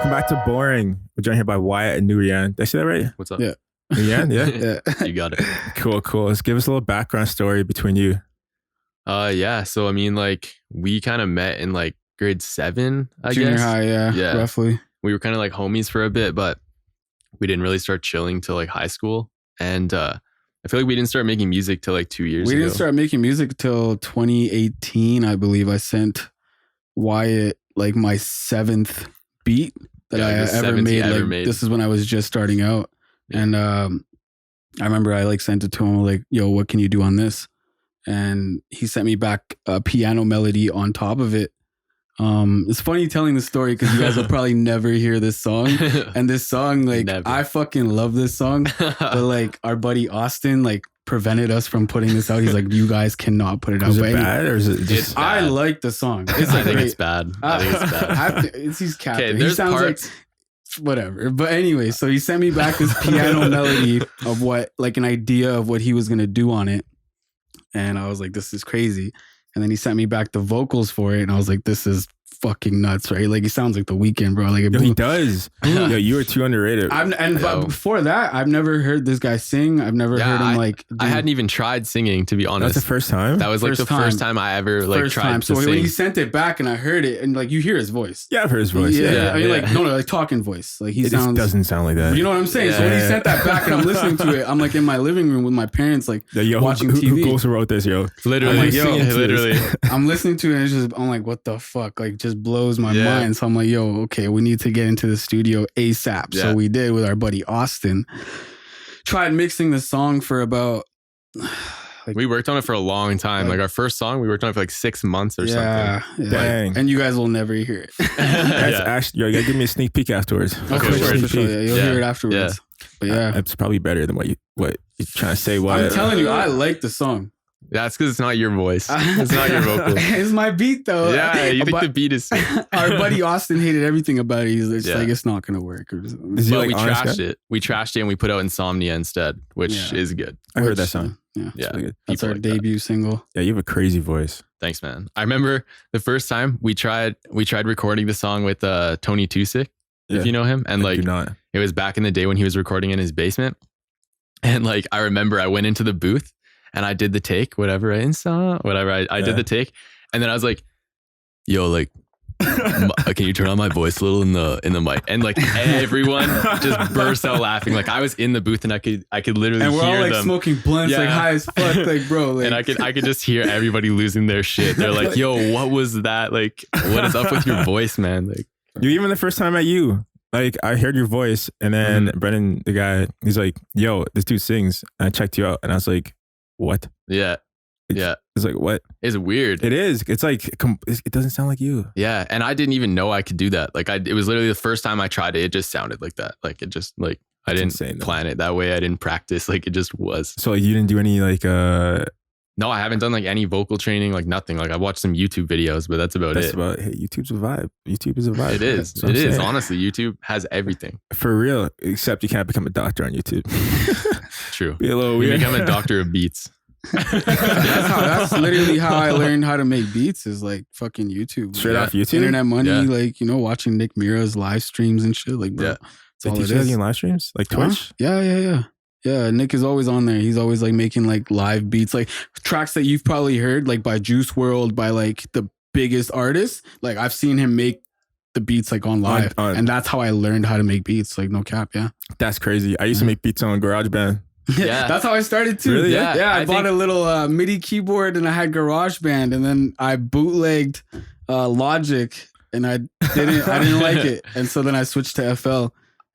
Welcome back to Boring. We're joined here by Wyatt Nouyan. Did I say that right? What's up? Yeah. Nouyan, yeah? You got it. Cool. Let's give us a little background story between you. Yeah. So, I mean, like, we kind of met in like grade 7, I Junior guess. high, yeah, roughly. We were kind of like homies for a bit, but we didn't really start chilling till like high school. And I feel like we didn't start making music till like 2 years ago. We didn't start making music till 2018, I believe. I sent Wyatt like my 7th beat that I ever made. This is when I was just starting out. Yeah. And I remember I like sent it to him like, yo, what can you do on this? And he sent me back a piano melody on top of it. It's funny telling the story because you guys will probably never hear this song. And this song, like, never. I fucking love this song. But like our buddy Austin, like, prevented us from putting this out. He's like, you guys cannot put it out. Is it bad or is it just... I like the song. I think it's bad. He's capping. Okay, there's sounds parts... like whatever. But anyway, so he sent me back this piano melody of what, like, an idea of what he was going to do on it. And I was like, this is crazy. And then he sent me back the vocals for it. And I was like, this is fucking nuts, right? Like, he sounds like The Weeknd, bro. Like, he does. Yo, you were too underrated. But before that, I've never heard this guy sing. I've never heard him like... I hadn't even tried singing, to be honest. That's the first time? That was like the first time I ever like tried to sing. So when he sent it back and I heard it and like you hear his voice. Yeah, I've heard his voice. Yeah. I mean, like, no, like talking voice. Like he sounds... It doesn't sound like that. You know what I'm saying? Yeah. So when he sent that back and I'm listening to it, I'm like in my living room with my parents, like watching TV. Who goes wrote this, yo? Literally. I'm like, yo, literally. I'm listening to it and it's just, I'm like, what the fuck? Like, just blows my mind. So I'm like, yo, okay, we need to get into the studio ASAP. So we did with our buddy Austin. Tried mixing the song for about... we worked on it for a long time. Like our first song, we worked on it for like 6 months or something. Yeah. Dang. And you guys will never hear it. That's actually, yo, you gotta give me a sneak peek afterwards. Okay, for sure. Yeah, you'll hear it afterwards. But yeah. It's probably better than what you're trying to say. I'm telling you, I like the song. That's because it's not your voice. It's not your vocal. It's my beat though. Yeah, you think the beat is... Our buddy Austin hated everything about it. He's like, it's not going to work. But like we trashed it. We trashed it and we put out Insomnia instead, which is good. I heard that song. Yeah. Really good. That's our debut single. Yeah, you have a crazy voice. Thanks, man. I remember the first time we tried recording the song with Tony Tusick, if you know him. And like, it was back in the day when he was recording in his basement. And like, I remember I went into the booth and I did the take, I did the take. And then I was like, yo, like, can you turn on my voice a little in the mic? And like everyone just burst out laughing. Like I was in the booth and I could literally hear them. And we're all like smoking blunts, like high as fuck, like bro. Like. And I could just hear everybody losing their shit. They're like, yo, what was that? Like, what is up with your voice, man? Like, even the first time I met you, like I heard your voice and then Brennan, the guy, he's like, yo, this dude sings. And I checked you out and I was like, what? Yeah. It's like, what? It's weird. It is. It's like, it doesn't sound like you. Yeah. And I didn't even know I could do that. Like it was literally the first time I tried it. It just sounded like that. Like it just like, I didn't plan it that way. I didn't practice. Like it just was. So like, you didn't do any like, no, I haven't done like any vocal training, like nothing. Like I watched some YouTube videos, but that's about it. Hey, YouTube's a vibe. YouTube is a vibe. It is. It is. Honestly, YouTube has everything. For real. Except you can't become a doctor on YouTube. True. Be a little weird. You become a doctor of beats. That's literally how I learned how to make beats is like fucking YouTube. Straight off YouTube? Internet money, like, you know, watching Nick Mira's live streams and shit. Like, bro, they teach you in live streams? Like Twitch? Yeah, Nick is always on there. He's always like making like live beats, like tracks that you've probably heard, like by Juice WRLD, by like the biggest artists. Like I've seen him make the beats like on live, and that's how I learned how to make beats. Like no cap, That's crazy. I used to make beats on GarageBand. Yeah, that's how I started too. Really? Yeah. I bought a little MIDI keyboard and I had GarageBand, and then I bootlegged Logic, and I didn't like it, and so then I switched to FL.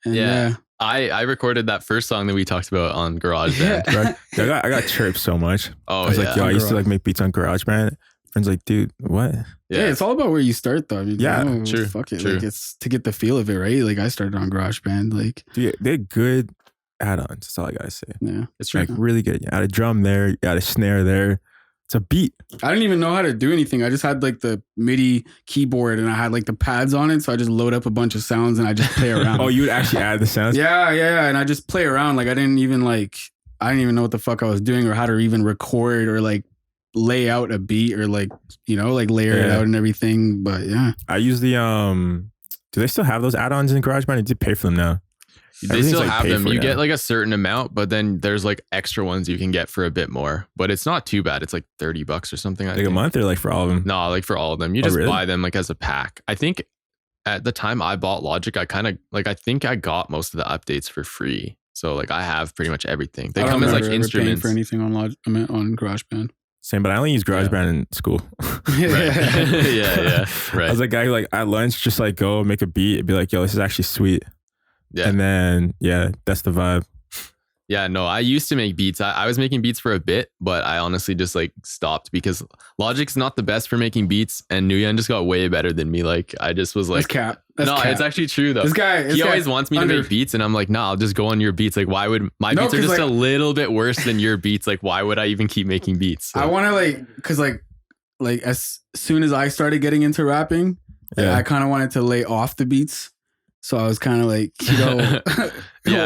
And I recorded that first song that we talked about on GarageBand. I got chirped so much. Oh, I was like, yo, I used to like make beats on GarageBand. Friends like, dude, what? Yeah, it's all about where you start though. I mean, true. Fuck it. True. Like it's to get the feel of it, right? Like I started on GarageBand. Like, dude, they're good add-ons. That's all I gotta say. Yeah, it's like really good. You add a drum there, you add a snare there. It's a beat. I didn't even know how to do anything. I just had like the MIDI keyboard and I had like the pads on it. So I just load up a bunch of sounds and I just play around. Oh, you would actually add the sounds? Yeah. And I just play around. Like I didn't even know what the fuck I was doing or how to even record or like lay out a beat or like, you know, like layer it out and everything. But yeah. I use the Do they still have those add-ons in GarageBand? You did pay for them now. They still have them. You get like a certain amount, but then there's like extra ones you can get for a bit more. But it's not too bad. It's like $30 or something. Like a month or like for all of them? No, like for all of them. You just buy them like as a pack. I think at the time I bought Logic, I kind of like, I think I got most of the updates for free. So like I have pretty much everything. They come as like instruments. For anything on on GarageBand. Same, but I only use GarageBand in school. yeah. Right. I was that guy who like at lunch just like go make a beat and be like, yo, this is actually sweet. Yeah. And then that's the vibe. Yeah, no, I used to make beats. I was making beats for a bit, but I honestly just like stopped because Logic's not the best for making beats, and Nouyan just got way better than me. Like I just was like, That's it's actually true though. He always wants me to make beats, and I'm like, no, I'll just go on your beats. Like, why would my beats are just like, a little bit worse than your beats? Like, why would I even keep making beats? So. I want to because like as soon as I started getting into rapping, I kind of wanted to lay off the beats. So I was kind of like,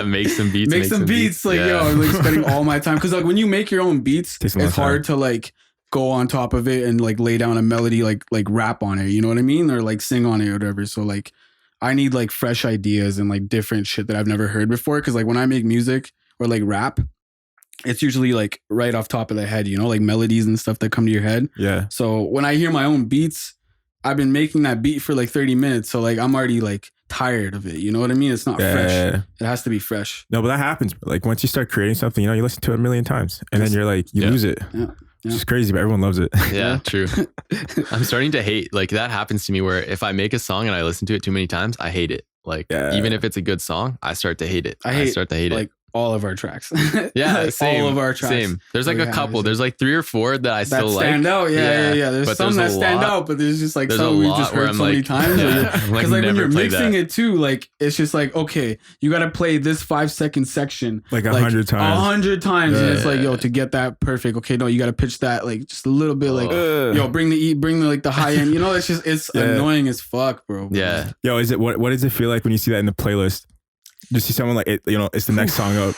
make some beats. Make some beats. Like, I'm like spending all my time. Cause like when you make your own beats, it's hard to like go on top of it and like lay down a melody, like rap on it. You know what I mean? Or like sing on it or whatever. So like I need like fresh ideas and like different shit that I've never heard before. Cause like when I make music or like rap, it's usually like right off top of the head, you know, like melodies and stuff that come to your head. Yeah. So when I hear my own beats, I've been making that beat for like 30 minutes. So like I'm already like tired of it. You know what I mean? It's not fresh. It has to be fresh. No, but that happens. Like once you start creating something, you know, you listen to it a million times and then you're like, you lose it. Yeah. It's just crazy, but everyone loves it. Yeah, true. I'm starting to hate, like that happens to me where if I make a song and I listen to it too many times, I hate it. Like even if it's a good song, I start to hate it. I start to hate it. All of our tracks. Yeah, like same. All of our tracks. Same. There's like a couple. There's like 3 or 4 that I still like. Stand out. Yeah. There's some that stand out, but there's just like some we just heard so many times. Because like when you're mixing it too, like it's just like, okay, you got to play this 5-second section like 100 times. 100 times. And it's like, yo, to get that perfect. Okay, no, you got to pitch that like just a little bit like, yo, bring the like the high end. You know, it's annoying as fuck, bro. Yeah. Yo, is it what does it feel like when you see that in the playlist? Just see someone like it, you know, it's the next song up,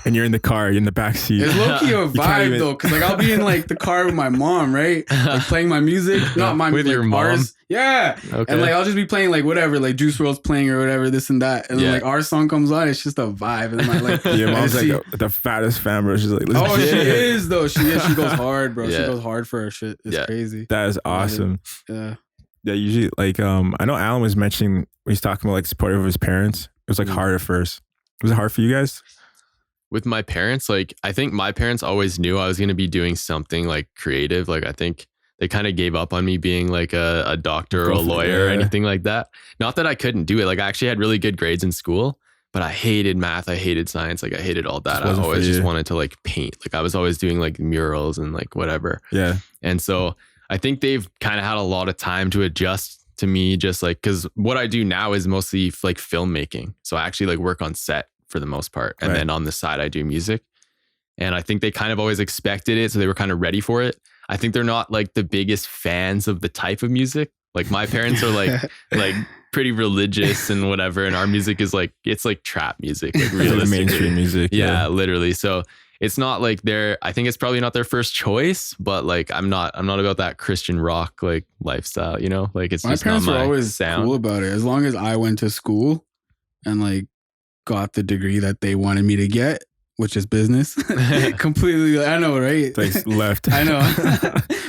and you're in the car, you're in the back seat. It's low key a vibe though, because like I'll be in like the car with my mom, right? Like playing my music, not my with your mom. Ours. Yeah, okay. And like I'll just be playing like whatever, like Juice WRLD's playing or whatever, this and that, and then like our song comes on, it's just a vibe, and then like your mom's like the fattest fan, bro. She's like, she is though. She goes hard, bro. She goes hard for her shit. It's crazy. That is awesome. Yeah. Usually like I know Alan was mentioning when he's talking about like supportive of his parents. It was like hard at first. Was it hard for you guys? With my parents, like I think my parents always knew I was going to be doing something like creative. Like I think they kind of gave up on me being like a doctor or a lawyer or anything like that. Not that I couldn't do it. Like I actually had really good grades in school, but I hated math. I hated science. Like I hated all that. I always just wanted to like paint. Like I was always doing like murals and like whatever. Yeah. And so I think they've kind of had a lot of time to adjust to me, just like, because what I do now is mostly like filmmaking. So I actually like work on set for the most part. And then on the side, I do music. And I think they kind of always expected it. So they were kind of ready for it. I think they're not like the biggest fans of the type of music. Like my parents are like pretty religious and whatever. And our music is like, it's like trap music, like realistically. Mainstream music. Yeah, literally. So it's not like I think it's probably not their first choice, but like I'm not about that Christian rock like lifestyle, you know? Like it's just not my parents were always sound. Cool about it. As long as I went to school and like got the degree that they wanted me to get, which is business. Completely, I know, right? Like left. I know.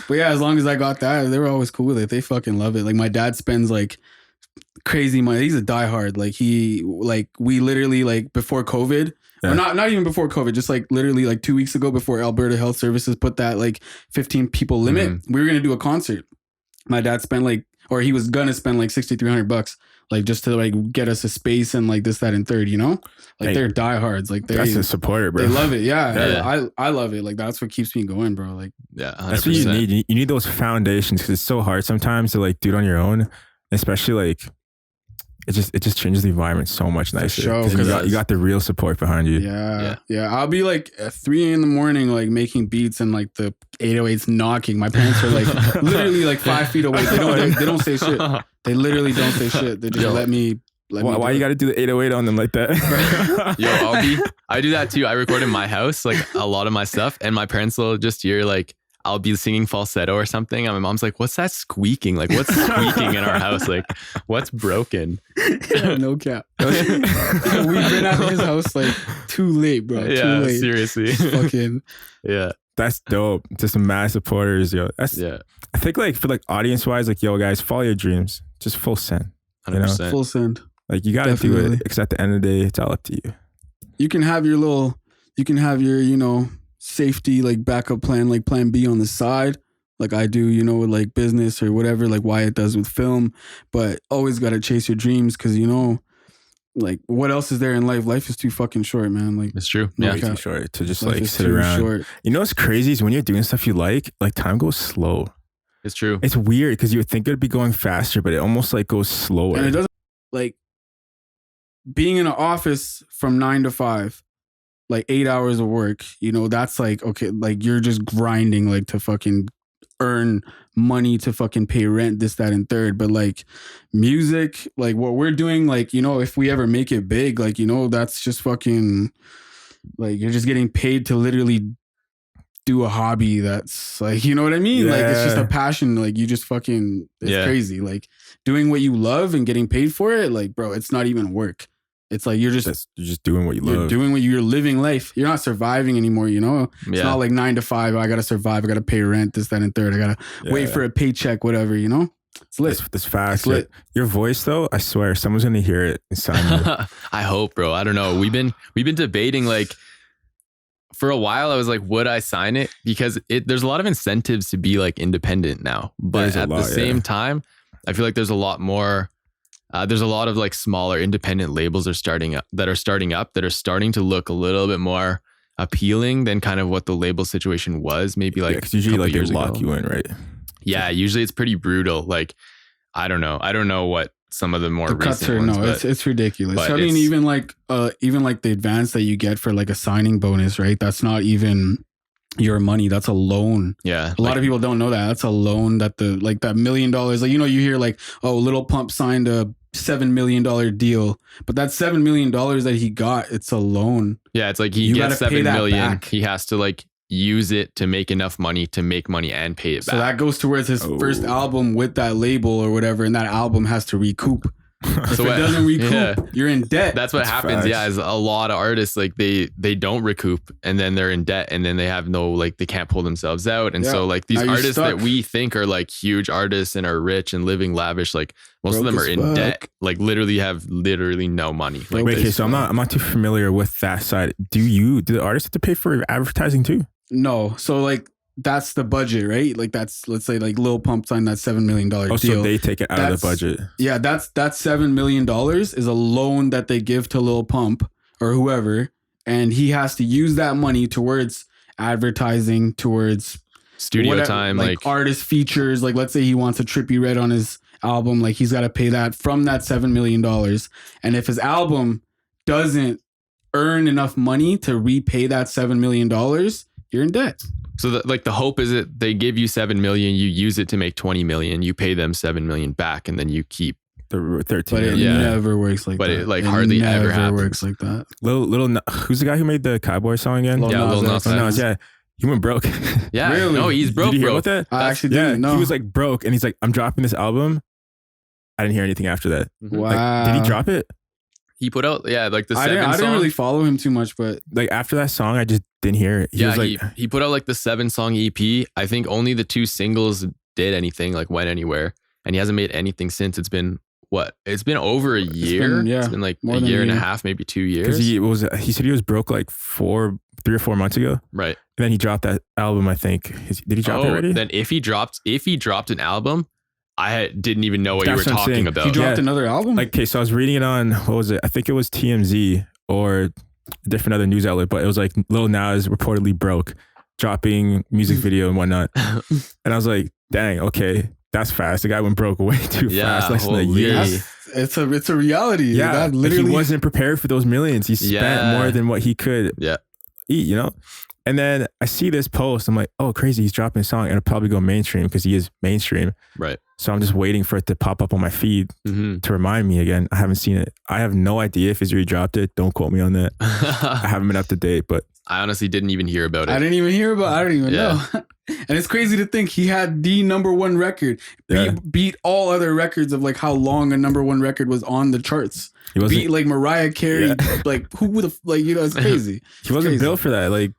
But yeah, as long as I got that, they were always cool with it. They fucking love it. Like my dad spends like crazy money. He's a diehard. Like we literally like before COVID, or not even before COVID, just like literally like 2 weeks ago before Alberta Health Services put that like 15 people limit, we were going to do a concert. My dad spent he was going to spend like $6,300 like just to like get us a space and like this, that, and third, you know? Like they're diehards. Like that's a supporter, bro. They love it. Yeah. I love it. Like that's what keeps me going, bro. Like 100%. That's what you need. You need those foundations because it's so hard sometimes to like do it on your own, especially like it just changes the environment so much nicer because you got the real support behind you. Yeah. I'll be like at 3 a.m, like making beats and like the 808s knocking. My parents are like literally like 5 feet away. They don't say shit. They literally don't say shit. They just let me. Why you got to do the 808 on them like that? Yo, I do that too. I record in my house like a lot of my stuff, and my parents will just hear like I'll be singing falsetto or something, and my mom's like, "What's that squeaking? Like, what's squeaking in our house? Like, what's broken?" No cap. We've been at his house like too late, bro. Yeah, too late. Seriously. Fucking yeah. That's dope. Just some mad supporters, yo. I think like for like audience wise, like, yo guys, follow your dreams. Just full send. 100%. You know? Full send. Like you gotta do it, because at the end of the day, it's all up to you. You can have your you know, safety like backup plan, like plan B on the side, like I do, you know, with like business or whatever, like Wyatt does with film. But always gotta chase your dreams, because you know, like what else is there in life? Life is too fucking short, man. Like it's true. Yeah, too short to just like sit around. Short. You know what's crazy is when you're doing stuff you like time goes slow. It's true. It's weird because you would think it'd be going faster, but it almost like goes slower. And it doesn't, like being in an office from 9 to 5. Like 8 hours of work, you know, that's like, okay, like you're just grinding like to fucking earn money to fucking pay rent, this, that, and third. But like music, like what we're doing, like, you know, if we ever make it big, like, you know, that's just fucking like you're just getting paid to literally do a hobby that's like, you know what I mean? Yeah. Like it's just a passion. Like you just fucking, it's crazy. Like doing what you love and getting paid for it, like, bro, it's not even work. It's like you're just doing what you love. You're doing what you're living life. You're not surviving anymore, you know? It's not like 9 to 5. I got to survive. I got to pay rent, this, that, and third. I got to wait for a paycheck, whatever, you know? It's lit. It's fast. It's lit. Your voice, though, I swear, someone's going to hear it and sign you. I hope, bro. I don't know. We've been debating, like, for a while, I was like, would I sign it? Because there's a lot of incentives to be, like, independent now. But at the same time, I feel like there's a lot more... there's a lot of like smaller independent labels that are starting up that are starting to look a little bit more appealing than kind of what the label situation was maybe like because usually like they lock you in, right? Yeah, usually it's pretty brutal. Like I don't know what some of the more recent ones, but it's ridiculous. I mean, even like the advance that you get for like a signing bonus, right? That's not even your money, that's a loan. Yeah, a lot of people don't know that. That's a loan that that $1 million, like, you know, you hear like, oh, Lil Pump signed a $7 million deal, but that $7 million that he got, it's a loan. Yeah, it's like he gets $7 million back. He has to like use it to make enough money to make money and pay it back. So that goes towards his first album with that label or whatever, and that album has to recoup. If it doesn't recoup, you're in debt. That's what happens. Facts. Yeah, is a lot of artists like they don't recoup, and then they're in debt, and then they have no, like, they can't pull themselves out. And so like these artists that we think are like huge artists and are rich and living lavish, like most of them are in debt. Like have no money. Like, wait, okay, so I'm not too familiar with that side. Do the artists have to pay for advertising too? No. So like that's the budget, right? Like that's, let's say like Lil Pump signed that $7 million deal. So they take it out of the budget. Yeah, that $7 million is a loan that they give to Lil Pump or whoever, and he has to use that money towards advertising, towards studio time, like artist features. Like let's say he wants a Trippie Redd on his album, like he's got to pay that from that $7 million. And if his album doesn't earn enough money to repay that $7 million, you're in debt. So the hope is that they give you 7 million, you use it to make 20 million, you pay them 7 million back, and then you keep the 13. But it never works like that. But it hardly ever happens. Works like that. Who's the guy who made the Cowboy song again? Lil Nas X. Yeah. He went broke. Yeah. Really? No, he's broke. Did you hear about that? I actually didn't know. He was like broke, and he's like, I'm dropping this album. I didn't hear anything after that. Wow. Like, did he drop it? He put out, like the 7 I didn't really follow him too much, but like after that song, I just didn't hear it. He put out like the 7-song EP. I think only the 2 singles did anything, like went anywhere, and he hasn't made anything since. It's been It's been over a year. It's been like a year and a half, maybe 2 years. Because he said he was broke like 3 or 4 months ago. Right. And then he dropped that album, I think. Did he drop it already? Then if he dropped an album, I didn't even know what you were talking about. He dropped another album? Like, okay, so I was reading it on, what was it? I think it was TMZ or a different other news outlet, but it was like Lil Nas reportedly broke, dropping music video and whatnot. And I was like, dang, okay, that's fast. The guy went broke way too fast. Less than a year. It's a reality. Yeah, literally, he wasn't prepared for those millions. He spent more than what he could eat, you know? And then I see this post. I'm like, oh, crazy. He's dropping a song, and it'll probably go mainstream because he is mainstream. Right. So I'm just waiting for it to pop up on my feed to remind me again. I haven't seen it. I have no idea if he's already dropped it. Don't quote me on that. I haven't been up to date, but I honestly didn't even hear about it. I don't even know. And it's crazy to think he had the number one record. Beat all other records of like how long a number one record was on the charts. He beat like Mariah Carey. Like who would have like, you know, it's crazy. He wasn't built for that. Like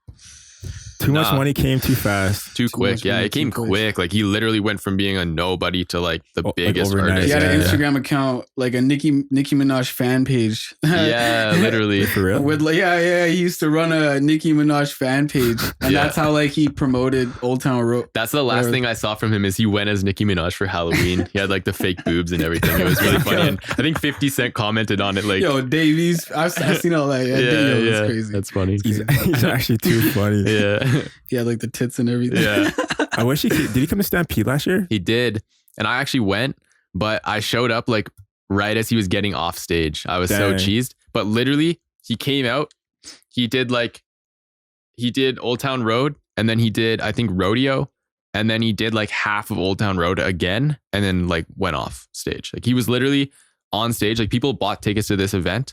too much money came too fast. Too quick. Yeah, it came quick. Like he literally went from being a nobody to like the biggest artist. He had an Instagram account, like a Nicki Minaj fan page. Yeah, literally. For real? With like, he used to run a Nicki Minaj fan page. And that's how like he promoted Old Town Road. That's the last thing I saw from him is he went as Nicki Minaj for Halloween. He had like the fake boobs and everything. It was really funny. And I think 50 Cent commented on it like, yo, Davies. I've seen all that. It's crazy. That's funny. He's actually too funny. Yeah. He had like the tits and everything. Yeah. I wish did he come to Stampede last year? He did. And I actually went, but I showed up like right as he was getting off stage. I was so cheesed. But literally, he came out. He did Old Town Road. And then he did, I think, Rodeo. And then he did like half of Old Town Road again. And then like went off stage. Like he was literally on stage. Like people bought tickets to this event.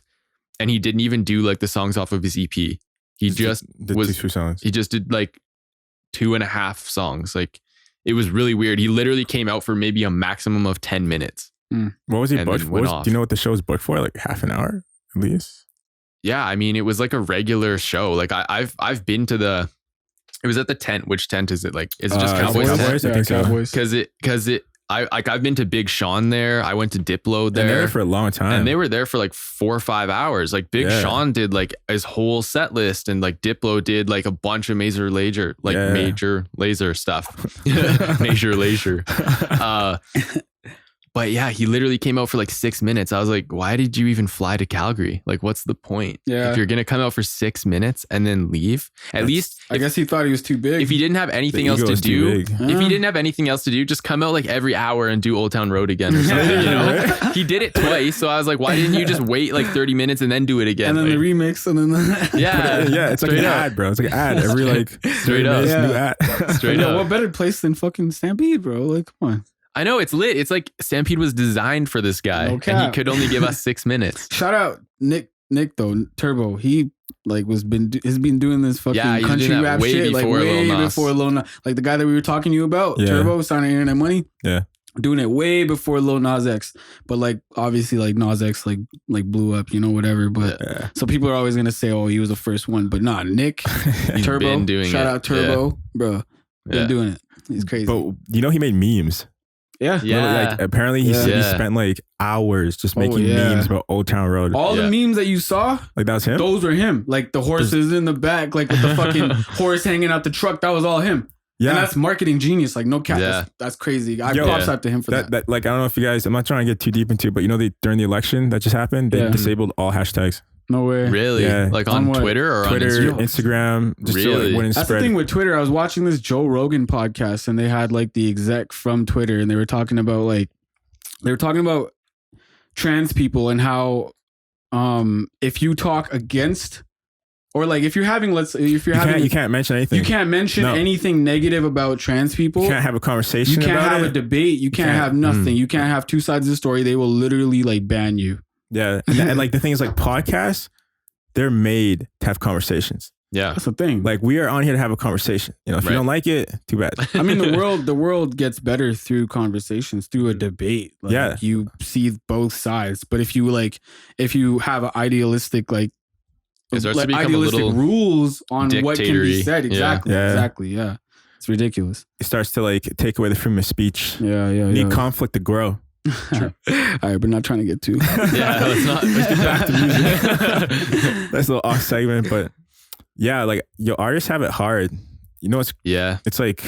And he didn't even do like the songs off of his EP. He just did 2 songs. He just did like 2.5 songs. Like it was really weird. He literally came out for maybe a maximum of 10 minutes. What was he booked for? Do you know what the show was booked for? Like half an hour at least? Yeah, I mean, it was like a regular show. Like I've been to it was at the tent. Which tent is it? Like, is it just Cowboys? Cowboys? I think so. Because I've been to Big Sean there. I went to Diplo there. And they were there for a long time. And they were there for like 4 or 5 hours. Like Big Sean did like his whole set list, and like Diplo did like a bunch of major laser stuff. Major laser. But yeah, he literally came out for like 6 minutes. I was like, why did you even fly to Calgary? Like, what's the point? Yeah. If you're going to come out for 6 minutes and then leave, at least. I guess he thought he was too big. If he didn't have anything else to do, just come out like every hour and do Old Town Road again or something, you know? He did it twice. So I was like, why didn't you just wait like 30 minutes and then do it again? And then like, the remix and then. Yeah. It's like an ad, bro. It's like an ad. Every like straight up. New ad. Straight up. What better place than fucking Stampede, bro? Like, come on. I know, it's lit. It's like Stampede was designed for this guy, and he could only give us 6 minutes. Shout out Nick though, Turbo. He like has been doing this fucking country rap shit like way before Lil Nas. Like the guy that we were talking to you about, Turbo, signing Internet Money. Yeah, doing it way before Lil Nas X. But like obviously like Nas X like blew up, you know, whatever. But so people are always gonna say, oh, he was the first one. But nah, Nick, Turbo, shout out Turbo, bro, been doing it. He's crazy. But you know, he made memes. Yeah. Like apparently he said he spent like hours just making memes about Old Town Road. All the memes that you saw, like that was him. Those were him. Like the horses in the back, like with the fucking horse hanging out the truck. That was all him. Yeah, and that's marketing genius. Like no cap. That's crazy. I props out to him for that. Like I don't know if you guys. I'm not trying to get too deep into it, but you know, during the election that just happened, they disabled all hashtags. No way. Really? Yeah. Like on Twitter or on Instagram? Just really? So, like, that's the thing with Twitter. I was watching this Joe Rogan podcast and they had like the exec from Twitter and they were talking about trans people and how if you talk against or like if you're having you can't mention anything. You can't mention anything negative about trans people. You can't have a conversation. You can't have a debate. You can't have nothing. You can't have two sides of the story. They will literally like ban you. Yeah. And like the thing is like podcasts, they're made to have conversations. Yeah. That's the thing. Like we are on here to have a conversation. You know, if you don't like it, too bad. I mean, the world gets better through conversations, through a debate. Like, you see both sides. But if you have an idealistic like it starts to become idealistic rules on what can be said. Exactly. Exactly. Yeah. It's ridiculous. It starts to like take away the freedom of speech. Yeah. Need conflict to grow. All right, but not trying to get too. Let's get back to music. That's a little off segment, but yeah, like artists have it hard. You know, it's like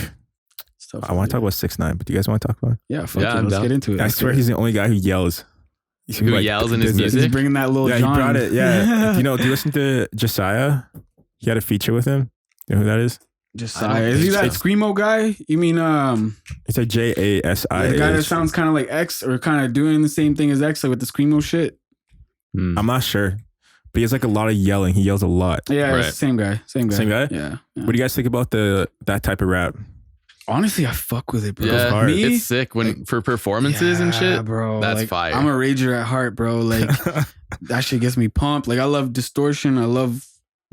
I want to talk about 6ix9ine, but do you guys want to talk about it? Yeah, let's get into it. I swear he's the only guy who yells. Who yells in his music? He's bringing that little John. He brought it. Yeah, do you listen to Josiah? He had a feature with him. You know who that is? Josiah. Is he that Screamo guy? You mean it's like JASI. The guy that sounds kind of like X or kind of doing the same thing as X, like with the Screamo shit. I'm not sure, but he has like a lot of yelling. He yells a lot. Yeah, right. Same guy. Same guy. Yeah. What do you guys think about that type of rap? Honestly, I fuck with it, bro. Yeah, it's sick when for performances and shit, bro. That's like, fire. I'm a rager at heart, bro. Like that shit gets me pumped. Like I love distortion. I love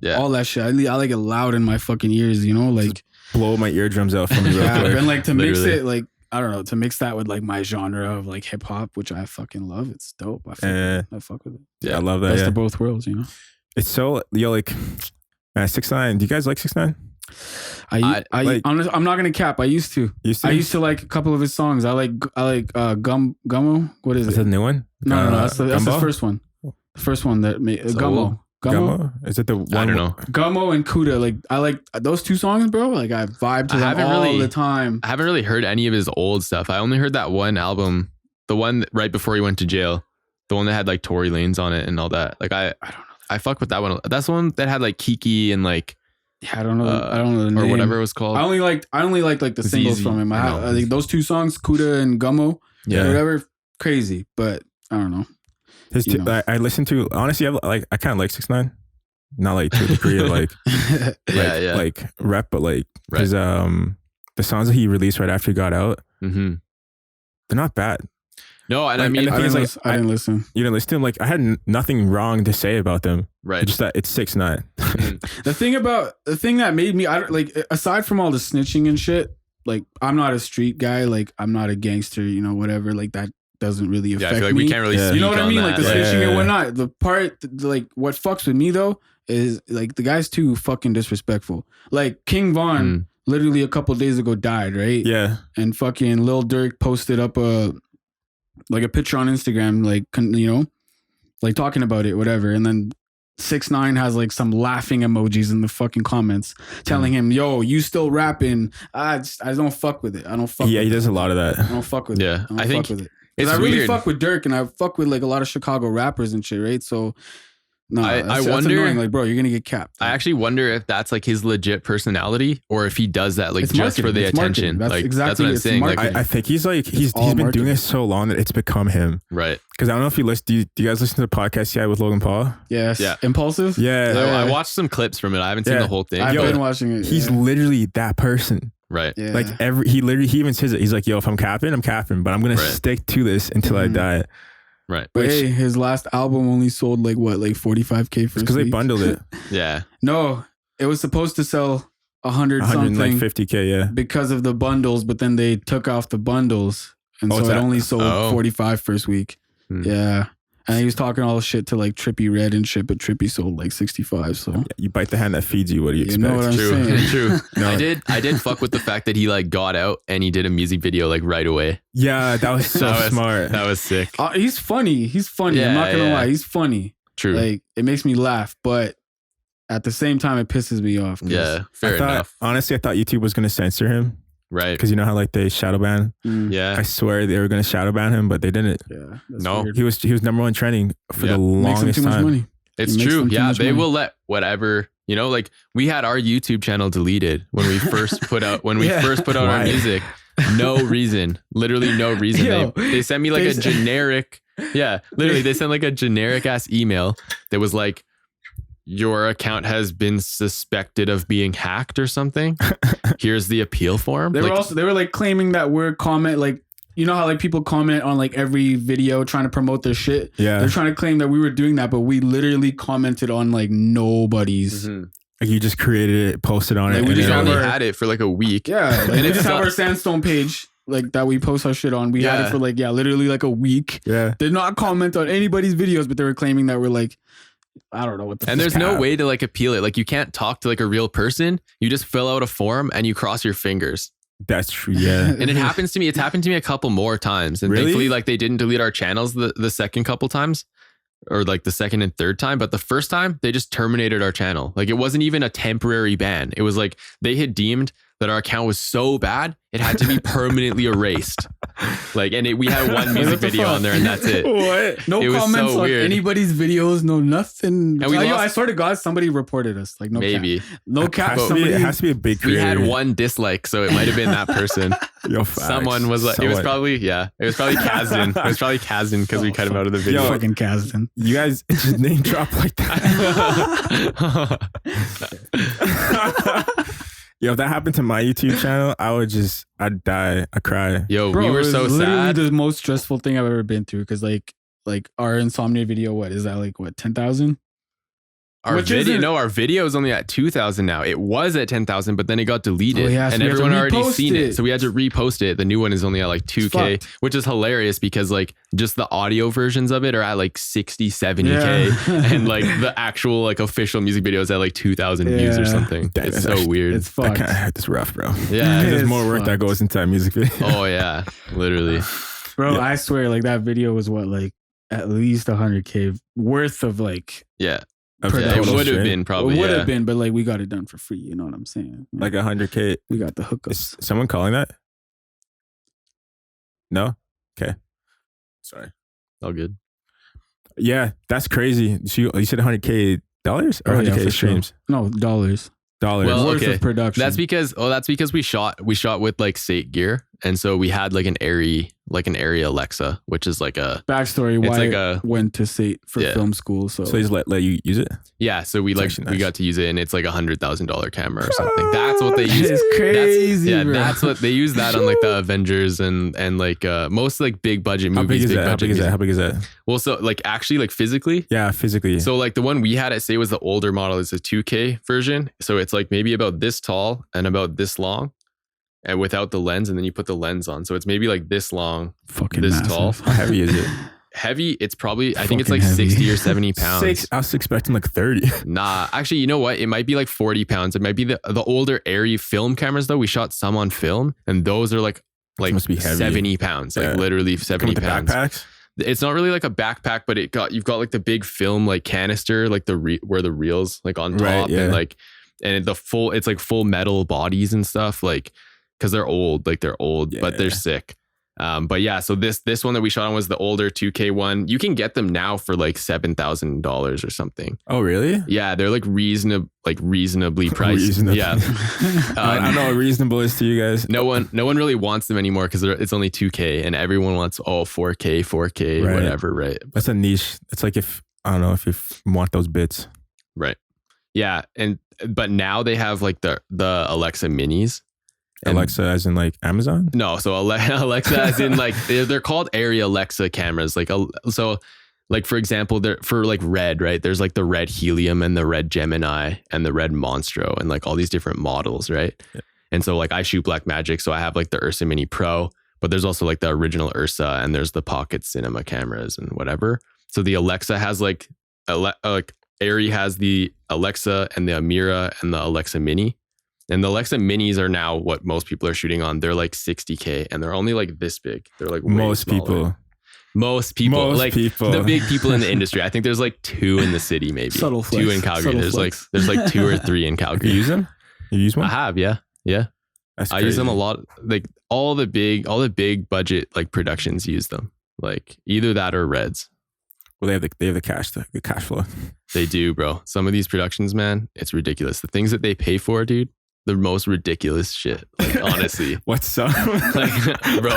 Yeah. All that shit. I like it loud in my fucking ears, you know, like blow my eardrums out from you. Yeah, and like to mix it, like I don't know, to mix that with like my genre of like hip hop, which I fucking love. It's dope. I fuck with it. Yeah, I love that. Best of both worlds, you know. It's so like, man, 6ix9ine. Do you guys like 6ix9ine? I'm not gonna cap. I used to like a couple of his songs. I like Gummo. What is it? Is it a new one? No. That's the first one. The first one that made Gummo. Is it the one? I don't know. Gummo and Kuda. Like I like those two songs, bro. Like I vibe to them all the time. I haven't really heard any of his old stuff. I only heard that one album, the one right before he went to jail, the one that had like Tory Lanez on it and all that. Like I don't know. I fuck with that one. That's the one that had like Kiki and like. Yeah, I don't know. I don't know the name. Or whatever it was called. I only liked like the singles from him. I think those two songs, Kuda and Gummo. Yeah. Whatever. Crazy, but I don't know. I listened to, honestly, I kind of like 6ix9ine. Not like to the degree of like like rep, but like his the songs that he released right after he got out, they're not bad. No, and I didn't listen. You didn't listen to them. Like I had nothing wrong to say about them. Right. It's just that it's 6ix9ine. The thing that made me, aside from all the snitching and shit, like I'm not a street guy. Like I'm not a gangster. You know, whatever. Like that doesn't really affect me. I feel like we can't really. You know what I mean? That. Like the snitching and whatnot. The part, like what fucks with me though is like the guy's too fucking disrespectful. Like King Von literally a couple days ago died, right? Yeah. And fucking Lil Durk posted up a picture on Instagram, like, you know, like talking about it, whatever. And then 6ix9ine has like some laughing emojis in the fucking comments telling him, yo, you still rapping. I don't fuck with it. I don't fuck with it. Yeah, he does a lot of that. I don't fuck with it. Yeah. I think fuck with it. Because I really fuck with Durk and I fuck with like a lot of Chicago rappers and shit, right? So no, I wonder, annoying. Like, bro, you're gonna get capped. I actually wonder if that's like his legit personality, or if he does that like just for the attention. That's like exactly, that's what I'm saying. Like, I think he's been doing it so long that it's become him. Right. Because I don't know if you listen. Do you guys listen to the podcast yet with Logan Paul? Yes. Yeah. Impulsive. Yeah. I watched some clips from it. I haven't seen the whole thing. I've been watching it. He's literally that person. Right. Yeah. Like he even says it. He's like, yo, if I'm capping, I'm capping, but I'm gonna stick to this until I die. Right. But hey, his last album only sold like what, like 45K for because they bundled it. Yeah. No, it was supposed to sell 150K, yeah, because of the bundles, but then they took off the bundles, and so it only sold 45 first week. Yeah. And he was talking all shit to like Trippie Redd and shit, but Trippie sold like 65. So you bite the hand that feeds you. What do you expect? You know what I'm saying? True. No. I did fuck with the fact that he like got out and he did a music video like right away. Yeah, that was so smart. That was sick. He's funny. Yeah, I'm not gonna lie. He's funny. True. Like it makes me laugh, but at the same time, it pisses me off. Yeah, fair enough. Honestly, I thought YouTube was gonna censor him. Right. Because you know how like they shadow ban? Yeah. I swear they were going to shadow ban him, but they didn't. Yeah. No. Weird. He was number one trending for the longest time. Money. It's true. Yeah. They will let whatever, you know, like we had our YouTube channel deleted when we first put out, our music. No reason. Literally no reason. Yo, they sent me like a generic, literally they sent like a generic ass email that was like, your account has been suspected of being hacked or something. Here's the appeal form. They were like claiming that we're like, you know how like people comment on like every video trying to promote their shit. Yeah. They're trying to claim that we were doing that, but we literally commented on like nobody's. Like you just created it, posted on it. We just only had it for like a week. Yeah. Like, and we just have our Sandstone page like that we post our shit on. We had it for like, literally like a week. Yeah. Did not comment on anybody's videos, but they were claiming that we're like, I don't know what the and there's no way to like appeal it. Like you can't talk to like a real person. You just fill out a form and you cross your fingers. That's true. Yeah. And it happens to me. It's happened to me a couple more times. And thankfully like they didn't delete our channels the second couple times or like the second and third time. But the first time they just terminated our channel. Like it wasn't even a temporary ban. It was like they had deemed that our account was so bad, it had to be permanently erased. Like, and we had one music video on there and that's it. What? No comments on anybody's videos, no nothing. And I swear to God, somebody reported us. Like, no maybe. Cap. No cap. It has to be a big creator. We had one dislike, so it might have been that person. Yo, someone was like, it was probably Kazdan. It was probably Kazdan because we cut him out of the video. Yo, fucking Kazdan. You guys just name drop like that. Yo, if that happened to my YouTube channel, I'd die. I'd cry. Yo, bro, we were so sad. Literally the most stressful thing I've ever been through. Because like our insomnia video, what is that like? What 10,000? Our video is only at 2,000 now. It was at 10,000, but then it got deleted, and everyone already seen it. So we had to repost it. The new one is only at like 2K, which is hilarious because like just the audio versions of it are at like 60, 70K, and like the actual like official music video is at like 2,000 views or something. It's so weird. It's fucked. It's rough, bro. Yeah, there's more work that goes into that music video. Oh yeah, literally, bro. I swear, like that video was what, like at least 100K worth of like it would have been probably. It would have been, but like we got it done for free. You know what I'm saying? Like 100K. We got the hookups. Is someone calling that? No. Okay. Sorry. All good. Yeah, that's crazy. So you said $100K or 100K streams? Sure. No, dollars. Well, worth of production. That's because we shot with like Sate gear, and so we had like an Airy Alexa, which is like a backstory. Wyatt went to Sate for film school, so he's let you use it. Yeah, so we nice. We got to use it, and it's like $100,000 camera or something. That's what they use. It's crazy. That's what they use that on like the Avengers and like most like big budget movies. How big is that? Well, so like actually like physically. Yeah, physically. So like the one we had at Sate was the older model. It's a 2K version, so it's like maybe about this tall and about this long. And without the lens, and then you put the lens on. So it's maybe like this long, this massive. Tall. How heavy is it? Heavy, it's probably, I think it's like heavy. 60 or 70 pounds. I was expecting like 30. Nah, actually, you know what? It might be like 40 pounds. It might be the older Airy film cameras though. We shot some on film, and those are like must be heavy. 70 pounds, like literally 70 pounds. Backpacks? It's not really like a backpack, but you've got like the big film like canister, like where the reels like on top, and like, and it's like full metal bodies and stuff, like, because they're old, but they're sick. But yeah, so this one that we shot on was the older 2K one. You can get them now for like $7,000 or something. Oh, really? Yeah, they're like reasonably priced. Yeah, I don't know what reasonable is to you guys. No one really wants them anymore because it's only 2K, and everyone wants 4K, right. Whatever, right? That's a niche. It's like if you want those bits, right? Yeah, but now they have like the Alexa Minis. Alexa as in like Amazon? No, so Alexa as in like they're called Airy Alexa cameras. Like so, like for example, they're for like Red, right? There's like the Red Helium and the Red Gemini and the Red Monstro and like all these different models, right? Yeah. And so like I shoot Black Magic, so I have like the Ursa Mini Pro, but there's also like the original Ursa, and there's the Pocket Cinema cameras and whatever. So the Alexa has like Airy has the Alexa and the Amira and the Alexa Mini. And the Alexa Minis are now what most people are shooting on. They're like 60K, and they're only like this big. They're like most people, like the big people in the industry. I think there's like 2 in the city, maybe. Subtle flex. 2 in Calgary. There's like 2 or 3 in Calgary. You use them? You use one? I have, yeah. I use them a lot. Like all the big budget like productions use them. Like either that or Reds. Well, they have the cash flow. They do, bro. Some of these productions, man, it's ridiculous. The things that they pay for, dude. The most ridiculous shit, like honestly. What's up? Like, bro,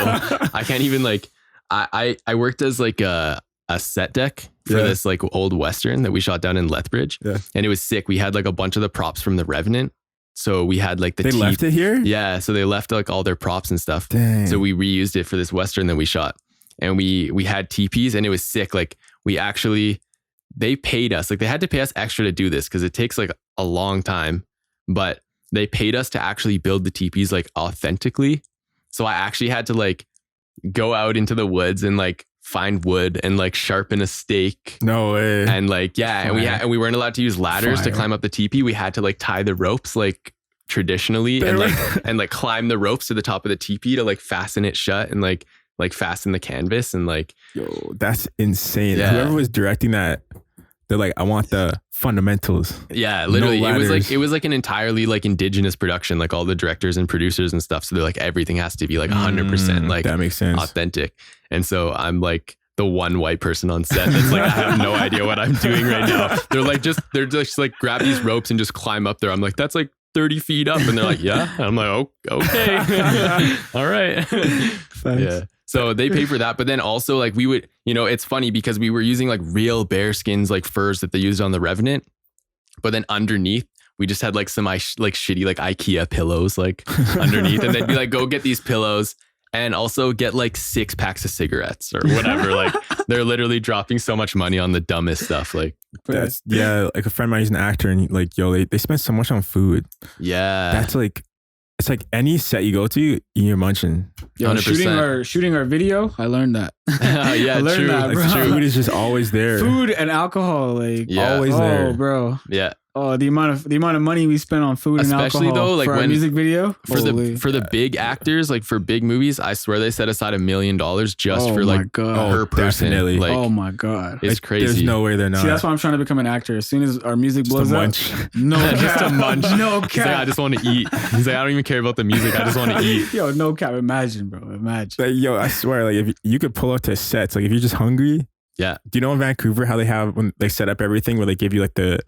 I can't even like. I worked as like a set deck for this like old Western that we shot down in Lethbridge, and it was sick. We had like a bunch of the props from The Revenant, so we had like they left it here. Yeah, so they left like all their props and stuff. Dang. So we reused it for this Western that we shot, and we had teepees, and it was sick. Like they paid us, like they had to pay us extra to do this because it takes like a long time, but they paid us to actually build the teepees like authentically. So I actually had to like go out into the woods and like find wood and like sharpen a stake. No way. And like, yeah. And we weren't allowed to use ladders to climb up the teepee. We had to like tie the ropes like traditionally and like climb the ropes to the top of the teepee to like fasten it shut and like fasten the canvas and like. Yo, that's insane. Yeah. Whoever was directing that, they're like, I want the fundamentals. Yeah, literally. It was like an entirely like indigenous production, like all the directors and producers and stuff. So they're like, everything has to be like 100% like that makes sense. Authentic. And so I'm like the one white person on set that's like, I have no idea what I'm doing right now. They're just like grab these ropes and just climb up there. I'm like, that's like 30 feet up. And they're like, yeah. And I'm like, oh, okay. All right. Thanks. Yeah. So they pay for that. But then also like we would, it's funny because we were using like real bear skins, like furs that they used on The Revenant. But then underneath, we just had like some like shitty like IKEA pillows like underneath. And they'd be like, go get these pillows and also get like 6 packs of cigarettes or whatever. Like they're literally dropping so much money on the dumbest stuff. Like Like a friend of mine, he's an actor, and like, yo, they spend so much on food. Yeah. That's like, it's like any set you go to, you're munching. Yo, shooting our video, I learned that. Yeah, I learned that, bro. Food is just always there. Food and alcohol, like always there, bro. Yeah. Oh, the amount of money we spend on food and alcohol, especially though, like for our music video for the big actors, like for big movies, I swear they set aside $1 million just for like per person. Definitely. Like, oh my god, it's crazy. There's no way they're not. See, that's why I'm trying to become an actor. As soon as our music blows up, no just a munch. No cap. He's like, I just want to eat. He's like, I don't even care about the music. I just want to eat. Yo, no cap. Imagine, bro. Imagine. Like, yo, I swear, like if you could pull up to sets, like if you're just hungry. Yeah. Do you know in Vancouver how they have when they set up everything where they give you like the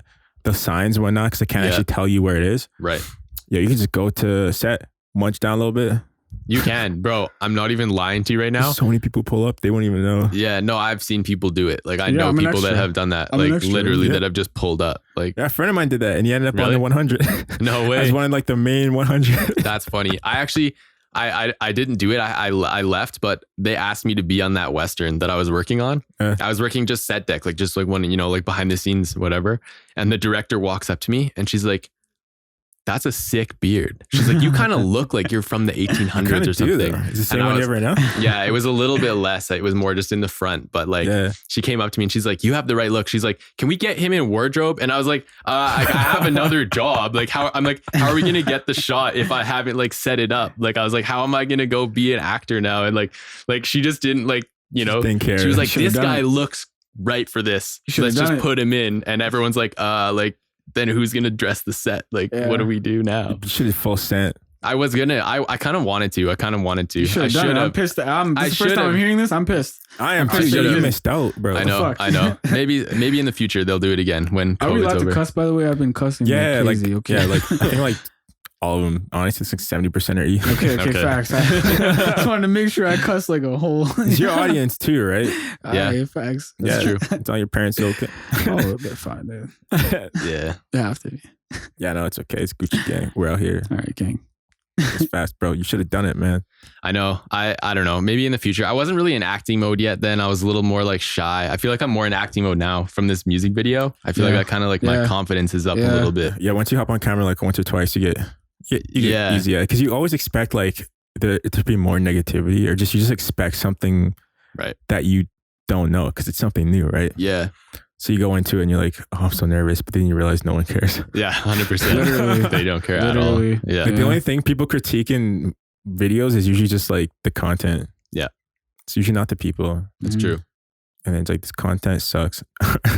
signs and whatnot because they can't actually tell you where it is? Right. Yeah, you can just go to set, munch down a little bit. You can, bro. I'm not even lying to you right now. There's so many people pull up, they won't even know. Yeah, no, I've seen people do it. Like I know people that have done that. Like literally that have just pulled up. Like a friend of mine did that and he ended up on the 100. No way. As one of like the main 100. That's funny. I didn't do it. I left, but they asked me to be on that Western that I was working on. I was working just set deck, like just like one, like behind the scenes, whatever. And the director walks up to me and she's like, "That's a sick beard." She's like, "You kind of look like you're from the 1800s or something." Is the same one you have right now? Yeah, it was a little bit less. It was more just in the front, but like she came up to me and she's like, "You have the right look." She's like, "Can we get him in wardrobe?" And I was like, I have another job. Like how are we gonna get the shot if I haven't like set it up? Like I was like, how am I gonna go be an actor now? And like she just didn't didn't care. She was like, "This guy looks right for this. Let's just put him in." And everyone's like, then who's gonna dress the set? Like, what do we do now? You should have full sent. I was gonna. I kind of wanted to. You should have done it. I'm pissed. This is the first time I'm hearing this. I'm pissed. I am pissed. You missed out, bro. I know. Maybe in the future they'll do it again when COVID's over. Are we allowed to cuss? By the way, I've been cussing. Yeah, like crazy. Okay. Yeah, like I think like all of them. Honestly, it's like 70% are E. Okay. Facts. I just wanted to make sure I cuss like a whole. It's your audience too, right? Yeah, facts. That's true. It's all your parents. Okay. Oh, they're fine, dude. Yeah, they have to be. Yeah, no, it's okay. It's Gucci gang. We're out here. All right, gang. It's fast, bro. You should have done it, man. I know. I don't know. Maybe in the future. I wasn't really in acting mode yet then. I was a little more like shy. I feel like I'm more in acting mode now from this music video. I feel like I kind of like my confidence is up a little bit. Yeah, once you hop on camera like once or twice, you get easy. Yeah, because you always expect like there to be more negativity or you just expect something that you don't know because it's something new, right? Yeah. So you go into it and you're like, "Oh, I'm so nervous," but then you realize no one cares. Yeah, 100%. Literally, they don't care at all. Yeah. Like the only thing people critique in videos is usually just like the content. Yeah. It's usually not the people. That's true. And it's like this content sucks.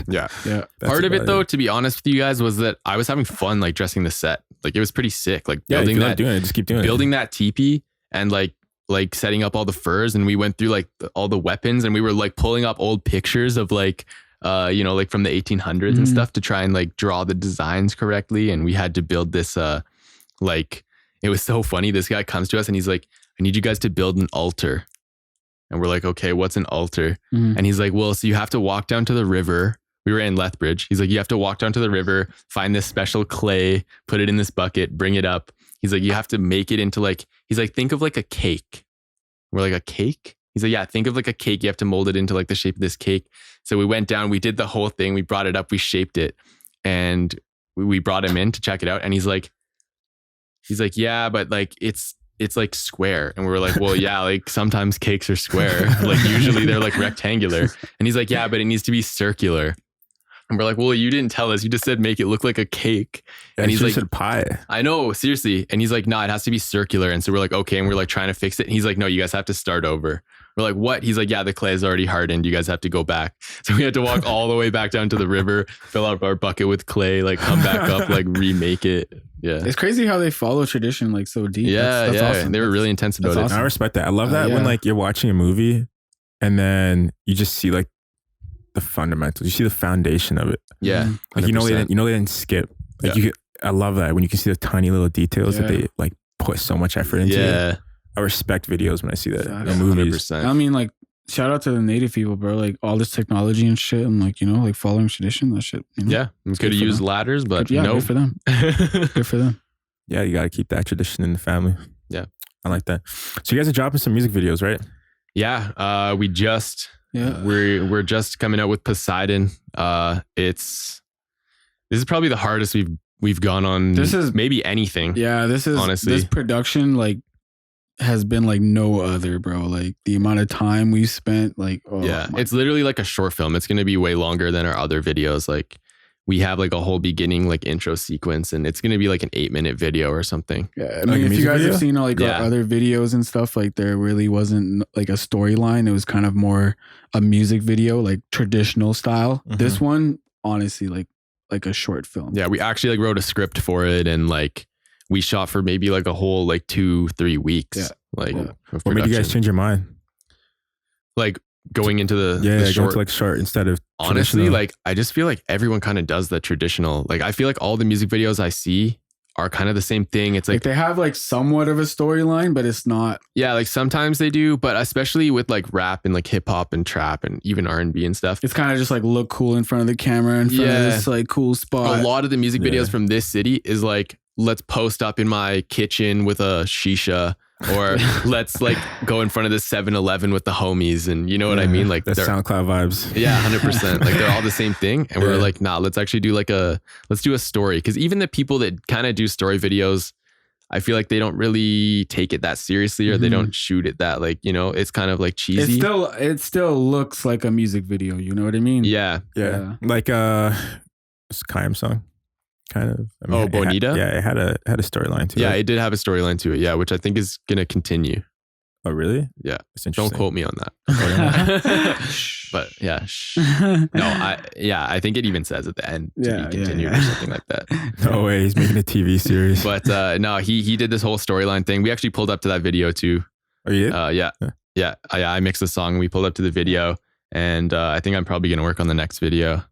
Yeah. Part of it though, to be honest with you guys, was that I was having fun like dressing the set. Like it was pretty sick. Like building that, doing it, just keep doing building that teepee and like setting up all the furs, and we went through like all the weapons, and we were like pulling up old pictures of like like from the 1800s and stuff to try and like draw the designs correctly. And we had to build this it was so funny. This guy comes to us and he's like, "I need you guys to build an altar." And we're like, "Okay, what's an altar?" And he's like, "Well, so you have to walk down to the river." We were in Lethbridge. He's like, "You have to walk down to the river, find this special clay, put it in this bucket, bring it up." He's like, "You have to make it into like," he's like, "Think of like a cake." We're like, "A cake?" He's like, "Yeah, think of like a cake. You have to mold it into like the shape of this cake." So we went down, we did the whole thing. We brought it up, we shaped it, and we brought him in to check it out. And he's like, "Yeah, but like it's like square." And we were like, "Well, yeah, like sometimes cakes are square. Like usually they're like rectangular." And he's like, "Yeah, but it needs to be circular." And we're like, "Well, you didn't tell us. You just said make it look like a cake." Yeah, and he's like, said pie. "I know, seriously." And he's like, "No, it has to be circular." And so we're like, "Okay." And we're like trying to fix it. And he's like, "No, you guys have to start over." We're like, "What?" He's like, "Yeah, the clay is already hardened. You guys have to go back." So we had to walk all the way back down to the river, fill up our bucket with clay, like come back up, like remake it. Yeah. It's crazy how they follow tradition like so deep. Yeah, that's awesome. They were really intense about it. Awesome. I respect that. I love that when like you're watching a movie and then you just see like the fundamentals. You see the foundation of it. Yeah. Like, they didn't skip. Like I love that when you can see the tiny little details that they like put so much effort into. Yeah. I respect videos when I see that in movies. 100%. I mean, like, shout out to the native people, bro. Like all this technology and shit, and like like following tradition, that shit. Yeah, it's good to use ladders, but no, good for them. Good for them. Yeah, you got to keep that tradition in the family. Yeah, I like that. So you guys are dropping some music videos, right? Yeah, we just We're just coming out with Poseidon. This is probably the hardest we've gone on. This is maybe anything. Yeah, this is honestly, this production like has been like no other, bro. Like the amount of time we spent, like it's literally like a short film. It's gonna be way longer than our other videos. Like we have like a whole beginning like intro sequence, and it's gonna be like an 8-minute video or something. Yeah, I mean, if you guys have seen like our other videos and stuff, like there really wasn't like a storyline. It was kind of more a music video, like traditional style. Mm-hmm. This one, honestly, like a short film. Yeah, we actually like wrote a script for it, and like we shot for maybe like a whole like 2-3 weeks. Yeah. Like, what made you guys change your mind? Like going into the short, going to like short instead of honestly, like I just feel like everyone kind of does the traditional. Like I feel like all the music videos I see are kind of the same thing. It's like they have like somewhat of a storyline, but it's not. Yeah, like sometimes they do, but especially with like rap and like hip hop and trap and even R&B and stuff. It's kind of just like look cool in front of the camera in front of this like cool spot. A lot of the music videos from this city is like, let's post up in my kitchen with a shisha, or let's like go in front of the 7-Eleven with the homies, and you know what I mean? Like the SoundCloud vibes. Yeah, 100%. Like they're all the same thing. And we're like, nah, let's actually do let's do a story. Cause even the people that kind of do story videos, I feel like they don't really take it that seriously, or they don't shoot it that like, you know, it's kind of like cheesy. It still looks like a music video. You know what I mean? Yeah. Like it's Kaim song. Kind of. I mean, Bonita? It had a storyline to it. Yeah, it did have a storyline to it. Yeah, which I think is going to continue. Oh, really? Yeah. Don't quote me on that. But yeah. No, I think it even says at the end to be continued or something like that. No way, he's making a TV series. But no, he did this whole storyline thing. We actually pulled up to that video too. Oh, you did? Yeah. I mixed the song and we pulled up to the video, and I think I'm probably going to work on the next video.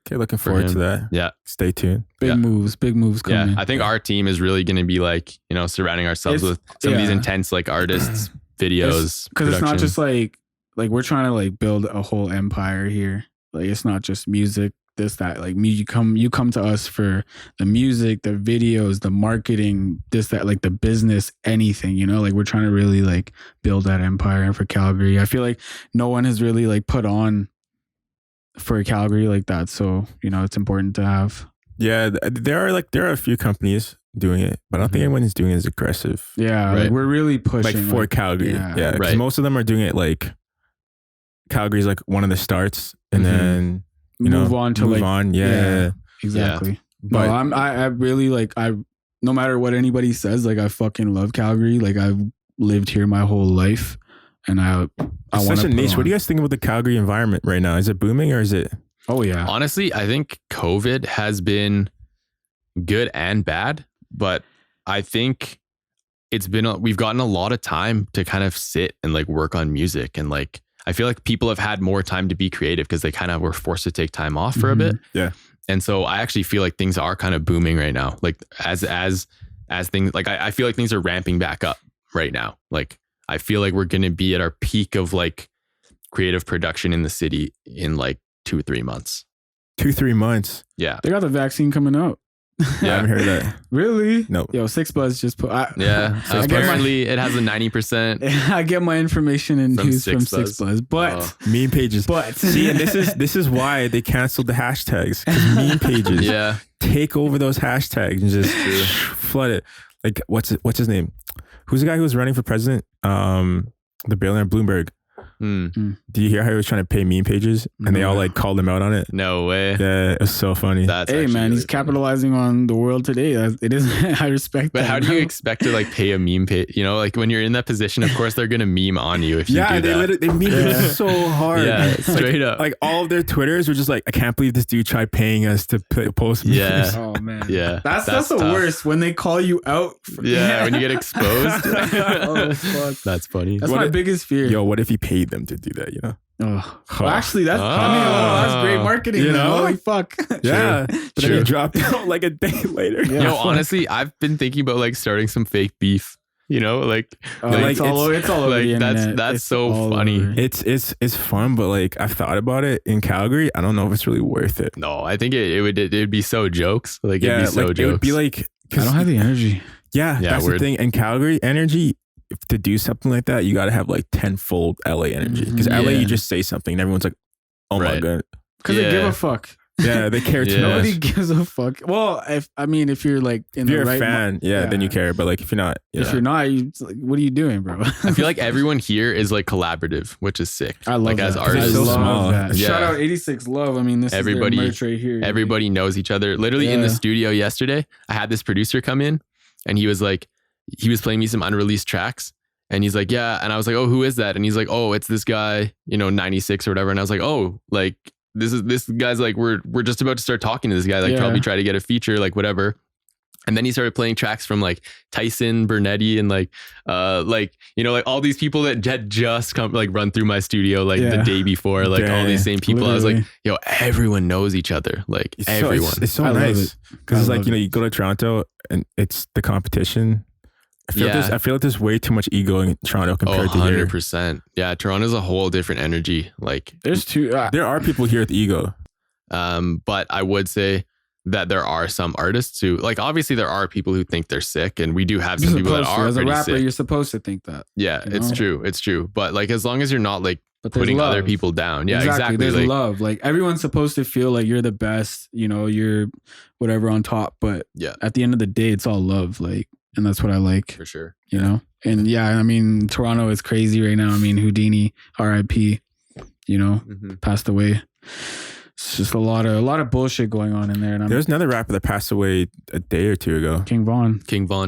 Okay, looking forward to that. Yeah. Stay tuned. Big moves coming. Yeah, I think our team is really going to be like, you know, surrounding ourselves with some of these intense like artists, videos. Because it's not just like we're trying to like build a whole empire here. Like it's not just music, this, that. Like you come to us for the music, the videos, the marketing, this, that, like the business, anything, you know? Like we're trying to really like build that empire for Calgary. I feel like no one has really like put on for Calgary like that, so you know it's important to have. Yeah, there are a few companies doing it, but I don't think anyone is doing it as aggressive. Yeah, like we're really pushing like for Calgary. Yeah, because most of them are doing it like Calgary's like one of the starts, and then you move on. Yeah, exactly. Yeah. But I really like no matter what anybody says, like I fucking love Calgary. Like I've lived here my whole life. And I want such a niche. What do you guys think about the Calgary environment right now? Is it booming or is it? Oh yeah. Honestly, I think COVID has been good and bad, but I think we've gotten a lot of time to kind of sit and like work on music, and like I feel like people have had more time to be creative because they kind of were forced to take time off for a bit. Yeah. And so I actually feel like things are kind of booming right now. Like as things like I feel like things are ramping back up right now. Like I feel like we're going to be at our peak of like creative production in the city in like 2 or 3 months. 2-3 months. Yeah. They got the vaccine coming out. Yeah, I haven't heard that. Really? No. Yo, 6buzz just put. Apparently it has a 90%. I get my information and news from 6buzz, but meme pages. But see, and this is why they canceled the hashtags. Because meme pages take over those hashtags and just flood it. Like what's his name? Who's the guy who was running for president? The billionaire Bloomberg. Do you hear how he was trying to pay meme pages and they all like called him out on it? No way. Yeah, it was so funny. Hey man, he's capitalizing on the world today. It is. I respect that. But how do you expect to like pay a meme page? You know, like when you're in that position, of course they're gonna meme on you if you do that. They meme it so hard. Yeah, straight up. Like all of their Twitters were just like, I can't believe this dude tried paying us to post memes. Yeah. Oh man. Yeah. That's the worst when they call you out. When you get exposed. Oh fuck. That's funny. That's my biggest fear. Yo, what if he paid them to do that? You know. Well, actually, that's great marketing. You know, holy fuck. Yeah, but then he dropped out like a day later. Yeah. Yo, honestly, I've been thinking about like starting some fake beef. You know, like it's all over like, the internet. That's so funny. Over. It's fun, but like I've thought about it in Calgary. I don't know if it's really worth it. No, I think it'd be so jokes. Like it'd be so jokes. It would be like I don't have the energy. Yeah, that's the thing. And Calgary energy to do something like that, you got to have like tenfold LA energy. Because LA, you just say something and everyone's like, oh my God. Because they give a fuck. Yeah, they care too much. Nobody gives a fuck. Well, if you're like if you're a fan, then you care. But like if you're not, you're not, it's like, what are you doing, bro? I feel like everyone here is like collaborative, which is sick. I love like that. As artists, so small. That. Yeah. Shout out 86 Love. I mean, this is their merch right here. Everybody knows each other. Literally in the studio yesterday, I had this producer come in, and he was playing me some unreleased tracks. And he's like, yeah. And I was like, oh, who is that? And he's like, oh, it's this guy, 96 or whatever. And I was like, oh, like, this guy's like, we're just about to start talking to this guy, like probably try to get a feature, like whatever. And then he started playing tracks from like Tyson, Bernetti, and like all these people that had just come like run through my studio like the day before, like all these same people. Literally. I was like, yo, everyone knows each other, like everyone. It's so nice because it's like, you go to Toronto and it's the competition. I feel like there's way too much ego in Toronto compared to here. 100%. Yeah, Toronto's a whole different energy. Like there are people here with ego. But I would say that there are some artists who, like, obviously there are people who think they're sick, and we do have some people that are as a pretty rapper, sick. you're supposed to think that. Yeah, it's true. But like, as long as you're not like putting other people down. Yeah, exactly. There's like, love. Like everyone's supposed to feel like you're the best, you're whatever on top. But at the end of the day, it's all love. Like, and that's what I like. For sure. And I mean, Toronto is crazy right now. I mean, Houdini, RIP, passed away. It's just a lot of bullshit going on in there. And there was another rapper that passed away a day or two ago. King Von,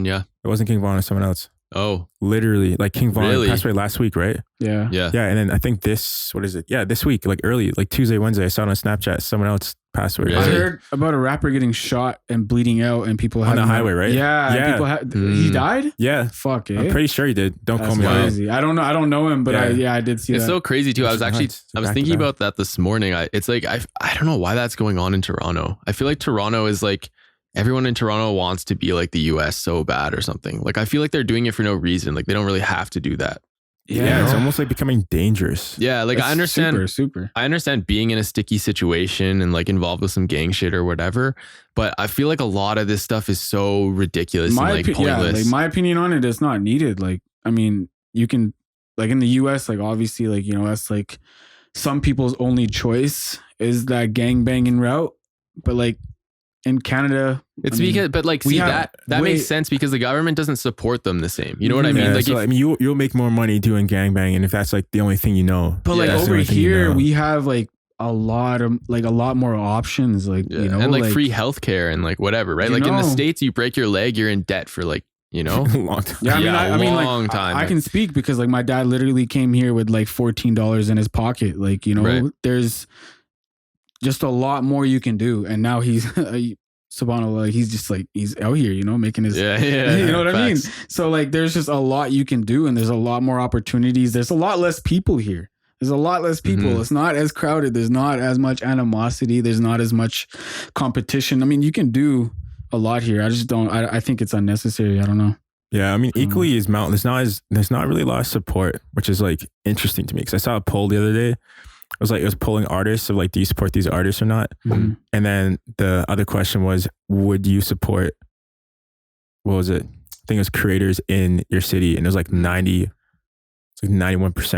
yeah. It wasn't King Von, it was someone else. Oh. Literally, like King Von passed away last week, right? Yeah. Yeah, and then I think this week, like early, like Tuesday, Wednesday, I saw it on Snapchat, someone else passed away. Really? I heard about a rapper getting shot and bleeding out, and people on the highway, right? Yeah. People he died? Yeah. Fuck it. I'm pretty sure he did. Don't call me crazy. I don't know him, but I did see it's that. So crazy too. I was thinking about that this morning. It's like, I don't know why that's going on in Toronto. I feel like Toronto is like, everyone in Toronto wants to be like the US so bad or something. Like, I feel like they're doing it for no reason. Like, they don't really have to do that. Yeah, it's almost like becoming dangerous. Yeah, like I understand. Super. I understand being in a sticky situation and like involved with some gang shit or whatever. But I feel like a lot of this stuff is so ridiculous and like pointless. Yeah, like my opinion on it is not needed. Like, I mean, you can, like in the US, like obviously, like, that's like some people's only choice is that gang banging route. But like, in Canada, that makes sense because the government doesn't support them the same. You know what I mean? Like, so, you'll make more money doing gangbanging if that's like the only thing you know. But like over here, we have like a lot more options. Like and like free healthcare and like whatever, right? Like in the States, you break your leg, you're in debt for like long time. Yeah, I mean, long time. I can speak because like my dad literally came here with like $14 in his pocket. Like there's just a lot more you can do, and now he's Sabano, like he's out here, making his you know what I mean? So like there's just a lot you can do, and there's a lot more opportunities. There's a lot less people here. There's a lot less people. It's not as crowded. There's not as much animosity. There's not as much competition. I mean, you can do a lot here. I just don't. I think it's unnecessary. I don't know. Yeah, I mean, equally as mountain. There's not really a lot of support, which is like interesting to me because I saw a poll the other day. It was polling artists of like, do you support these artists or not? Mm-hmm. And then the other question was, would you support, what was it? I think it was creators in your city. And it was like 91%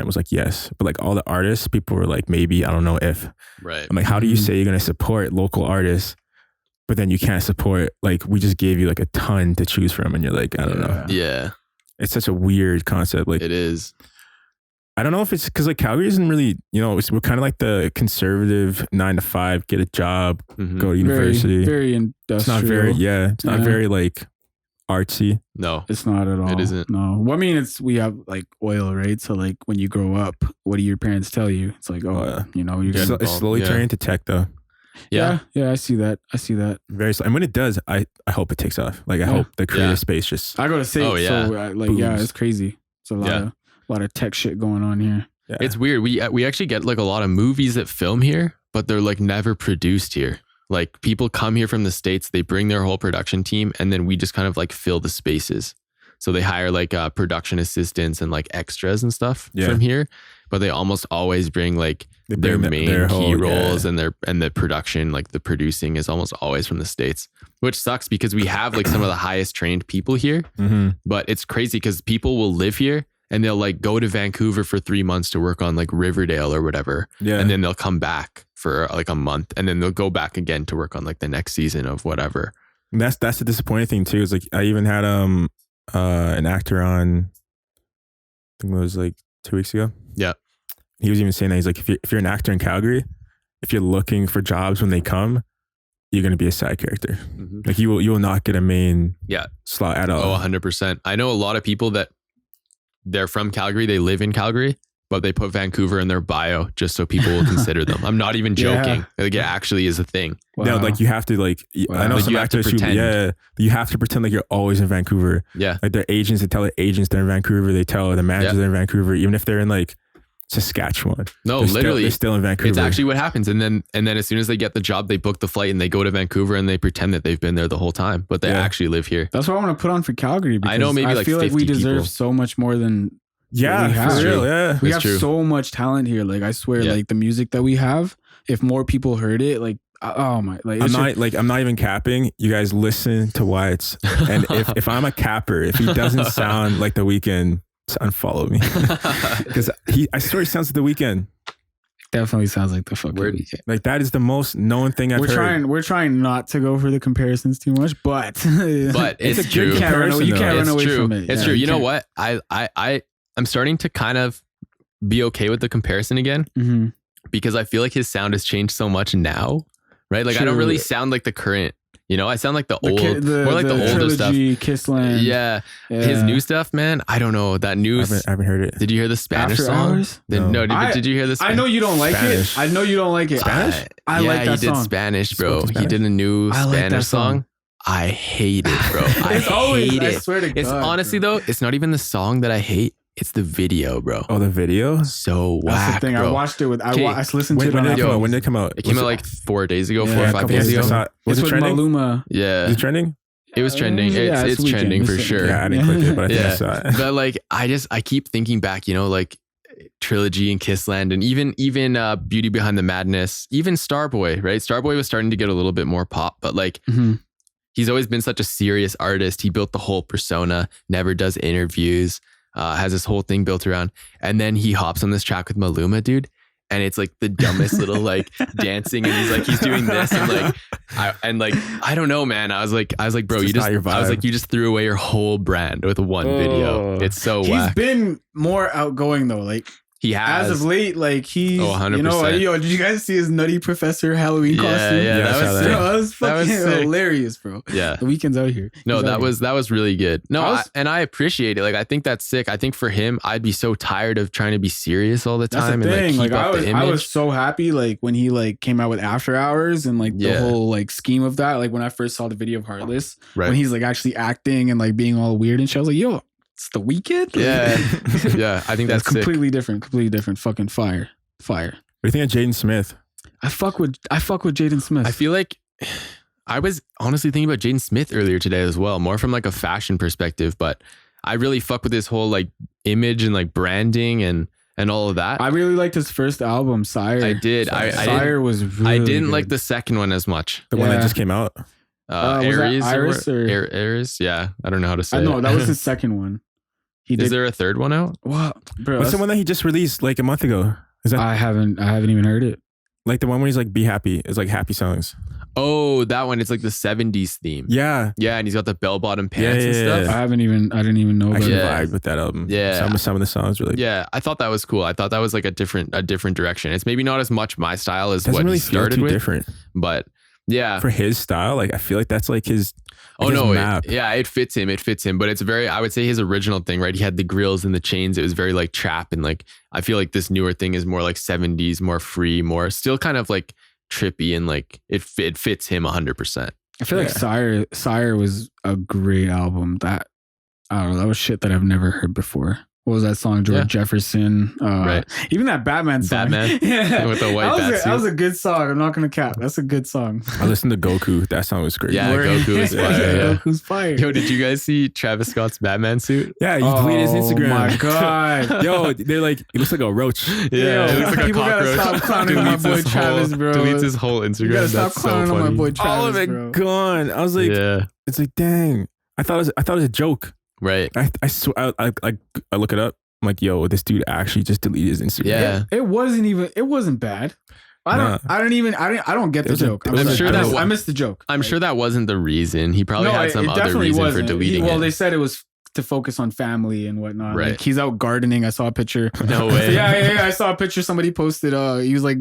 was like, yes. But like all the artists, people were like, maybe, I don't know if. Right. I'm like, how do you say you're going to support local artists, but then you can't support, like, we just gave you like a ton to choose from. And you're like, I don't know. Yeah. It's such a weird concept. Like, it is. I don't know if it's because like Calgary isn't really, we're kind of like the conservative 9 to 5, get a job, go to university. Very industrial. It's not very, it's not very like artsy. No, it's not at all. It isn't. No. Well, I mean, we have like oil, right? So like when you grow up, what do your parents tell you? It's like, it's slowly turning into tech though. Yeah. I see that. Very slow. And when it does, I hope it takes off. Like I hope the creative space just. I go to say, it's crazy. It's a lot of tech shit going on here. Yeah. It's weird. We actually get like a lot of movies that film here, but they're like never produced here. Like people come here from the States, they bring their whole production team, and then we just kind of like fill the spaces. So they hire like production assistants and like extras and stuff from here. but they almost always bring like their main key roles and the production, like the producing is almost always from the States, which sucks because we have like some of the highest trained people here. But it's crazy because people will live here and they'll like go to Vancouver for 3 months to work on like Riverdale or whatever. Yeah. And then they'll come back for like a month and then they'll go back again to work on like the next season of whatever. And that's the disappointing thing too. Is like I even had an actor on, I think it was like 2 weeks ago. Yeah. He was even saying that he's like, if you're an actor in Calgary, if you're looking for jobs when they come, you're going to be a side character. Like you will not get a main slot at all. Oh, 100%. I know a lot of people that they're from Calgary. They live in Calgary, but they put Vancouver in their bio just so people will consider them. I'm not even joking. Like it actually is a thing. Wow. No, like you have to like, I know like some actors who, you have to pretend like you're always in Vancouver. Yeah. Like their agents, they tell their agents they're in Vancouver. They tell the managers they're in Vancouver, even if they're in like Saskatchewan. No, they're still in Vancouver. It's actually what happens. And then as soon as they get the job, they book the flight and they go to Vancouver and they pretend that they've been there the whole time, but they actually live here. That's what I want to put on for Calgary. I know maybe I feel like we deserve so much more than we have. For real, we have so much talent here. Like I swear, like the music that we have, if more people heard it, like oh my, like I'm not even capping. You guys listen to Wyatt's, and if I'm a capper, if he doesn't sound like The Weeknd, unfollow me because I swear he sounds like The Weeknd. Definitely sounds like the fucking Weeknd. Like that is the most known thing I've heard. We're trying not to go for the comparisons too much, but it's true. You can't run away from it. It's true. You know what? I'm starting to kind of be okay with the comparison again because I feel like his sound has changed so much now, right? Like I don't really sound like the current. You know, I sound like the older stuff. Kissland. Yeah. His new stuff, man. I don't know that new. I haven't heard it. Did you hear the Spanish After song? Hours? No. Did you hear this? I know you don't like it. I know you don't like it. Spanish? I like that song. He did Spanish, bro. He did a new Spanish song. I hate it, bro. I hate it. I swear to God. It's honestly though, it's not even the song that I hate. It's the video, bro. Oh, the video? So whack, that's the thing. bro. I watched it with. I listened to it. When did it come out? It came out like 4 days ago, 4 or 5 days ago. Was it trending? Maluma. Yeah. Is it trending? It was trending. It's trending for sure. Yeah, I didn't click it, but I think I saw it. But like, I keep thinking back, you know, like Trilogy and Kissland and even Beauty Behind the Madness, even Starboy, right? Starboy was starting to get a little bit more pop, but like he's always been such a serious artist. He built the whole persona, never does interviews, has this whole thing built around. And then he hops on this track with Maluma, dude. And it's like the dumbest little like dancing, and he's doing this, and like I don't know, man. I was like, bro, you just threw away your whole brand with one video. It's so whack. He's been more outgoing though, like he has as of late. Like he, 100%. You know, did you guys see his Nutty Professor Halloween costume? Yeah, that was fucking hilarious, bro. Yeah, The Weeknd's out here. No, that was really good. No, I appreciate it. Like I think that's sick. I think for him, I'd be so tired of trying to be serious all the time. That's the thing. And like keep up the image. I was so happy like when he like came out with After Hours and like the whole like scheme of that. Like when I first saw the video of Heartless, when he's like actually acting and like being all weird and shit, I was like, yo, it's The Weeknd. Yeah. I think that's completely different. Fucking fire. What do you think of Jaden Smith? I fuck with Jaden Smith. I feel like I was honestly thinking about Jaden Smith earlier today as well, more from like a fashion perspective, but I really fuck with his whole like image and like branding and all of that. I really liked his first album, Sire. I did. Sire was really I didn't good. like the second one as much. The one that just came out. Aries or Aries? Yeah, I don't know how to say. I know that was his second one. Is there a third one out? What, bro? What's the one that he just released like a month ago? Is that I haven't even heard it. Like the one where he's like "Be Happy"? It's like happy songs. Oh, that one. It's like the 70s theme. Yeah, and he's got the bell-bottom pants and stuff. I didn't even know. I about vibed with that album. Yeah, some of the songs really. Yeah, I thought that was cool. I thought that was like a different direction. It's maybe not as much my style as what he really started feel too with. Different, but yeah, for his style, like I feel like that's like his. Map. It fits him. But it's very, I would say his original thing, right? He had the grills and the chains. It was very like trap, and like I feel like this newer thing is more like 70s, more free, more still kind of like trippy, and like it fits him 100%. I feel like Sire was a great album. That I don't know, that was shit that I've never heard before. what was that song? George Jefferson. Right. Even that Batman song. Batman with the white bat suit. That was a good song. I'm not gonna cap. That's a good song. I listened to Goku. That song was great. Yeah, Goku was fire. Goku's fire. Yo, did you guys see Travis Scott's Batman suit? Yeah, he deleted his Instagram. Oh my god. Yo, they're like, it looks like a roach. Yeah, it looks like people a cockroach. gotta stop clowning on my boy Travis, bro. Deletes his whole Instagram. You gotta stop That's clowning so on my funny. boy Travis, All of it bro. gone. I was like, it's like, dang. I thought it was a joke. Right. I swear, I look it up. I'm like, yo, this dude actually just deleted his Instagram. Yeah. It wasn't bad. I don't get the joke. I missed the joke. I'm sure that wasn't the reason. He probably had some other reason for deleting it. Well, they said it was to focus on family and whatnot. Right. Like he's out gardening. I saw a picture. No way. Yeah. I saw a picture somebody posted. He was like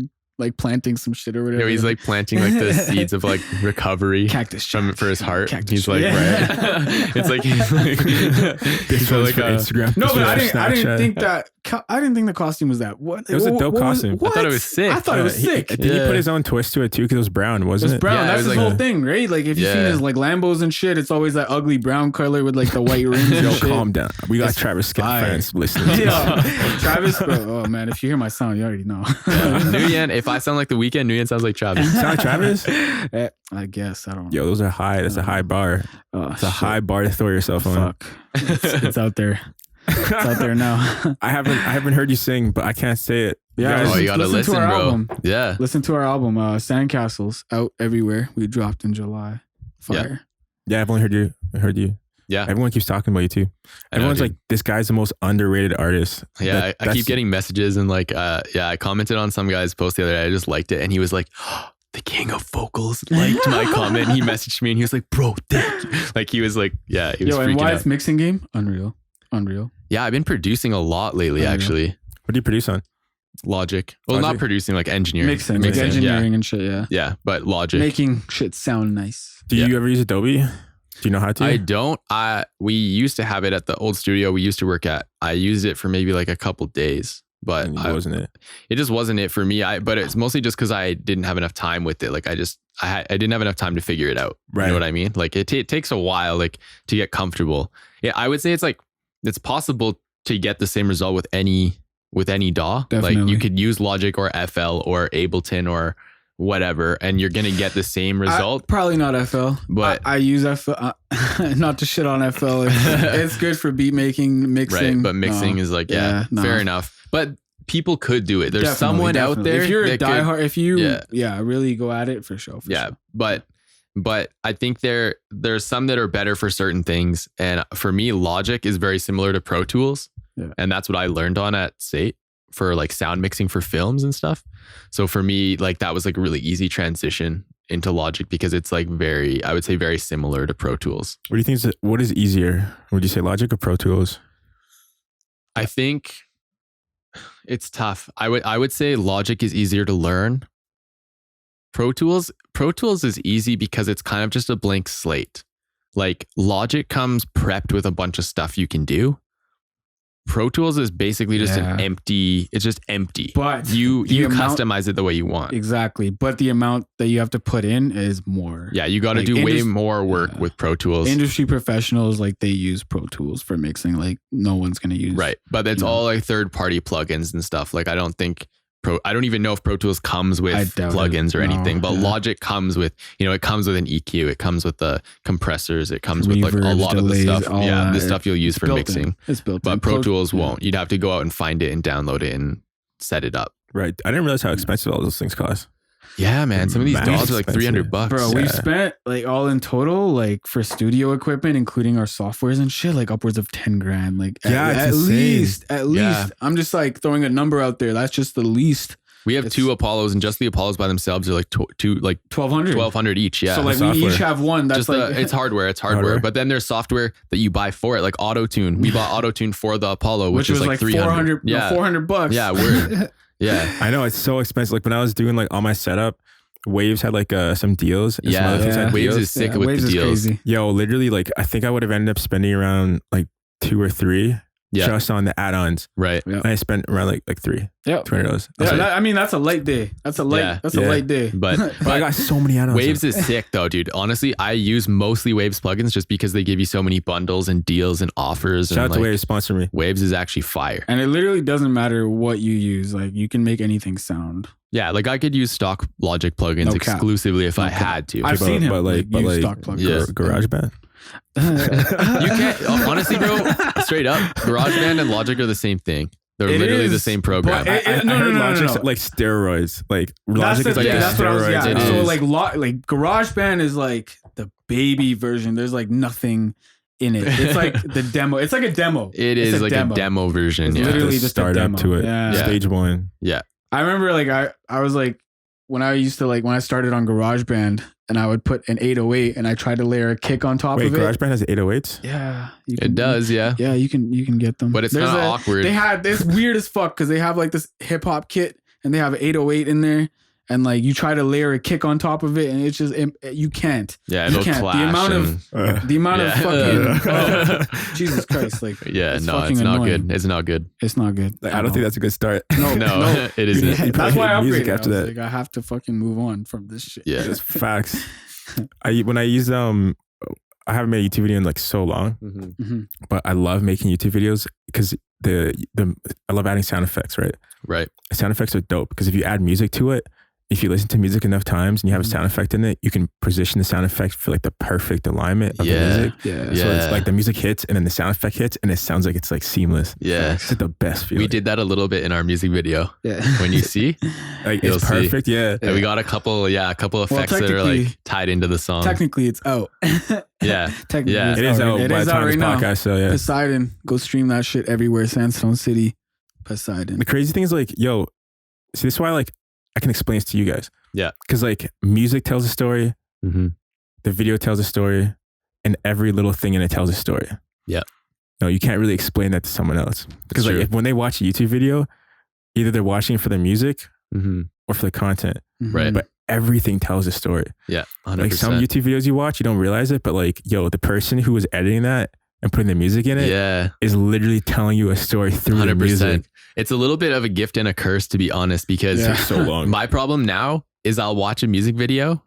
planting some shit or whatever. No, he's like planting like the seeds of like recovery cactus for his heart. Cactus he's like, right. It's like he's like Instagram. No, but I didn't think the costume was that. What? It was a dope costume. I thought it was sick. I thought it was sick. Did he put his own twist to it too? Because it was brown, wasn't it? It was brown. Yeah, that's his whole thing, right? Like if you've seen his like Lambos and shit, it's always that ugly brown color with like the white rims. Yo, calm down. We got Travis Scott fans listening. Travis, bro. Oh man, if you hear my sound, you already know. Nuyan, if I sound like The Weeknd, Nuyan sounds like Travis. Sound like Travis? I guess. I don't know. Yo, those are high. That's a high bar. It's a high bar to throw yourself on. Fuck. It's out there. It's out there now. I haven't heard you sing, but I can't say it. Yeah, you gotta listen, to our bro. album. Yeah. Listen to our album, Sandcastles, out everywhere. We dropped in July. Fire. Yeah, I've only heard you. Yeah. Everyone keeps talking about you too. Everyone's like, this guy's the most underrated artist. Yeah, I keep getting messages and like, I commented on some guy's post the other day. I just liked it. And he was like, the king of vocals liked my comment. He messaged me and he was like, bro, thank you. Like he was like, he was freaking and out. Wyatt's mixing game? Unreal. Yeah, I've been producing a lot lately, actually. What do you produce on? Logic. Well, not producing, like engineering. Mixing like engineering and shit, yeah. Yeah, but Logic. Making shit sound nice. Do you ever use Adobe? Do you know how to? I don't. We used to have it at the old studio we used to work at. I used it for maybe like a couple days, but it just wasn't it for me. But it's mostly just because I didn't have enough time with it. Like I didn't have enough time to figure it out. Right. You know what I mean? Like it takes a while like to get comfortable. Yeah, I would say it's like it's possible to get the same result with any DAW. Definitely. Like you could use Logic or FL or Ableton or whatever, and you're gonna get the same result. Probably not FL, but I use FL. Not to shit on FL. It's good for beat making, mixing. Right, but mixing is like fair enough. But people could do it. There's someone out there. If you're a diehard, if you really go at it for sure. But I think there's some that are better for certain things, and for me, Logic is very similar to Pro Tools, and that's what I learned on at SAIT for like sound mixing for films and stuff. So for me, like that was like a really easy transition into Logic because it's like I would say very similar to Pro Tools. What do you think what is easier? Would you say Logic or Pro Tools? I think it's tough. I would say Logic is easier to learn. Pro Tools is easy because it's kind of just a blank slate. Like Logic comes prepped with a bunch of stuff you can do. Pro Tools is basically just it's just empty. But you customize it the way you want. Exactly. But the amount that you have to put in is more. Yeah, you got to do way more work with Pro Tools. Industry professionals, like they use Pro Tools for mixing. Like no one's going to use. Right. But it's all like third party plugins and stuff. Like I don't even know if Pro Tools comes with plugins or anything, but Logic comes with, it comes with an EQ, it comes with the compressors, it comes with like a lot of the stuff. Yeah, the stuff you'll use for mixing. It's built in. But Pro Tools won't. You'd have to go out and find it and download it and set it up. Right. I didn't realize how expensive all those things cost. Yeah, man. Some of these DAWs are like $300. Bro, we've spent like all in total, like for studio equipment, including our softwares and shit, like upwards of 10 grand. Like at least. I'm just like throwing a number out there. That's just the least. We have two Apollos, and just the Apollos by themselves are like $1,200 each. Yeah. So like we each have one. That's just it's hardware. It's hardware. But then there's software that you buy for it, like Auto-Tune. We bought Auto-Tune for the Apollo, which was like $300. $400. Yeah, yeah. I know it's so expensive. Like when I was doing like all my setup, Waves had like some deals. Waves is sick with the deals. Yo, literally, like I think I would have ended up spending around like 2 or 3 just on the add-ons. Right. And I spent around like $200. I mean, that's a light day. That's a light day. But I got so many add-ons. Waves is sick though, dude. Honestly, I use mostly Waves plugins just because they give you so many bundles and deals and offers. Shout out to Waves, sponsor me. Waves is actually fire. And it literally doesn't matter what you use. Like you can make anything sound. Yeah, like I could use stock Logic plugins exclusively if I had to. I've seen him but use stock plugins. GarageBand. You can't honestly, bro. Straight up, GarageBand and Logic are the same thing. They're literally the same program. I heard Logic's like steroids. Like Logic is like that's what I was. steroids. Yeah. So like GarageBand is like the baby version. There's like nothing in it. It's like the demo. It's like a demo. It is like a demo version. It's literally just start a demo. up to it. Yeah. Stage 1. Yeah. I remember like I was like when I started on GarageBand and I would put an 808 and I tried to layer a kick on top of it. GarageBand has 808s? Yeah. It does, yeah. Yeah, you can get them. But it's kind of awkward. They had this weird as fuck because they have like this hip hop kit and they have an 808 in there. And like you try to layer a kick on top of it, and it's just you can't. Yeah, it'll clash. The amount of fucking Jesus Christ, like it's not good. It's not good. It's not good. Like, I don't think that's a good start. No, it isn't. That's why I upgraded after that. Like, I have to fucking move on from this shit. Yeah, it's facts. When I use I haven't made a YouTube video in like so long, but I love making YouTube videos because I love adding sound effects. Right. Sound effects are dope because if you add music to it. If you listen to music enough times and you have a sound effect in it, you can position the sound effect for like the perfect alignment of the music. Yeah. So it's like the music hits and then the sound effect hits and it sounds like it's like seamless. Yeah. It's like the best feeling. We did that a little bit in our music video. Yeah. When you see, like it's perfect. See. Yeah. And we got a couple effects that are like tied into the song. Technically it's out. Yeah. Technically it is out by the time of this podcast. So yeah. Poseidon. Go stream that shit everywhere. Sandstone City. Poseidon. The crazy thing is like, see, this is why like I can explain this to you guys. Yeah. Because like music tells a story, the video tells a story, and every little thing in it tells a story. Yeah. No, you can't really explain that to someone else. Because like when they watch a YouTube video, either they're watching it for the music or for the content. Right. But everything tells a story. Yeah. 100%. Like some YouTube videos you watch, you don't realize it, but like, the person who was editing that and putting the music in it is literally telling you a story through 100%. The music. It's a little bit of a gift and a curse, to be honest, because so long. My problem now is I'll watch a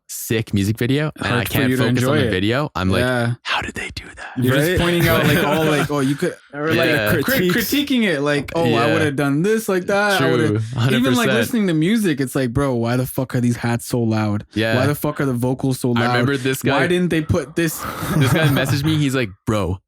sick music video, and I can't focus on the video. I'm like, how did they do that? You're just pointing out like all like, you could, or like critiquing it like, I would have done this like that. True. Even like listening to music, it's like, bro, why the fuck are these hats so loud? Yeah. Why the fuck are the vocals so loud? I remember this guy. Why didn't they put this? This guy messaged me. He's like, bro,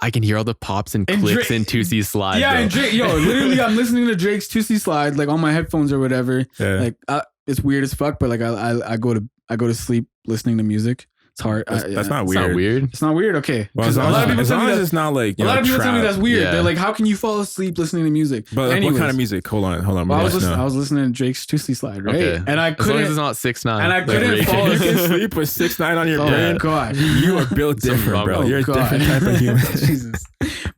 I can hear all the pops and clicks in 2C Slide. Yeah, bro. and Drake, literally, I'm listening to Drake's 2C Slide like on my headphones or whatever. Yeah. Like, it's weird as fuck, but like I go to sleep listening to music. It's hard. That's not weird. It's not weird. Okay. Well, as long as it's not like a lot of people tell me that's weird. Yeah. They're like, how can you fall asleep listening to music? But like, what kind of music? Hold on. Well, I was listening to Drake's 2C Slide, right? Okay. And I couldn't. As long as it's not 6ix9ine. And I couldn't fall asleep. You can sleep with 6ix9ine on your brain. Oh God, you are built different, bro. You're a different type of human. Jesus.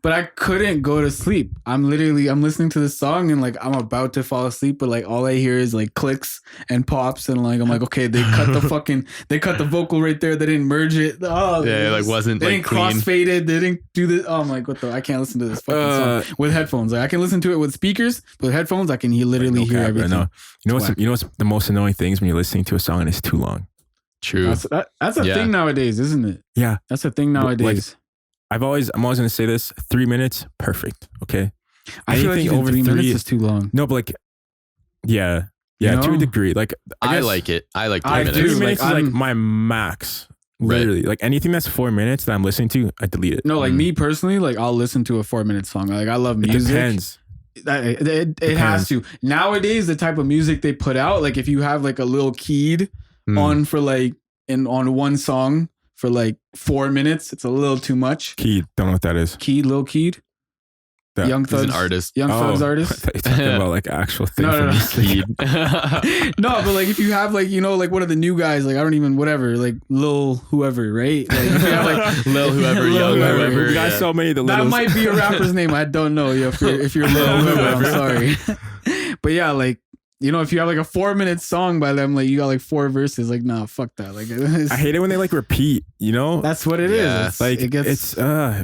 But I couldn't go to sleep. I'm listening to this song and like I'm about to fall asleep, but like all I hear is like clicks and pops and like I'm like, okay, they cut the vocal right there. They didn't merge it. Oh, yeah, like wasn't they like didn't clean. Crossfaded. They didn't do this. Oh my god, I can't listen to this fucking song with headphones. Like I can listen to it with speakers, but with headphones I can literally hear everything. No. You know what's the most annoying things when you're listening to a song and it's too long. True. That's a thing nowadays, isn't it? Yeah, that's a thing nowadays. Like, I'm always gonna say this: 3 minutes, perfect. Okay. I feel like even over 3 minutes is too long. No, but like, yeah, to a degree. Like, I like it. I like 3 minutes. 3 minutes is like my max. Literally, like anything that's 4 minutes that I'm listening to, I delete it. No, like me personally, like I'll listen to a 4-minute song. Like I love music. It depends. It has to. Nowadays, the type of music they put out, like if you have like a little keyed on for like on one song for like 4 minutes, it's a little too much. Keyed, don't know what that is. Keyed, Lil Keyed. Young Thug's an artist. Young Thug's artist. I thought you were talking about like actual thing. No. No, but like if you have like like one of the new guys, like I don't even like Lil whoever, right? Like if you have like Lil whoever, Young whoever. We got so many of the that littles. might be a rapper's name. I don't know. If you're Lil whoever, I'm sorry. But yeah, like you know, if you have like a 4-minute song by them, like you got like 4 verses, like nah, fuck that. Like I hate it when they like repeat, you know? That's what it is. It's, like it's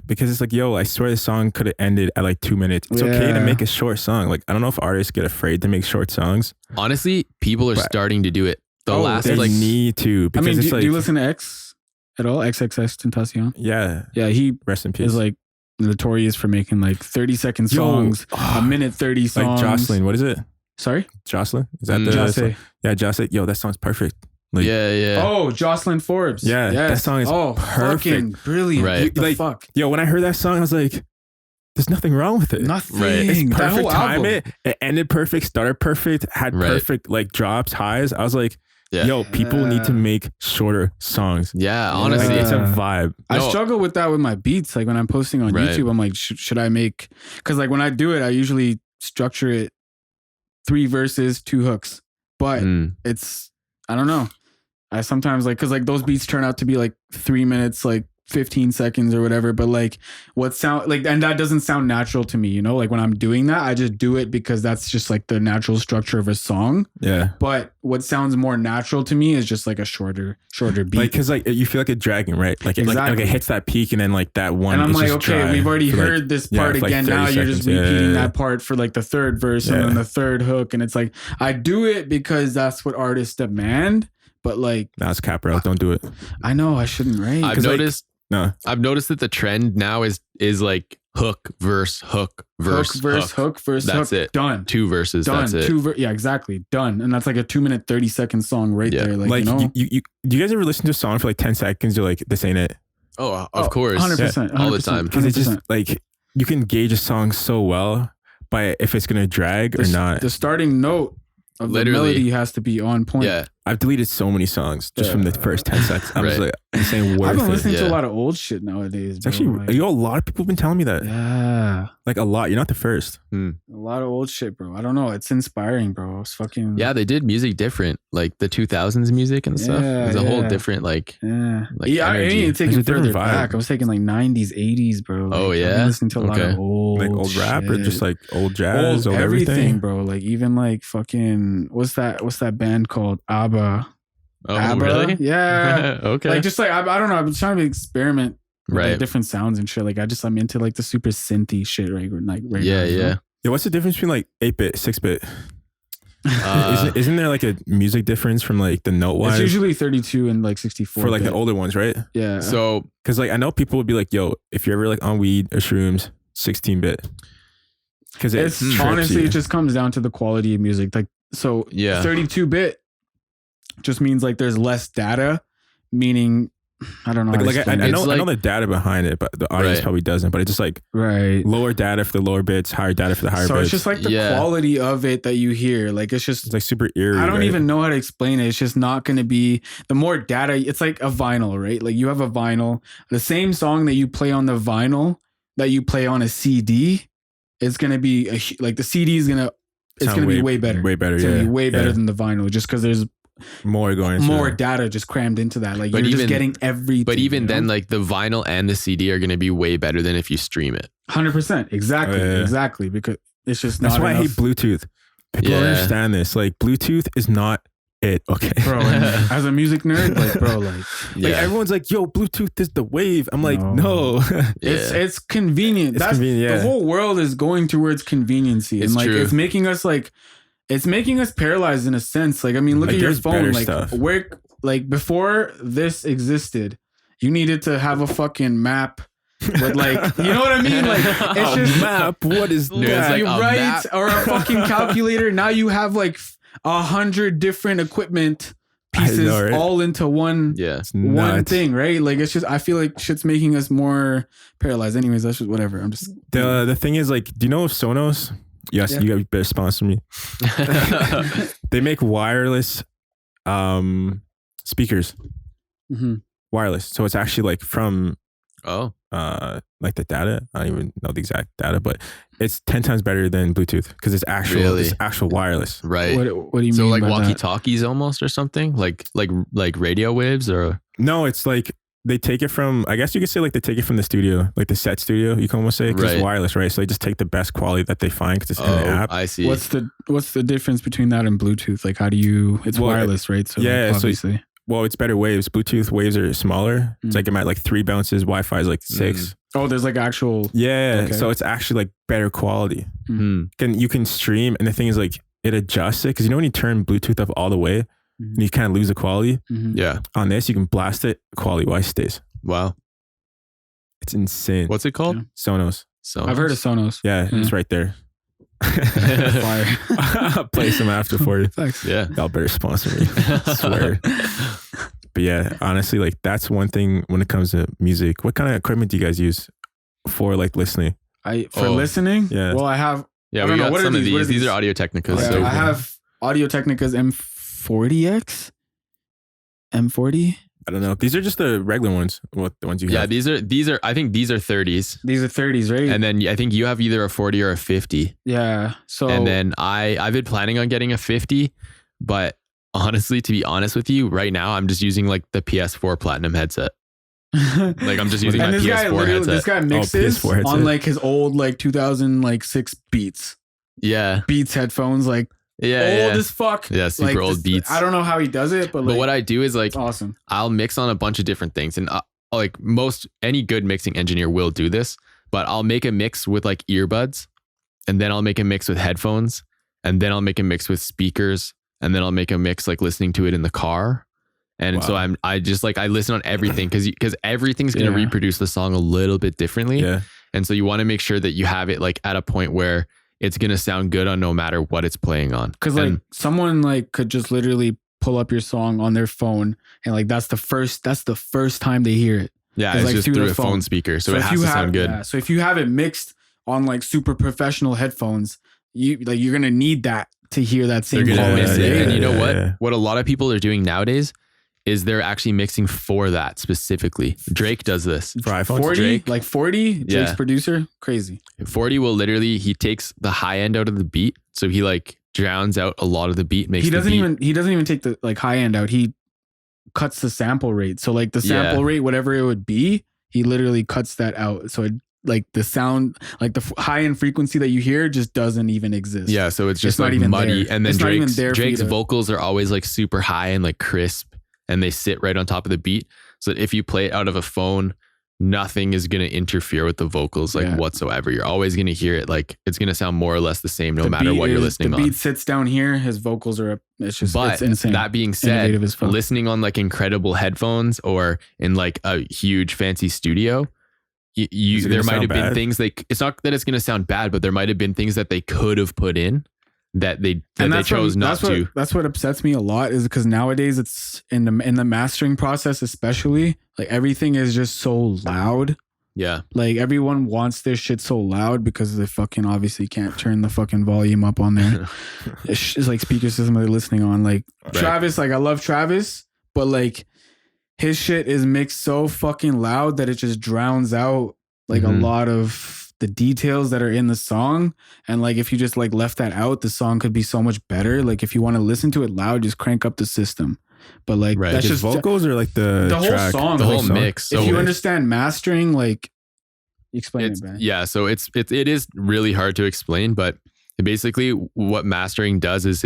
because it's like, yo, I swear the song could have ended at like 2 minutes. It's okay to make a short song. Like I don't know if artists get afraid to make short songs. Honestly, people are starting to do it. The last they need to. Because I mean, it's do you listen to X at all? XXXTentacion? Yeah. Yeah, he rest in peace. is like notorious for making like 30-second songs, a minute 30 songs. Like Jocelyn, what is it? Sorry? Jocelyn? Is that the song? Yeah, Jocelyn. Yo, that song's perfect. Like, yeah. Oh, Jocelyn Forbes. Yeah, that song is perfect. Fucking brilliant. Right. Like, fuck? Yo, when I heard that song, I was like, there's nothing wrong with it. Nothing. Right. It's perfect that whole time. album. It ended perfect, started perfect, had perfect like drops, highs. I was like, yo, people need to make shorter songs. Yeah, honestly. Like, it's a vibe. I struggle with that with my beats. Like when I'm posting on YouTube, I'm like, should I make, because like when I do it, I usually structure it 3 verses, 2 hooks. But it's, I don't know. I sometimes like, because like those beats turn out to be like 3 minutes, like 15 seconds or whatever, but like what sound like, and that doesn't sound natural to me, you know, like when I'm doing that, I just do it because that's just like the natural structure of a song. Yeah. But what sounds more natural to me is just like a shorter beat. Like, cause like you feel like it's dragging, right? Like it, like it hits that peak and then like that one. And I'm is like, just okay, dry we've already heard like, this part again. Now you're just repeating that part for like the 3rd verse and then the 3rd hook. And it's like, I do it because that's what artists demand. But like, it's cap, bro. Don't do it. I know I shouldn't, right? I've noticed. I've noticed that the trend now is like hook, verse, hook, verse, hook. That's it. Done. 2 verses. Done. That's it. Yeah, exactly. Done. And that's like a 2-minute 30-second song right there. Like, you know? Do you guys ever listen to a song for like 10 seconds? You're like, this ain't it. Oh, of course. 100%. All the time. Because it's just like, you can gauge a song so well by if it's going to drag or not. The starting note of the melody has to be on point. Yeah. I've deleted so many songs just from the first 10 seconds. I was like, I'm saying worth it. I've been listening to a lot of old shit nowadays. It's actually, a lot of people have been telling me that. Yeah. Like a lot. You're not the first. A lot of old shit, bro. I don't know. It's inspiring, bro. It's fucking. Yeah, they did music different. Like the 2000s music and stuff. It was a whole different like. Yeah. Like I need to take it further back. I was taking like 90s, 80s, bro. Like, oh, yeah. I've been listening to a lot of old. Like old rap or just like old jazz, old everything, bro. Like even like fucking. What's that band called? ABBA. Oh, ABBA? Really? Yeah. Okay. Like just like I don't know. I've been trying to experiment with right. like, different sounds and shit. Like I'm into like the super synthy shit right now. Yeah. Yeah. What's the difference between like 8-bit, 6-bit? Isn't there like a music difference from like the note wise? It's usually 32 and like 64 for like the older ones, right? Yeah. So because like I know people would be like, yo, if you're ever like on weed or shrooms, 16-bit. Because it's honestly, it just comes down to the quality of music. Like so, 32-bit. Just means like there's less data, meaning I don't know. Like I know the data behind it, but the audience probably doesn't. But it's just like lower data for the lower bits, higher data for the higher bits. So it's just like the quality of it that you hear. Like it's like super eerie. I don't even know how to explain it. It's just not going to be the more data. It's like a vinyl, right? Like you have a vinyl, the same song that you play on the vinyl that you play on a CD. It's going to be like the CD is going to be way better. Way better. It's going to be way better than the vinyl, just because there's more data just crammed into that. Like you're just getting everything. But even then, like the vinyl and the CD are going to be way better than if you stream it. 100%. Exactly. Exactly. Because it's just not. That's why I hate Bluetooth. People don't understand this. Like Bluetooth is not it. Okay. Bro, as a music nerd, like bro, like everyone's like, yo, Bluetooth is the wave. I'm like, no. It's convenient. That's convenient, the whole world is going towards conveniency. And like true. It's making us paralyzed in a sense. Like, I mean, look at your phone. Like before this existed, you needed to have a fucking map with like, you know what I mean? Like, it's just map. What is that? Like right? Or a fucking calculator. Now you have like 100 different equipment pieces all into one thing, right? Like, it's just, I feel like shit's making us more paralyzed. Anyways, that's just whatever. I'm just the thing is like, do you know of Sonos? Yes, you got better sponsor me. They make wireless speakers. Wireless. So it's actually like from like the data. I don't even know the exact data, but it's 10 times better than Bluetooth because it's actual wireless. Right. What do you mean? So like by walkie-talkies almost or something? Like radio waves or no, it's like they take it from, I guess you could say like they take it from the studio, like the set studio, you can almost say, because it's wireless, right? So they just take the best quality that they find because it's in the app. I see. What's the difference between that and Bluetooth? Like, how do you? It's wireless, right? So yeah, like, obviously. So, it's better waves. Bluetooth waves are smaller. It's like I'm at like 3 bounces. Wi-Fi is like 6. Oh, there's like actual. Yeah, okay. So it's actually like better quality. You can stream, and the thing is like it adjusts it because when you turn Bluetooth up all the way, you kind of lose the quality. Yeah. On this, you can blast it. Quality wise stays. Wow. It's insane. What's it called? Sonos. I've heard of Sonos. Yeah, it's right there. Fire. I'll play some after for you. Thanks. Yeah. Y'all better sponsor me. I swear. But yeah, honestly, like that's one thing when it comes to music. What kind of equipment do you guys use for like listening? Listening? Yeah. Well, I have. Yeah, we got some of these. These are Audio Technicas. Yeah, so I have Audio Technicas M40X. M40. I don't know. These are just the regular ones. What the ones you have? Yeah, these are. I think these are 30s. These are 30s, right? And then I think you have either a 40 or a 50. Yeah. So. And then I've been planning on getting a 50, but honestly, to be honest with you, right now I'm just using like the PS4 Platinum headset. Like I'm just using my PS4 headset. This guy mixes on like his old like 2006 Beats. Yeah. Beats headphones, like old as fuck. Yeah, super like, old Beats. I don't know how he does it, but what I do is like awesome. I'll mix on a bunch of different things, and like any good mixing engineer will do this. But I'll make a mix with like earbuds, and then I'll make a mix with headphones, and then I'll make a mix with speakers, and then I'll make a mix like listening to it in the car. And so I just like I listen on everything because everything's going to reproduce the song a little bit differently. Yeah. And so you want to make sure that you have it like at a point where it's going to sound good on no matter what it's playing on. Because like someone like could just literally pull up your song on their phone and like that's the first time they hear it. Yeah, it's like just through a phone speaker. So it has to sound good. Yeah, so if you have it mixed on like super professional headphones, you're going to need that to hear that same quality. And you know what? Yeah. What a lot of people are doing nowadays is they're actually mixing for that specifically. Drake does this. For iPhones? 40? Drake's producer? Crazy. 40 will literally, he takes the high end out of the beat. So he like drowns out a lot of the beat. He doesn't even take the like high end out. He cuts the sample rate. So like the sample rate, whatever it would be, he literally cuts that out. So it, like the sound, like the high end frequency that you hear just doesn't even exist. Yeah. So it's just not like even muddy. there. And then Drake's to... vocals are always like super high and like crisp. And they sit right on top of the beat. So that if you play it out of a phone, nothing is going to interfere with the vocals like whatsoever. You're always going to hear it. Like it's going to sound more or less the same no matter what you're listening on. The beat sits down here. His vocals are up. It's insane. That being said, listening on like incredible headphones or in like a huge fancy studio, there might have been things like, it's not that it's going to sound bad, but there might have been things that they could have put in that they chose not to. That's what upsets me a lot is because nowadays it's in the mastering process, especially like everything is just so loud. Yeah. Like everyone wants their shit so loud because they fucking obviously can't turn the fucking volume up on there. It's like speaker system they're listening on. Like Travis, like I love Travis, but like his shit is mixed so fucking loud that it just drowns out like a lot of the details that are in the song. And like if you just like left that out, the song could be so much better. Like if you want to listen to it loud, just crank up the system. But like that's just vocals or like the whole track, song, the whole mix. If you understand mastering, like explain it, man. Yeah, so it is really hard to explain, but basically what mastering does is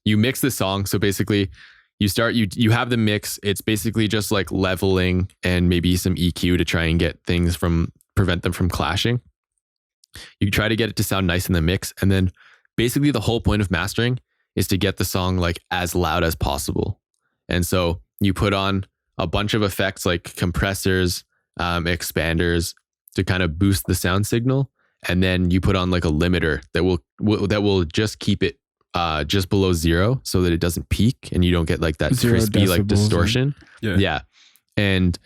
you mix the song. So basically you have the mix. It's basically just like leveling and maybe some EQ to try and prevent them from clashing. You try to get it to sound nice in the mix. And then basically the whole point of mastering is to get the song like as loud as possible. And so you put on a bunch of effects like compressors, expanders to kind of boost the sound signal. And then you put on like a limiter that will just keep it just below 0 so that it doesn't peak and you don't get like that crispy like distortion. Yeah. And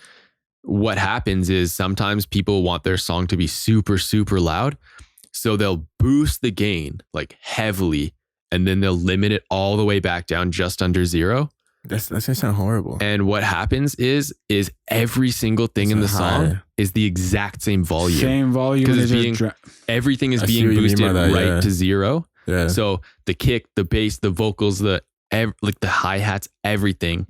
what happens is sometimes people want their song to be super, super loud. So they'll boost the gain like heavily and then they'll limit it all the way back down just under 0. That's gonna sound horrible. And what happens is every single thing in the song is the exact same volume. Same volume. Because everything is being boosted right to 0. Yeah. So the kick, the bass, the vocals, like the hi-hats, everything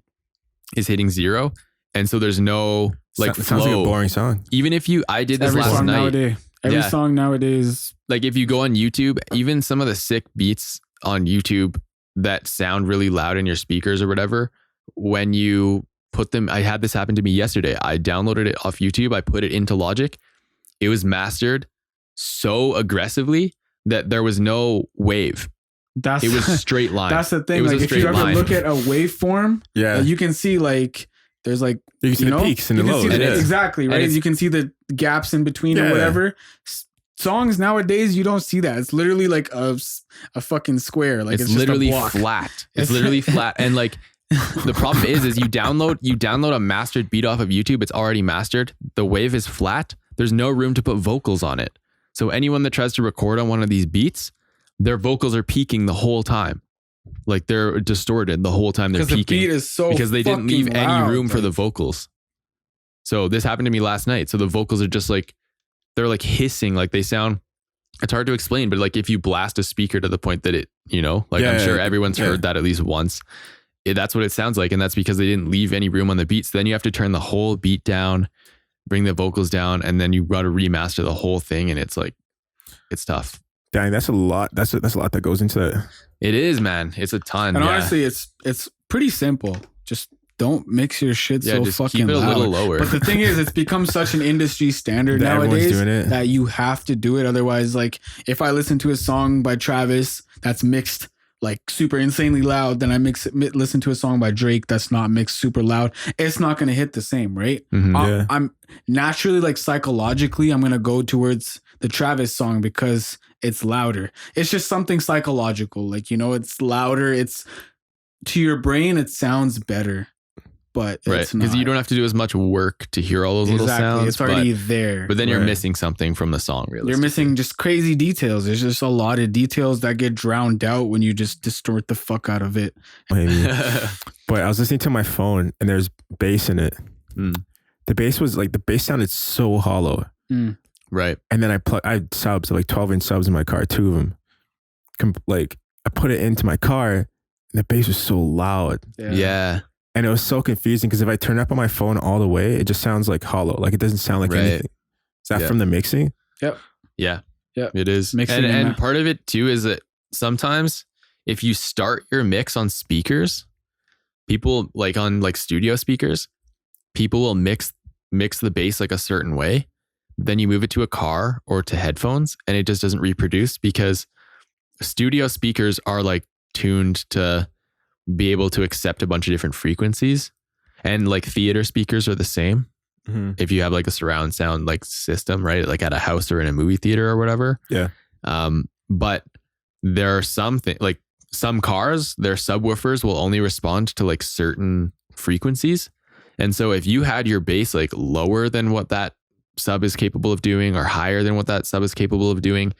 is hitting 0. And so there's no like sounds like a boring song. Even if I did this last night. Every song nowadays. Like if you go on YouTube, even some of the sick beats on YouTube that sound really loud in your speakers or whatever, when you put them, I had this happen to me yesterday. I downloaded it off YouTube. I put it into Logic. It was mastered so aggressively that there was no wave. It was straight line. That's the thing. Like if you ever look at a waveform, you can see like there's like you can see the peaks and the lows. Exactly, right? You can see the gaps in between or whatever. Songs nowadays, you don't see that. It's literally like a fucking square. Like it's literally just a block. Flat. It's literally flat. And like the problem is you download a mastered beat off of YouTube. It's already mastered. The wave is flat. There's no room to put vocals on it. So anyone that tries to record on one of these beats, their vocals are peaking the whole time. Like they're distorted the whole time they're peaking. The beat is so because they didn't leave loud, any room for the vocals. So this happened to me last night. So the vocals are just like, they're like hissing, like they sound, it's hard to explain, but like if you blast a speaker to the point that it, I'm sure everyone's heard that at least once. That's what it sounds like. And that's because they didn't leave any room on the beats. So then you have to turn the whole beat down, bring the vocals down, and then you got to remaster the whole thing. And it's like, it's tough. Dang, that's a lot. That's a lot that goes into that. It is, man. It's a ton. And honestly, it's pretty simple. Just don't mix your shit so just fucking keep it loud. A little lower. But the thing is, it's become such an industry standard nowadays that you have to do it. Otherwise, like if I listen to a song by Travis that's mixed like super insanely loud, then I listen to a song by Drake that's not mixed super loud, it's not going to hit the same, right? Mm-hmm, I'm naturally, like psychologically, I'm going to go towards the Travis song because it's louder. It's just something psychological. Like, it's louder. It's to your brain, it sounds better. But right, because you don't have to do as much work to hear all those little sounds. It's already there. But then you're missing something from the song, really. You're missing just crazy details. There's just a lot of details that get drowned out when you just distort the fuck out of it. Maybe. But I was listening to my phone and there's bass in it. The bass was like, the bass sounded so hollow. Right. And then I had subs, like 12-inch subs in my car, 2 of them. Like I put it into my car and the bass was so loud. Yeah. And it was so confusing because if I turn up on my phone all the way, it just sounds like hollow. Like it doesn't sound like anything. Is that from the mixing? Yep. Yeah. It is. Mixing and part of it too is that sometimes if you start your mix on speakers, people like on like studio speakers, people will mix the bass like a certain way. Then you move it to a car or to headphones and it just doesn't reproduce because studio speakers are like tuned to be able to accept a bunch of different frequencies, and like theater speakers are the same. If you have like a surround sound like system, right? Like at a house or in a movie theater or whatever. Yeah. But there are some cars, their subwoofers will only respond to like certain frequencies. And so if you had your bass like lower than what that sub is capable of doing or higher than what that sub is capable of doing,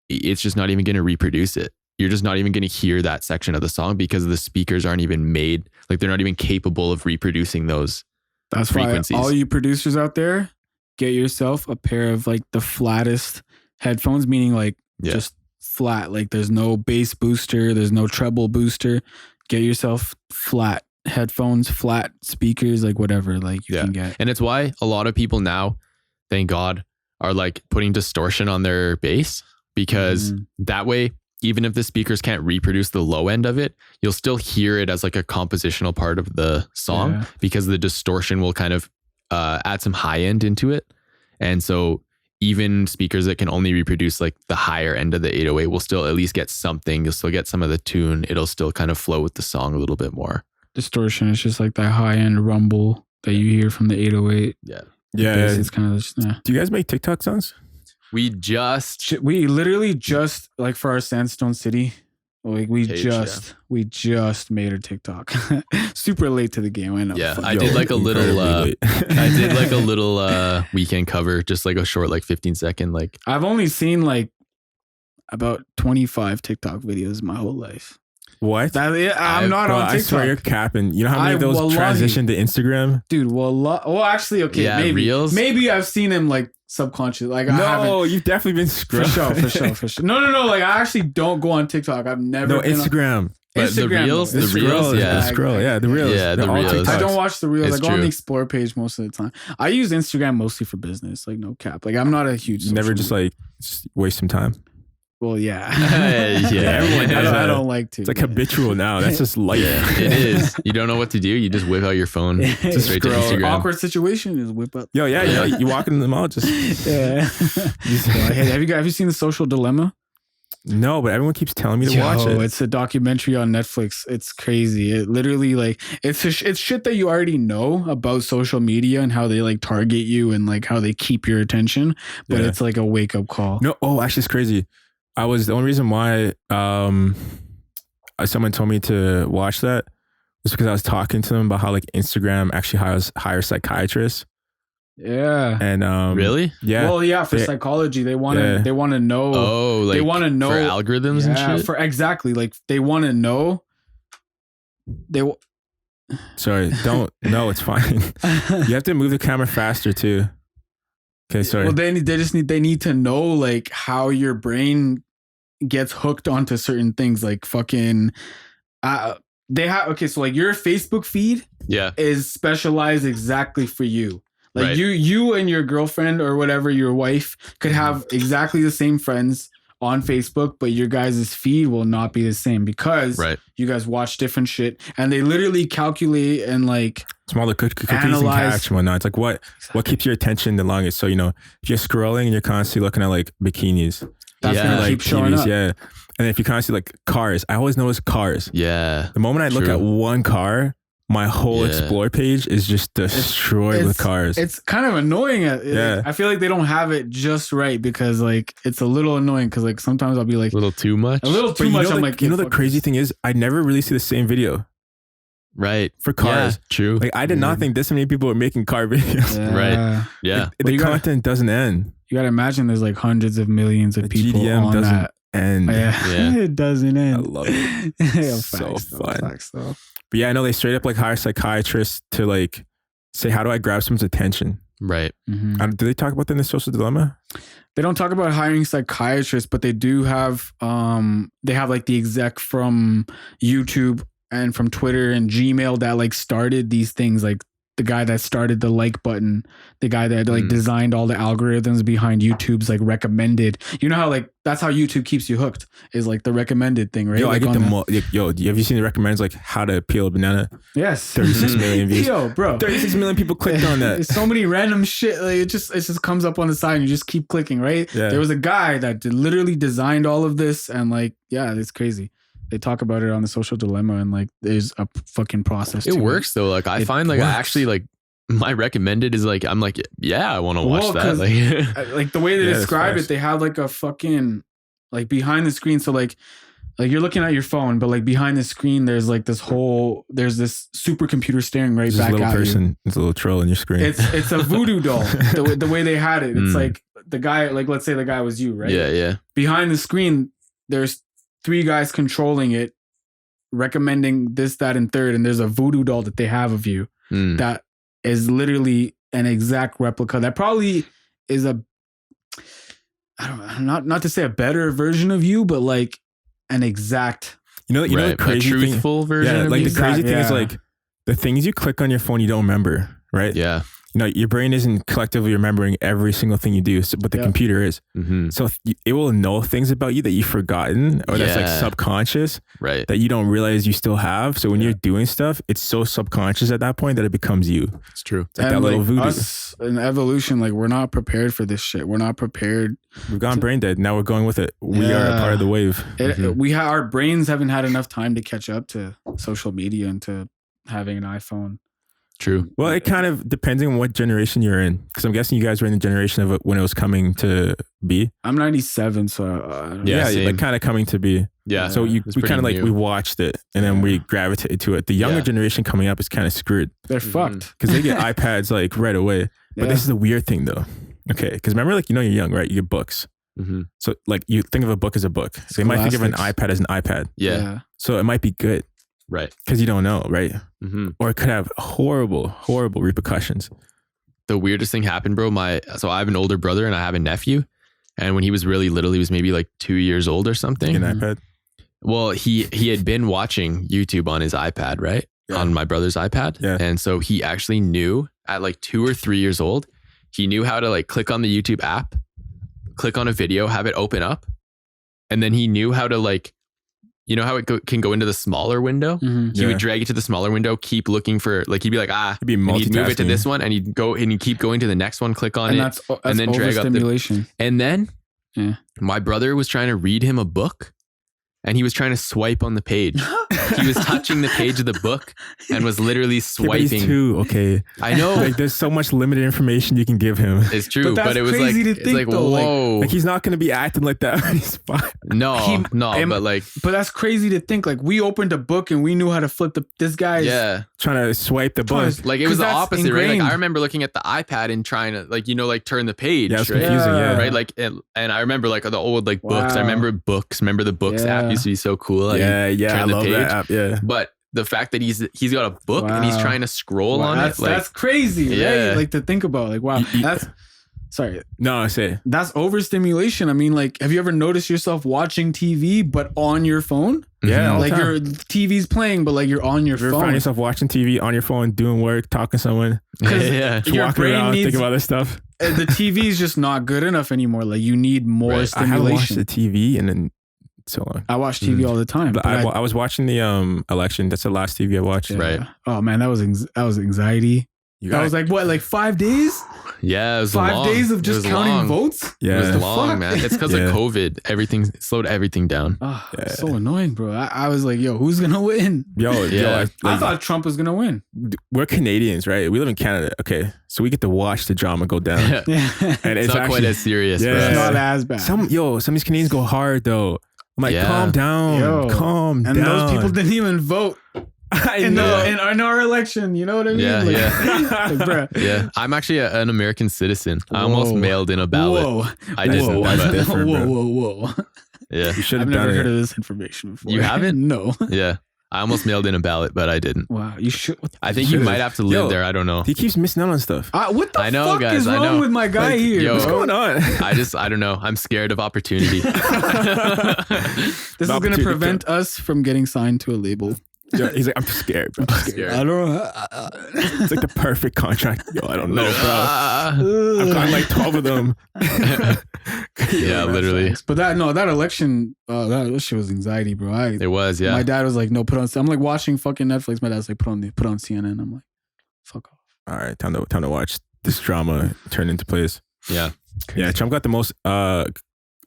it's just not even going to reproduce it. You're just not even going to hear that section of the song because the speakers aren't even made, like they're not even capable of reproducing those frequencies. Why all you producers out there, get yourself a pair of like the flattest headphones, meaning like just flat. Like there's no bass booster, there's no treble booster. Get yourself flat headphones, flat speakers, like whatever like you can get. And it's why a lot of people now, thank God, are like putting distortion on their bass because that way, even if the speakers can't reproduce the low end of it, you'll still hear it as like a compositional part of the song because the distortion will kind of add some high end into it. And so even speakers that can only reproduce like the higher end of the 808 will still at least get something. You'll still get some of the tune. It'll still kind of flow with the song a little bit more. Distortion is just like that high end rumble that you hear from the 808. Yeah. It's kind of just, Do you guys make TikTok songs? We literally just like for our Sandstone City, like we just made a TikTok. Super late to the game. I know. Yeah, I did like a little weekend cover, just like a short, like 15-second. Like I've only seen like about 25 TikTok videos my whole life. What? I'm not on TikTok. I swear you're capping. You know how many of those transitioned to Instagram? Dude, well, actually, okay, maybe. Reels? Maybe I've seen him like subconscious. Like I haven't. You've definitely been scrubbed. For sure. No. Like I actually don't go on TikTok. I've never. No, Instagram. But the reels, yeah. The reels. Yeah, the reels. I don't watch the reels. It's I go on the Explore page most of the time. I use Instagram mostly for business, like no cap. Like I'm not a huge. Never just like waste some time. Well, yeah. Everyone does I don't like to. It's like habitual now. That's just life. It is. You don't know what to do. You just whip out your phone. Just straight to Instagram. Awkward situation is whip up. Yo, yeah. You walk in the mall, just Hey, have you seen The Social Dilemma? No, but everyone keeps telling me to watch it. It's a documentary on Netflix. It's crazy. It literally like it's shit that you already know about social media and how they like target you and like how they keep your attention. But it's like a wake up call. No, actually, it's crazy. The only reason why someone told me to watch that was because I was talking to them about how like Instagram actually hires psychiatrists. Yeah. And really? Yeah. Well, yeah, for psychology, they want to know. Oh, like they want to know for algorithms and shit. For exactly, like they want to know. Sorry, don't. No, it's fine. You have to move the camera faster too. Okay, sorry. Well, they need to know like how your brain gets hooked onto certain things, like fucking. They have so like your Facebook feed, is specialized exactly for you. Like you and your girlfriend or whatever, your wife could have exactly the same friends on Facebook, but your guys' feed will not be the same because you guys watch different shit, and they literally calculate and like smaller cookies and catch and whatnot. It's like what keeps your attention the longest. So if you're scrolling and you're constantly looking at like bikinis, that's gonna like keep showing up. Yeah. And if you constantly like cars, I always notice cars. Yeah. The moment I look at one car, my whole Explore page is just destroyed with cars. It's kind of annoying. I feel like they don't have it just right because like it's a little annoying because like sometimes I'll be like a little too much. I'm like, the crazy thing is I never really see the same video. Right. For cars. Yeah, true. Like I did not think this many people were making car videos. Yeah. Right. Yeah. Like, the content doesn't end. You gotta imagine there's like hundreds of millions of people GDM on that. And it doesn't end. I love it. It's so fun. But yeah, I know they straight up like hire psychiatrists to like say, how do I grab someone's attention? Right. Mm-hmm. Do they talk about that in The Social Dilemma? They don't talk about hiring psychiatrists, but they do have they have like the exec from YouTube and from Twitter and Gmail that like started these things, like the guy that started the like button, the guy that like designed all the algorithms behind YouTube's like recommended. You know how like that's how YouTube keeps you hooked is like the recommended thing, right? Yo, like I get have you seen the recommends like how to peel a banana? Yes. 36 million views. Yo, bro. 36 million people clicked on that. There's so many random shit. Like it just comes up on the side and you just keep clicking, right? Yeah. There was a guy that literally designed all of this and like, yeah, it's crazy. They talk about it on The Social Dilemma and like there's a fucking process. It works though. Like I find like I actually like my recommended is like I'm like I want to watch that. Like the way they describe it, they have like a fucking like behind the screen. So like you're looking at your phone, but like behind the screen, there's this supercomputer staring right back at you. It's a little troll in your screen. It's a voodoo doll. The way they had it, it's like the guy. Like let's say the guy was you, right? Yeah. Behind the screen, there's 3 guys controlling it, recommending this, that, and third, and there's a voodoo doll that they have of you that is literally an exact replica. That probably is I don't know, not to say a better version of you, but like an exact. The crazy truthful version. Yeah, of like you? the crazy thing is like the things you click on your phone you don't remember, right? Yeah. Your brain isn't collectively remembering every single thing you do, but the computer is. Mm-hmm. So it will know things about you that you've forgotten or that's like subconscious, right? That you don't realize you still have. So when you're doing stuff, it's so subconscious at that point that it becomes you. It's true. It's like that little voodoo. Us in evolution, like we're not prepared for this shit. We're not prepared. We've gone brain dead. Now we're going with it. We are a part of the wave. Our brains haven't had enough time to catch up to social media and to having an iPhone. True. Well, it kind of depends on what generation you're in, because I'm guessing you guys were in the generation of it when it was coming to be. I'm 97, so like kind of coming to be. Yeah. So we kind of like we watched it and then we gravitated to it. The younger generation coming up is kind of screwed. They're fucked because they get iPads like right away. But this is the weird thing though. Okay, because remember, like you're young, right? You get books. Mm-hmm. So like you think of a book as a book. So you might think of an iPad as an iPad. Yeah. So it might be good. Right. Because you don't know, right? Mm-hmm. Or it could have horrible, horrible repercussions. The weirdest thing happened, bro. So I have an older brother and I have a nephew. And when he was really little, he was maybe like 2 years old or something. An iPad? Well, he had been watching YouTube on his iPad, right? Yeah. On my brother's iPad. Yeah. And so he actually knew at like 2 or 3 years old, he knew how to like click on the YouTube app, click on a video, have it open up. And then he knew how to like, you know how it can go into the smaller window? Mm-hmm. He would drag it to the smaller window, keep looking for, like he'd be like, he'd be multitasking. And he'd move it to this one and he'd go and he'd keep going to the next one, click on it. And then drag up and then my brother was trying to read him a book. And he was trying to swipe on the page. He was touching the page of the book and was literally swiping. Yeah, he's 2, okay. I know. Like there's so much limited information you can give him. It's true, but it was like, it's like, whoa. Like he's not going to be acting like that. But that's crazy to think. Like we opened a book and we knew how to flip this guy's trying to swipe the book. Like it was the opposite, right? Like I remember looking at the iPad and trying to like, turn the page. Yeah, it's confusing, right? Like, and I remember like the old like books. I remember books. Remember the books app used to be so cool. Like, I love that app. Yeah, but the fact that he's got a book and he's trying to scroll on it, like that's crazy, right? Like to think about, like wow, that's sorry. No, I say that's overstimulation. I mean, like, have you ever noticed yourself watching TV but on your phone? Yeah, like your TV's playing, but like you're on your phone. You find yourself watching TV on your phone, doing work, talking to someone. Your brain around, needs think about this stuff. The TV is just not good enough anymore. Like you need more stimulation. I haven't watched the TV and then. So long. I watch TV all the time. But I was watching the election. That's the last TV I watched. Yeah. Right. Oh man, that was anxiety. That was like what, like 5 days? Yeah, it was 5 days of just counting votes. Yeah, it was long, man. It's because of COVID. Everything slowed everything down. Oh, so annoying, bro. I was like, yo, who's gonna win? I thought Trump was gonna win. We're Canadians, right? We live in Canada. Okay, so we get to watch the drama go down. And it's not actually, quite as serious. Yeah, it's not as bad. Some of these Canadians go hard though. I'm like, calm down, calm down. And those people didn't even vote in our election. You know what I mean? Yeah. I'm actually an American citizen. I almost mailed in a ballot. I didn't. Whoa. Yeah. You should have never heard of this information before. You haven't? No. Yeah. I almost mailed in a ballot, but I didn't. Wow, you should. I think you might have to live there. I don't know. He keeps missing out on stuff. What the fuck is wrong with my guy here? Yo, what's going on? I don't know. I'm scared of opportunity. This is going to prevent us from getting signed to a label. Yo, he's like, I'm scared, bro. I'm scared. I don't know. It's like the perfect contract. Yo, I don't know, bro. I've gotten like 12 of them. Yeah, literally. But that election, that shit was anxiety, bro. It was, yeah. My dad was like, no, put on. I'm like watching fucking Netflix. My dad's like, put on CNN. I'm like, fuck off. All right, time to watch this drama turn into place. Yeah. Crazy. Yeah, Trump got the most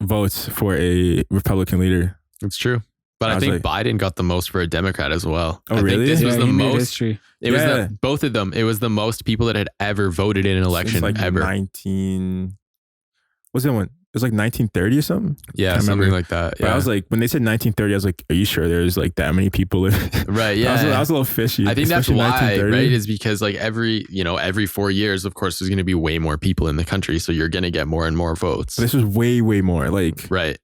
votes for a Republican leader. It's true. But I think Biden got the most for a Democrat as well. Oh, really? This was the most. It was both of them. It was the most people that had ever voted in an election like ever. What's that one? It was like 1930 or something. Yeah, something like that. Yeah. But I was like, when they said 1930, I was like, are you sure there's like that many people living? Right. Yeah. I was a little fishy. I think that's why, right? Is because like every 4 years, of course, there's going to be way more people in the country. So you're going to get more and more votes. But this was way, way more. Like, right.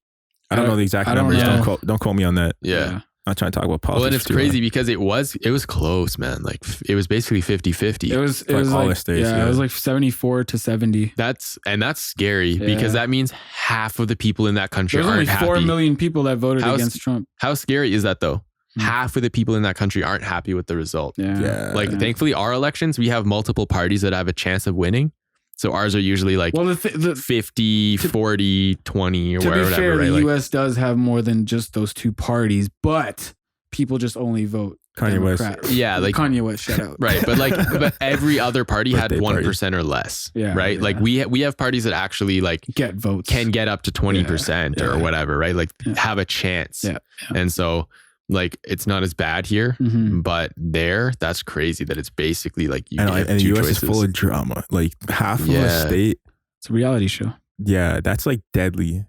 I don't know the exact numbers. Don't quote me on that. Yeah. I'm not trying to talk about politics. Well, and it's crazy because it was close, man. Like it was basically 50-50. It was like all the states. Yeah, it was like 74 to 70. That's scary because that means half of the people in that country aren't happy. There's only 4 million people that voted against Trump. How scary is that though? Half of the people in that country aren't happy with the result. Thankfully, our elections, we have multiple parties that have a chance of winning. So ours are usually like 50, 40, 20 or whatever. To be fair, right? the U.S. does have more than just those two parties, but people just only vote Kanye Democrat. West. Yeah, like Kanye West, shout out. Right, but every other party had 1% or less. Yeah, right. Yeah. Like we have parties that actually like get votes, can get up to 20% or whatever. Right, like have a chance. Yeah. And so like it's not as bad here, but that's crazy that it's basically like you and the US is full of drama. Like half of a state. It's a reality show. Yeah, that's like deadly.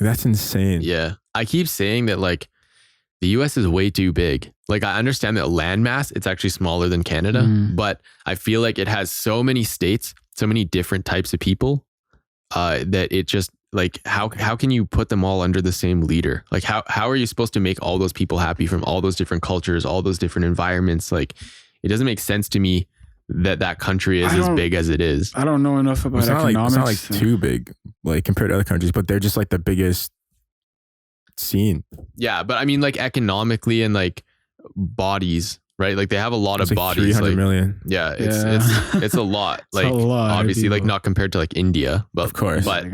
That's insane. Yeah. I keep saying that like the US is way too big. Like I understand that landmass, it's actually smaller than Canada, but I feel like it has so many states, so many different types of people, that it just like how can you put them all under the same leader? Like how are you supposed to make all those people happy from all those different cultures, all those different environments? Like it doesn't make sense to me that country is as big as it is. I don't know enough about economics. It's not like too big, like compared to other countries, but they're just like the biggest scene. Yeah, but I mean, like economically and like bodies, right? Like they have a lot of like bodies. 300 million. Yeah, it's a lot. Like a lot, obviously, like not compared to like India, but of course, but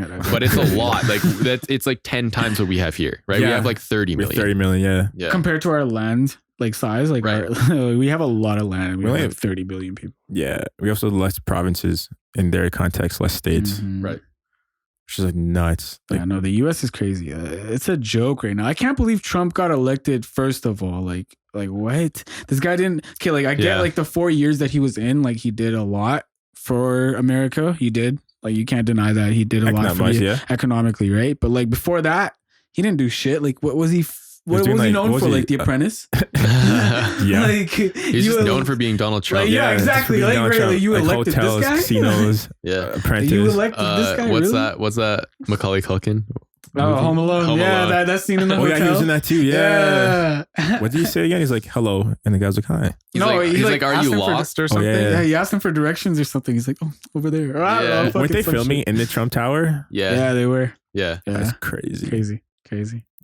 it's a lot. Like it's like 10 times what we have here, right? We have like 30 million. 30 million, yeah. Compared to our land like size, like we have a lot of land. We have like 30 billion people. Yeah, we also have less provinces in their context, less states, right? Which is like nuts. Like, yeah, no, the U.S. is crazy. It's a joke right now. I can't believe Trump got elected. First of all, like what? This guy didn't. Okay, like I get like the 4 years that he was in, like he did a lot for America. He did. Like you can't deny that he did a lot for you economically, right? But like before that, he didn't do shit. Like what was he? What was he known for? Like The Apprentice? Yeah. Like he's just known for being Donald Trump. Like, yeah, exactly. Like, really, you like elected hotels, this guy? Casinos, Apprentice. You elected this guy, what's really? that? What's that? Macaulay Culkin? Oh, Home Alone. Yeah, that scene in the hotel. Yeah, he was in that too. Yeah. What did he say again? He's like, hello. And the guy was like, hi. He's like, are you lost or something? Yeah, he asked him for directions or something. He's like, oh, over there. Yeah. Weren't they filming in the Trump Tower? Yeah, they were. Yeah. That's crazy.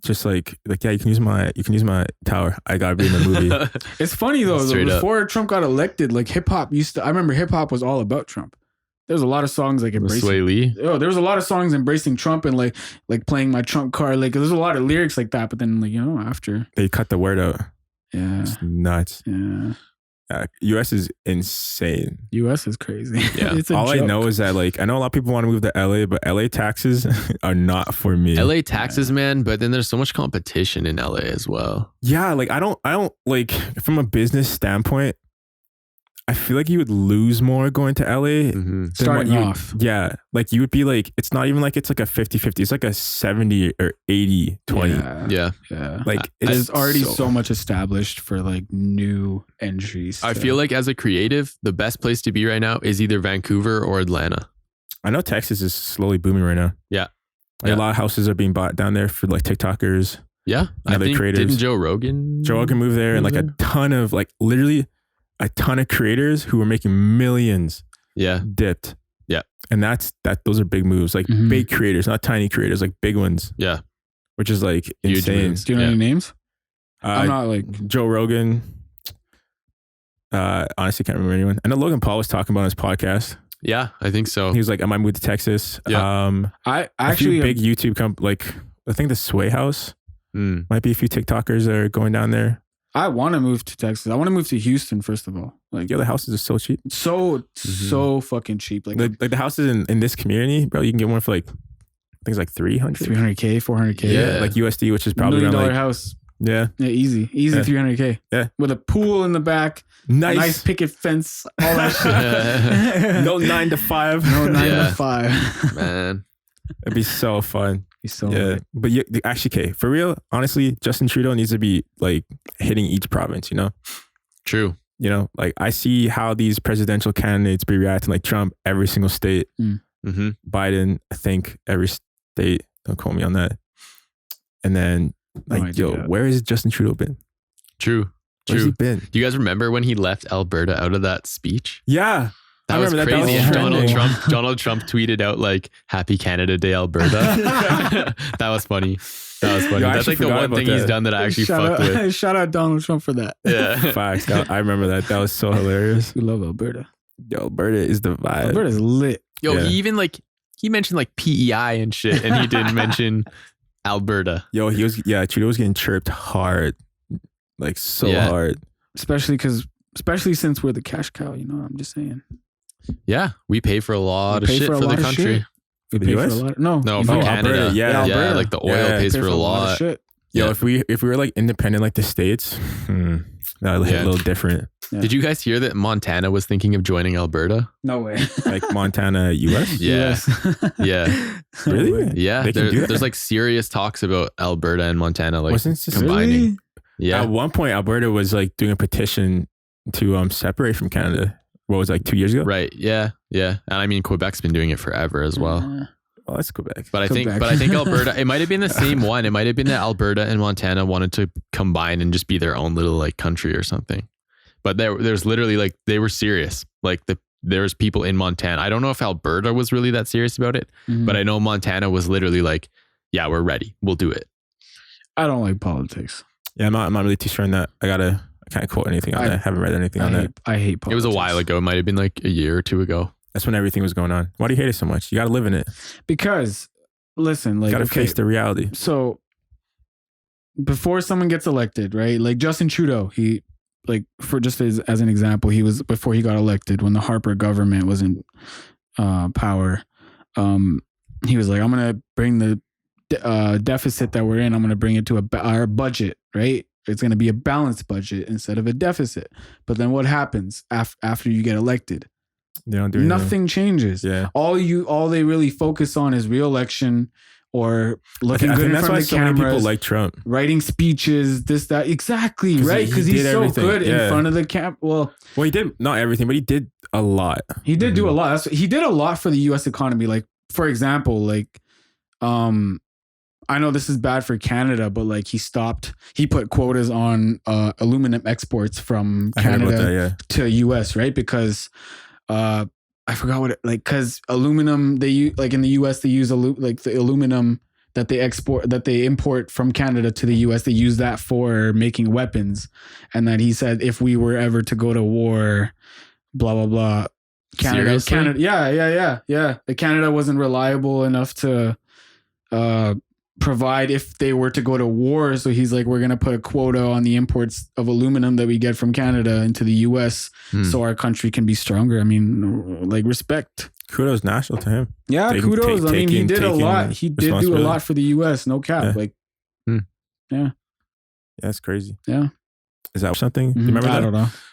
Just like yeah, you can use my tower. I gotta be in the movie. It's funny though. Before Trump got elected, like hip hop I remember hip hop was all about Trump. There's a lot of songs like embracing. Sway Lee. Oh, there was a lot of songs embracing Trump and like playing my Trump card. Like there's a lot of lyrics like that. But then like after they cut the word out. Yeah, it's nuts. Yeah. U.S. is insane. U.S. is crazy. Yeah. It's all I know is that like I know a lot of people want to move to L.A., but L.A. taxes are not for me. L.A. taxes, man, but then there's so much competition in L.A. as well. Yeah, like I don't like from a business standpoint, I feel like you would lose more going to LA. Starting off. Yeah. Like you would be like, it's not even like it's like a 50-50. It's like a 70 or 80-20. Yeah. Like it's already so much established for like new entries. I feel like as a creative, the best place to be right now is either Vancouver or Atlanta. I know Texas is slowly booming right now. Yeah. Like a lot of houses are being bought down there for like TikTokers. Yeah. And other creators. Didn't Joe Rogan move there and like a ton of like literally a ton of creators who were making millions dipped. Yeah. And those are big moves, like big creators, not tiny creators, like big ones. Yeah. Which is like insane. Do you know any names? I'm not like Joe Rogan. Honestly, can't remember anyone. I know Logan Paul was talking about on his podcast. Yeah, I think so. He was like, I might move to Texas. Yeah. I actually big YouTube like I think the Sway House might be a few TikTokers that are going down there. I want to move to Texas. I want to move to Houston, first of all. Like, the houses are so cheap. So fucking cheap. Like the houses in this community, bro, you can get one for like, I think it's like 300K, 400K. Yeah. Like USD, which is probably $1 million like, house. Yeah. Yeah, easy 300K. Yeah. With a pool in the back. Nice picket fence, all that shit. No 9 to 5. No 9 to 5. Man. It'd be so fun. Good. But actually, okay, for real, honestly, Justin Trudeau needs to be like hitting each province, True. Like I see how these presidential candidates be reacting, like Trump, every single state. Biden, I think every state. Don't quote me on that. And then like, where has Justin Trudeau been? True. Where's he been? Do you guys remember when he left Alberta out of that speech? Yeah. That was crazy. And Donald Trump tweeted out like "Happy Canada Day, Alberta." That was funny. That's like the one thing he's done that I actually fucked with. Shout out Donald Trump for that. Yeah. Facts. I remember that. That was so hilarious. We love Alberta. Yo, Alberta is the vibe. Alberta's lit. Yo, he even he mentioned like PEI and shit, and he didn't mention Alberta. Yo, Trudeau was getting chirped hard. Like so hard. Especially since we're the cash cow, I'm just saying. Yeah, we pay for a lot of shit for the country. We pay US? For a lot. No, for Canada. Alberta, yeah, like the oil pays for a lot. Of shit. Yo, if we were like independent like the States, that would hit a little different. Yeah. Did you guys hear that Montana was thinking of joining Alberta? No way. Like Montana, US? Yeah. Yeah. Really? Yeah. There's like serious talks about Alberta and Montana like combining. Really? Yeah. At one point, Alberta was like doing a petition to separate from Canada. What was it, like 2 years ago? Right. Yeah. Yeah. And I mean, Quebec's been doing it forever as well. Well, that's Quebec. But I think Alberta, it might have been the same one. It might have been that Alberta and Montana wanted to combine and just be their own little like country or something. But there's literally like, they were serious. Like there's people in Montana. I don't know if Alberta was really that serious about it, but I know Montana was literally like, yeah, we're ready. We'll do it. I don't like politics. Yeah, I'm not really too sure on that. I can't quote anything on that. I haven't read anything on that. I hate politics. It was a while ago. It might have been like a year or two ago. That's when everything was going on. Why do you hate it so much? You got to live in it. Because, listen, like, you got to face the reality. So, before someone gets elected, right? Like Justin Trudeau, he, like, for just as an example, he was, before he got elected, when the Harper government was in power, he was like, I'm going to bring the deficit that we're in, I'm going to bring it to our budget, right? It's going to be a balanced budget instead of a deficit. But then what happens after you get elected? They don't do nothing changes. Yeah. All they really focus on is re-election or looking good in front of the cameras. So many people like Trump. Writing speeches, this, that. Exactly, right? Because he's so everything. Good in front of the camera. Well, he did not everything, but he did a lot. He did do a lot. He did a lot for the U.S. economy. Like, for example, like, I know this is bad for Canada, but like he put quotas on aluminum exports from Canada to US, right? Because I forgot what because aluminum, they use, like in the US, they use like the aluminum that they import from Canada to the US, they use that for making weapons. And that he said, if we were ever to go to war, blah, blah, blah. Canada, yeah. The Canada wasn't reliable enough to provide if they were to go to war. So he's like, we're going to put a quota on the imports of aluminum that we get from Canada into the US so our country can be stronger. I mean, like, respect. Kudos national to him. Yeah, kudos. I mean, he did a lot. He did do a lot for the US. No cap. Yeah. Like, yeah, that's crazy. Yeah. Is that something? Do you remember that?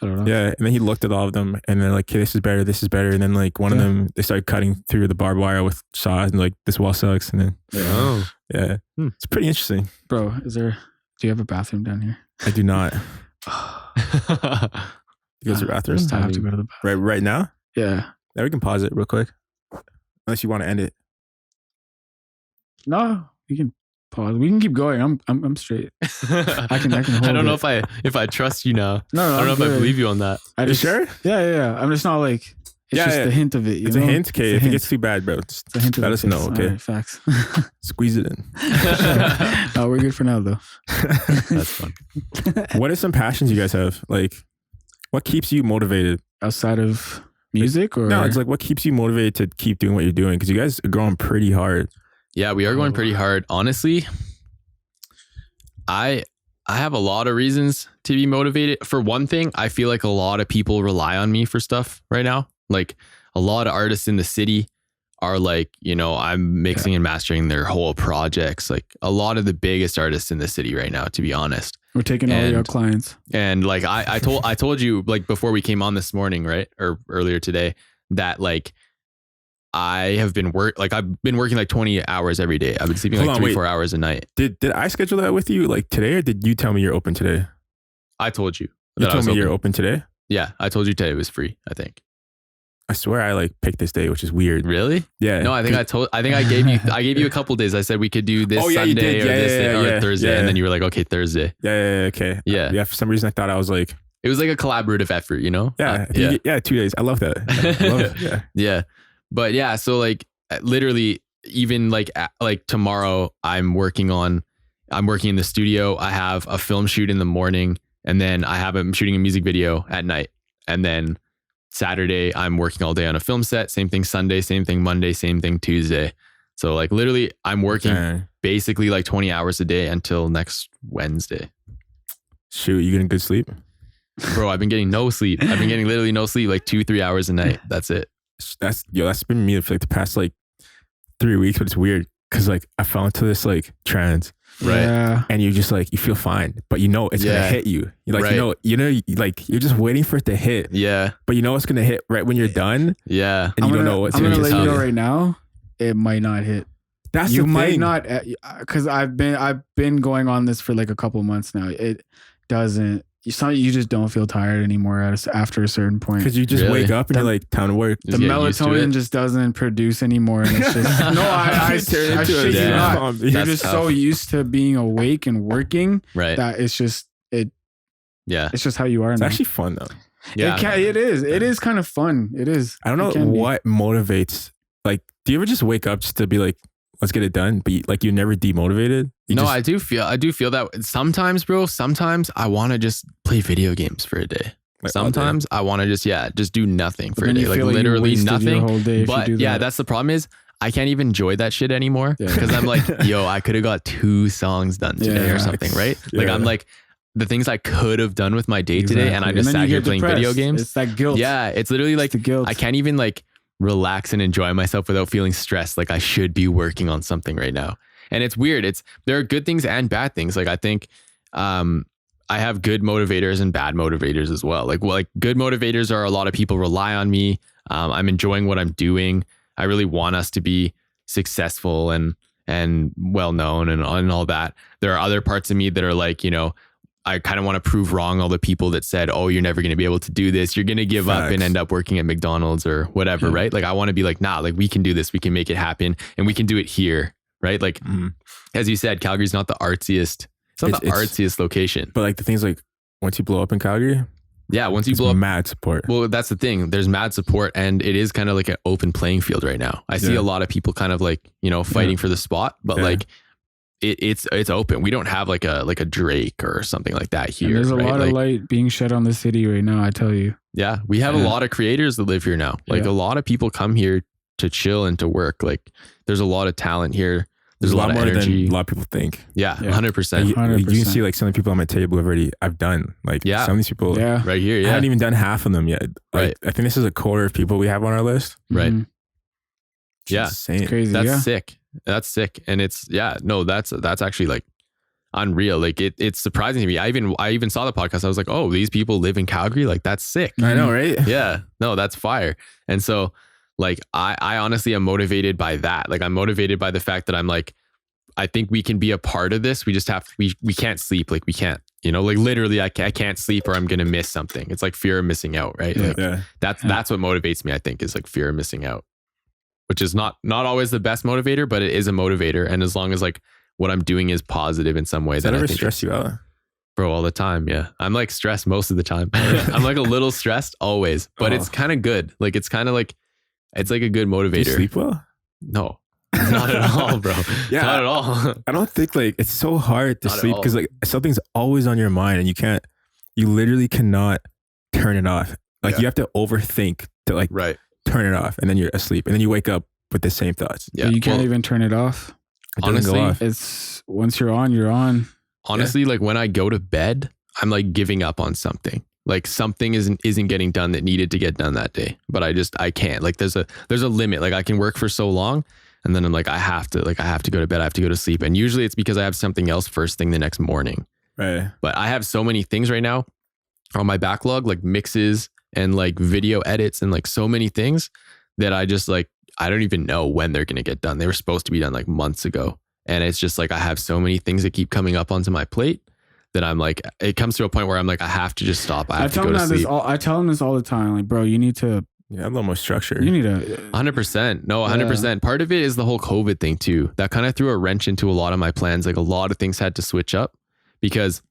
I don't know. Yeah. And then he looked at all of them and they're like, okay, this is better. And then like one of them, they started cutting through the barbed wire with saws and like, this wall sucks. And then, it's pretty interesting. Bro, do you have a bathroom down here? I do not. You guys are bathrooms? I have to go to the bathroom. Right now? Yeah. Yeah, we can pause it real quick. Unless you want to end it. No, we can pause. We can keep going. I'm straight. I can hold I don't know it. if I trust you now. No, I don't know if I believe you on that. You sure? Yeah. I'm just not like, it's just a hint of it. It's a hint. Okay, if it gets too bad, bro, just let us know. Okay, right, facts. Squeeze it in. No, we're good for now though. That's fun. What are some passions you guys have? Like, what keeps you motivated outside of music? Or no, it's like what keeps you motivated to keep doing what you're doing? Because you guys are growing pretty hard. Yeah, we are going pretty hard. Honestly, I have a lot of reasons to be motivated. For one thing, I feel like a lot of people rely on me for stuff right now. Like a lot of artists in the city are like, I'm mixing and mastering their whole projects. Like a lot of the biggest artists in the city right now, to be honest. We're taking all your clients. And like I told you like before we came on this morning, right? Or earlier today, that like I've been working like 20 hours every day. I've been sleeping 3-4 hours a night. Did I schedule that with you like today, or did you tell me you're open today? I told you. You told me you're open today? Yeah, I told you today was free, I think. I swear I like picked this day, which is weird. Really? Yeah. No, I think I gave you a couple days. I said we could do this Sunday or this day or Thursday, and then you were like, okay, Thursday. Yeah. Okay. Yeah. For some reason, I thought I was like, it was like a collaborative effort, Yeah. 2 days. I love that. I love it. Yeah. Yeah. But yeah, so like literally, even like tomorrow, I'm working in the studio. I have a film shoot in the morning, and then I'm shooting a music video at night, and then Saturday, I'm working all day on a film set. Same thing Sunday, same thing Monday, same thing Tuesday. So like literally I'm working basically like 20 hours a day until next Wednesday. Shoot, you getting good sleep? Bro, I've been getting no sleep. I've been getting literally no sleep, like 2-3 hours a night. That's it. That's been me for like the past like 3 weeks, but it's weird because like I fell into this like trance. Right. Yeah. And you just like, you feel fine, but it's going to hit you. You're like, like you're just waiting for it to hit. Yeah. But it's going to hit right when you're done. Yeah. And you don't know what's going to hit. I'm going to let you know right now, it might not hit. That's you the might thing. not, because I've been going on this for like a couple months now. It doesn't. You just don't feel tired anymore after a certain point. Because you just wake up and you're like, time to work. The melatonin just doesn't produce anymore. And it's just, I shit you not. You're just so used to being awake and working that it's just, it's just how you are now. It's actually fun though. Yeah. It is. It is kind of fun. It is. I don't know what motivates, like, do you ever just wake up just to be like, let's get it done, but like you're never demotivated? I do feel that sometimes, bro. Sometimes I want to just play video games for a day. Like sometimes I want to just do nothing for a day, like literally nothing. But yeah, that's the problem is I can't even enjoy that shit anymore because I'm like, yo, I could have got 2 songs done today or something, right? Like I'm like the things I could have done with my day today, and I just sat here playing video games. It's that guilt. Yeah, it's literally like I can't even like relax and enjoy myself without feeling stressed. Like I should be working on something right now. And it's weird. There are good things and bad things. Like I think I have good motivators and bad motivators as well. Like good motivators are a lot of people rely on me. I'm enjoying what I'm doing. I really want us to be successful and well known and all that. There are other parts of me that are like, you know, I kind of want to prove wrong all the people that said, oh, you're never going to be able to do this. You're going to give up and end up working at McDonald's or whatever, right? Like I want to be like, nah, like we can do this. We can make it happen and we can do it here, right? Like, as you said, Calgary's not the artsiest. It's not the artsiest location. But like the things like once you blow up in Calgary, once you blow up, mad support. Well, that's the thing. There's mad support, and it is kind of like an open playing field right now. I see a lot of people kind of like, you know, fighting for the spot, but like it's open. We don't have like a Drake or something like that here. And there's a lot of light being shed on the city right now, I tell you. Yeah, we have a lot of creators that live here now. Like a lot of people come here to chill and to work. Like there's a lot of talent here. There's a lot of energy. Than a lot of people think. Yeah, 100%. You can see like some of the people on my table I've done. Like some of these people right here. Yeah. I haven't even done half of them yet. Like, right. I think this is a quarter of people we have on our list. Right. Yeah. It's crazy. That's sick. That's sick. And it's, that's actually like unreal. Like it's surprising to me. I even saw the podcast. I was like, oh, these people live in Calgary. Like that's sick. I know, right? Yeah. No, that's fire. And so like, I honestly am motivated by that. Like I'm motivated by the fact that I'm like, I think we can be a part of this. We just have, we can't sleep. Like we can't, you know, like literally I can't sleep or I'm going to miss something. It's like fear of missing out, right? Like that's what motivates me, I think, is like fear of missing out, which is not always the best motivator, but it is a motivator. And as long as like what I'm doing is positive in some way. Does that ever stress you out? Bro, all the time. Yeah. I'm like stressed most of the time. I'm like a little stressed always, but it's kind of good. Like, it's kind of like, it's like a good motivator. Do you sleep well? No, not at all, bro. Not at all. I don't think like it's so hard to sleep because like something's always on your mind and you literally cannot turn it off. Like you have to overthink to like turn it off and then you're asleep and then you wake up with the same thoughts. Yeah. You can't even turn it off. Honestly, it's once you're on, you're on. Honestly, like when I go to bed, I'm like giving up on something. Like something isn't getting done that needed to get done that day, but I can't. Like there's a limit. Like I can work for so long, and then I'm like I have to go to bed. I have to go to sleep, and usually it's because I have something else first thing the next morning. Right. But I have so many things right now on my backlog, like mixes and like video edits and like so many things that I just like I don't even know when they're gonna get done. They were supposed to be done like months ago, and it's just like I have so many things that keep coming up onto my plate. That I'm like, it comes to a point where I'm like, I have to just stop. I have to go to sleep. I tell him this all the time. Like, bro, you need to a little more structure. You need to 100%. No, 100%. Part of it is the whole COVID thing too. That kind of threw a wrench into a lot of my plans. Like a lot of things had to switch up because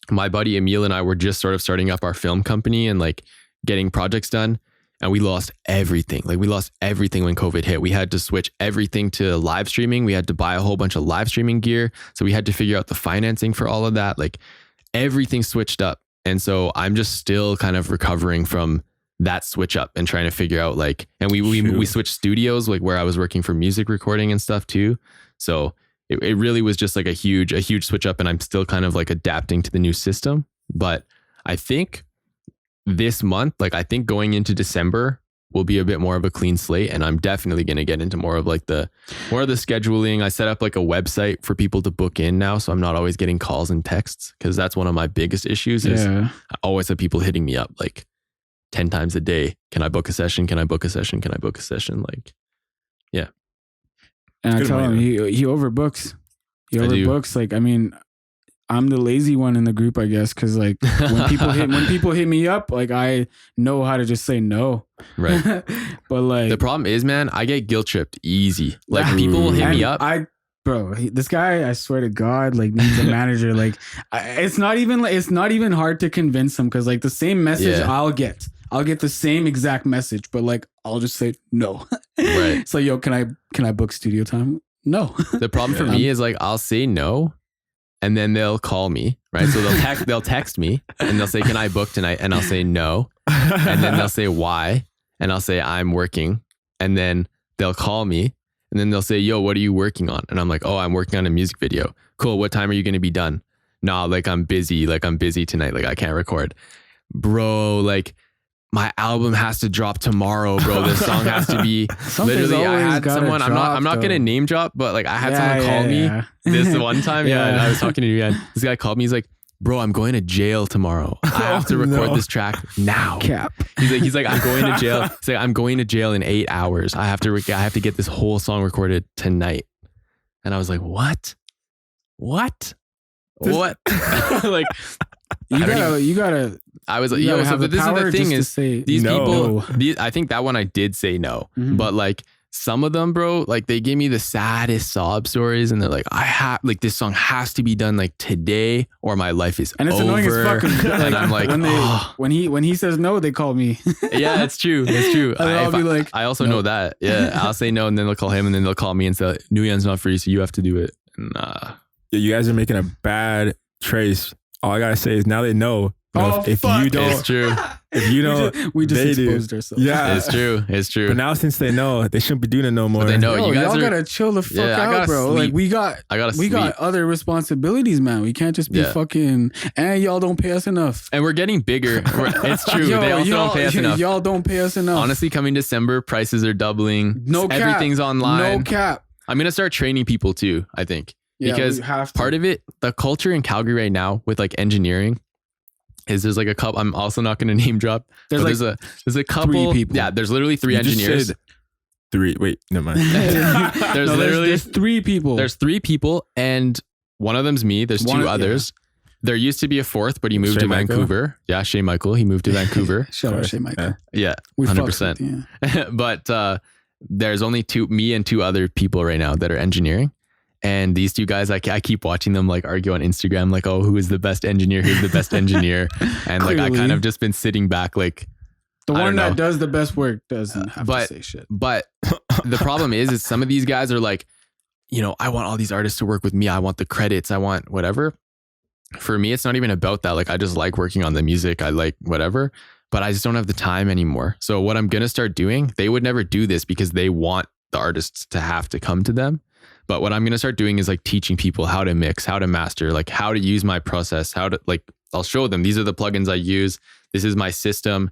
my buddy Emil and I were just sort of starting up our film company and like getting projects done. And we lost everything. Like we lost everything when COVID hit. We had to switch everything to live streaming. We had to buy a whole bunch of live streaming gear. So we had to figure out the financing for all of that. Like everything switched up. And so I'm just still kind of recovering from that switch up and trying to figure out like, and we switched studios, like where I was working for music recording and stuff too. So it really was just like a huge switch up, and I'm still kind of like adapting to the new system. But I think this month, like I think going into December will be a bit more of a clean slate, and I'm definitely going to get into more of the scheduling. I set up like a website for people to book in now, so I'm not always getting calls and texts, because that's one of my biggest issues is I always have people hitting me up like 10 times a day. Can I book a session? Can I book a session? Can I book a session? Like, yeah. And I tell him he overbooks. He overbooks. Like, I mean, I'm the lazy one in the group, I guess, because like when people hit me up, like I know how to just say no. Right. But like the problem is, man, I get guilt tripped easy. Like people will hit me up. This guy, I swear to God, like needs a manager. Like it's not even hard to convince him, because like the same message I'll get the same exact message, but like I'll just say no. Right. So yo, can I book studio time? no. The problem for me is like, I'll say no and then they'll call me, right? So they'll text me and they'll say, can I book tonight? And I'll say no. And then they'll say, why? And I'll say, I'm working. And then they'll call me and then they'll say, yo, what are you working on? And I'm like, oh, I'm working on a music video. Cool. What time are you going to be done? Nah, like I'm busy tonight. Like I can't record. Bro, like my album has to drop tomorrow, bro. This song has to be literally. I had someone. I'm not gonna name drop, but like I had someone call me this one time. Yeah, and I was talking to you. And this guy called me. He's like, bro, I'm going to jail tomorrow. I have to record this track now. Cap. He's like, I'm going to jail. He's like, I'm going to jail in 8 hours. I have to get this whole song recorded tonight. And I was like, what? Like you gotta. I was like, yo, so this is the thing is these people, I think that one I did say no, but like some of them, bro, like they gave me the saddest sob stories and they're like, this song has to be done like today or my life is over. And it's annoying as fucking. And I'm like, when he says no, they call me. Yeah, it's true. I'll be like, I also know that. Yeah. I'll say no and then they'll call him and then they'll call me and say, Nouyan's not free, so you have to do it. And, yeah, you guys are making a bad trace. All I gotta say is now they know. If you don't, it's true. If you don't, we just exposed ourselves. Yeah, it's true. But now since they know, they shouldn't be doing it no more. But they know. Y'all gotta chill the fuck out, bro. Sleep. Like we got other responsibilities, man. We can't just be fucking. And y'all don't pay us enough. And we're getting bigger. It's true. They also don't pay us enough. Y'all don't pay us enough. Honestly, coming December, prices are doubling. No cap. Everything's online. No cap. I'm gonna start training people too. I think because part of it, the culture in Calgary right now with like engineering. There's like a couple. I'm also not going to name drop. There's a couple. 3 people. Yeah, there's literally 3 engineers. 3. Wait, never mind. There's 3 people. There's 3 people, and one of them's me. There's 2 others. There used to be a 4th, but he moved to Vancouver. Yeah, Shay Michael. He moved to Vancouver. Shout out Shay Michael. Yeah, 100%. But there's only me and 2 other people right now that are engineering. And these 2 guys, I keep watching them like argue on Instagram, like, oh, who is the best engineer? Who's the best engineer? And like, I kind of just been sitting back, like the one that does the best work doesn't have to say shit. But the problem is some of these guys are like, you know, I want all these artists to work with me. I want the credits. I want whatever. For me, it's not even about that. Like, I just like working on the music. I like whatever, but I just don't have the time anymore. So what I'm going to start doing, they would never do this because they want the artists to have to come to them. But what I'm going to start doing is like teaching people how to mix, how to master, like how to use my process, how to like, I'll show them, these are the plugins I use. This is my system,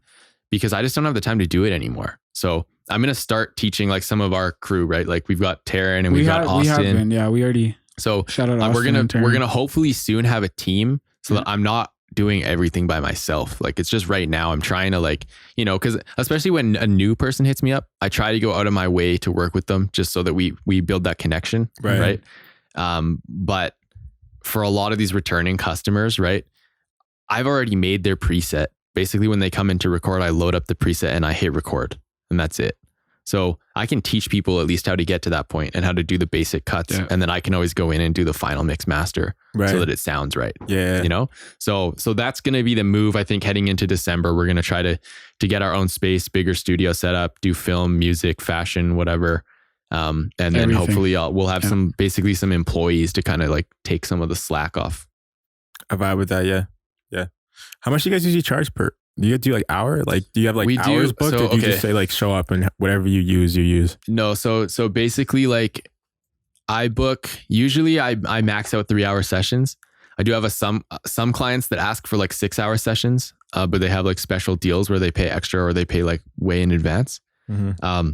because I just don't have the time to do it anymore. So I'm going to start teaching like some of our crew, right? Like we've got Taryn and we've got Austin. We have been, we already. So shout out we're going to hopefully soon have a team so that I'm not doing everything by myself. Like it's just right now I'm trying to like, you know, because especially when a new person hits me up, I try to go out of my way to work with them just so that we build that connection. Right. But for a lot of these returning customers, right, I've already made their preset. Basically when they come in to record, I load up the preset and I hit record and that's it. So I can teach people at least how to get to that point and how to do the basic cuts. Yeah. And then I can always go in and do the final mix master so that it sounds right. Yeah. You know? So that's going to be the move. I think heading into December, we're going to try to get our own space, bigger studio set up, do film, music, fashion, whatever. And then hopefully we'll have some employees to kind of like take some of the slack off. I vibe with that. Yeah. Yeah. How much do you guys usually charge per? Do you do like hour? Like, do you have like hours booked, or do you just say like show up and whatever you use? No. So basically, like I book. Usually, I max out 3-hour sessions. I do have some clients that ask for like 6-hour sessions, but they have like special deals where they pay extra or they pay like way in advance. Mm-hmm.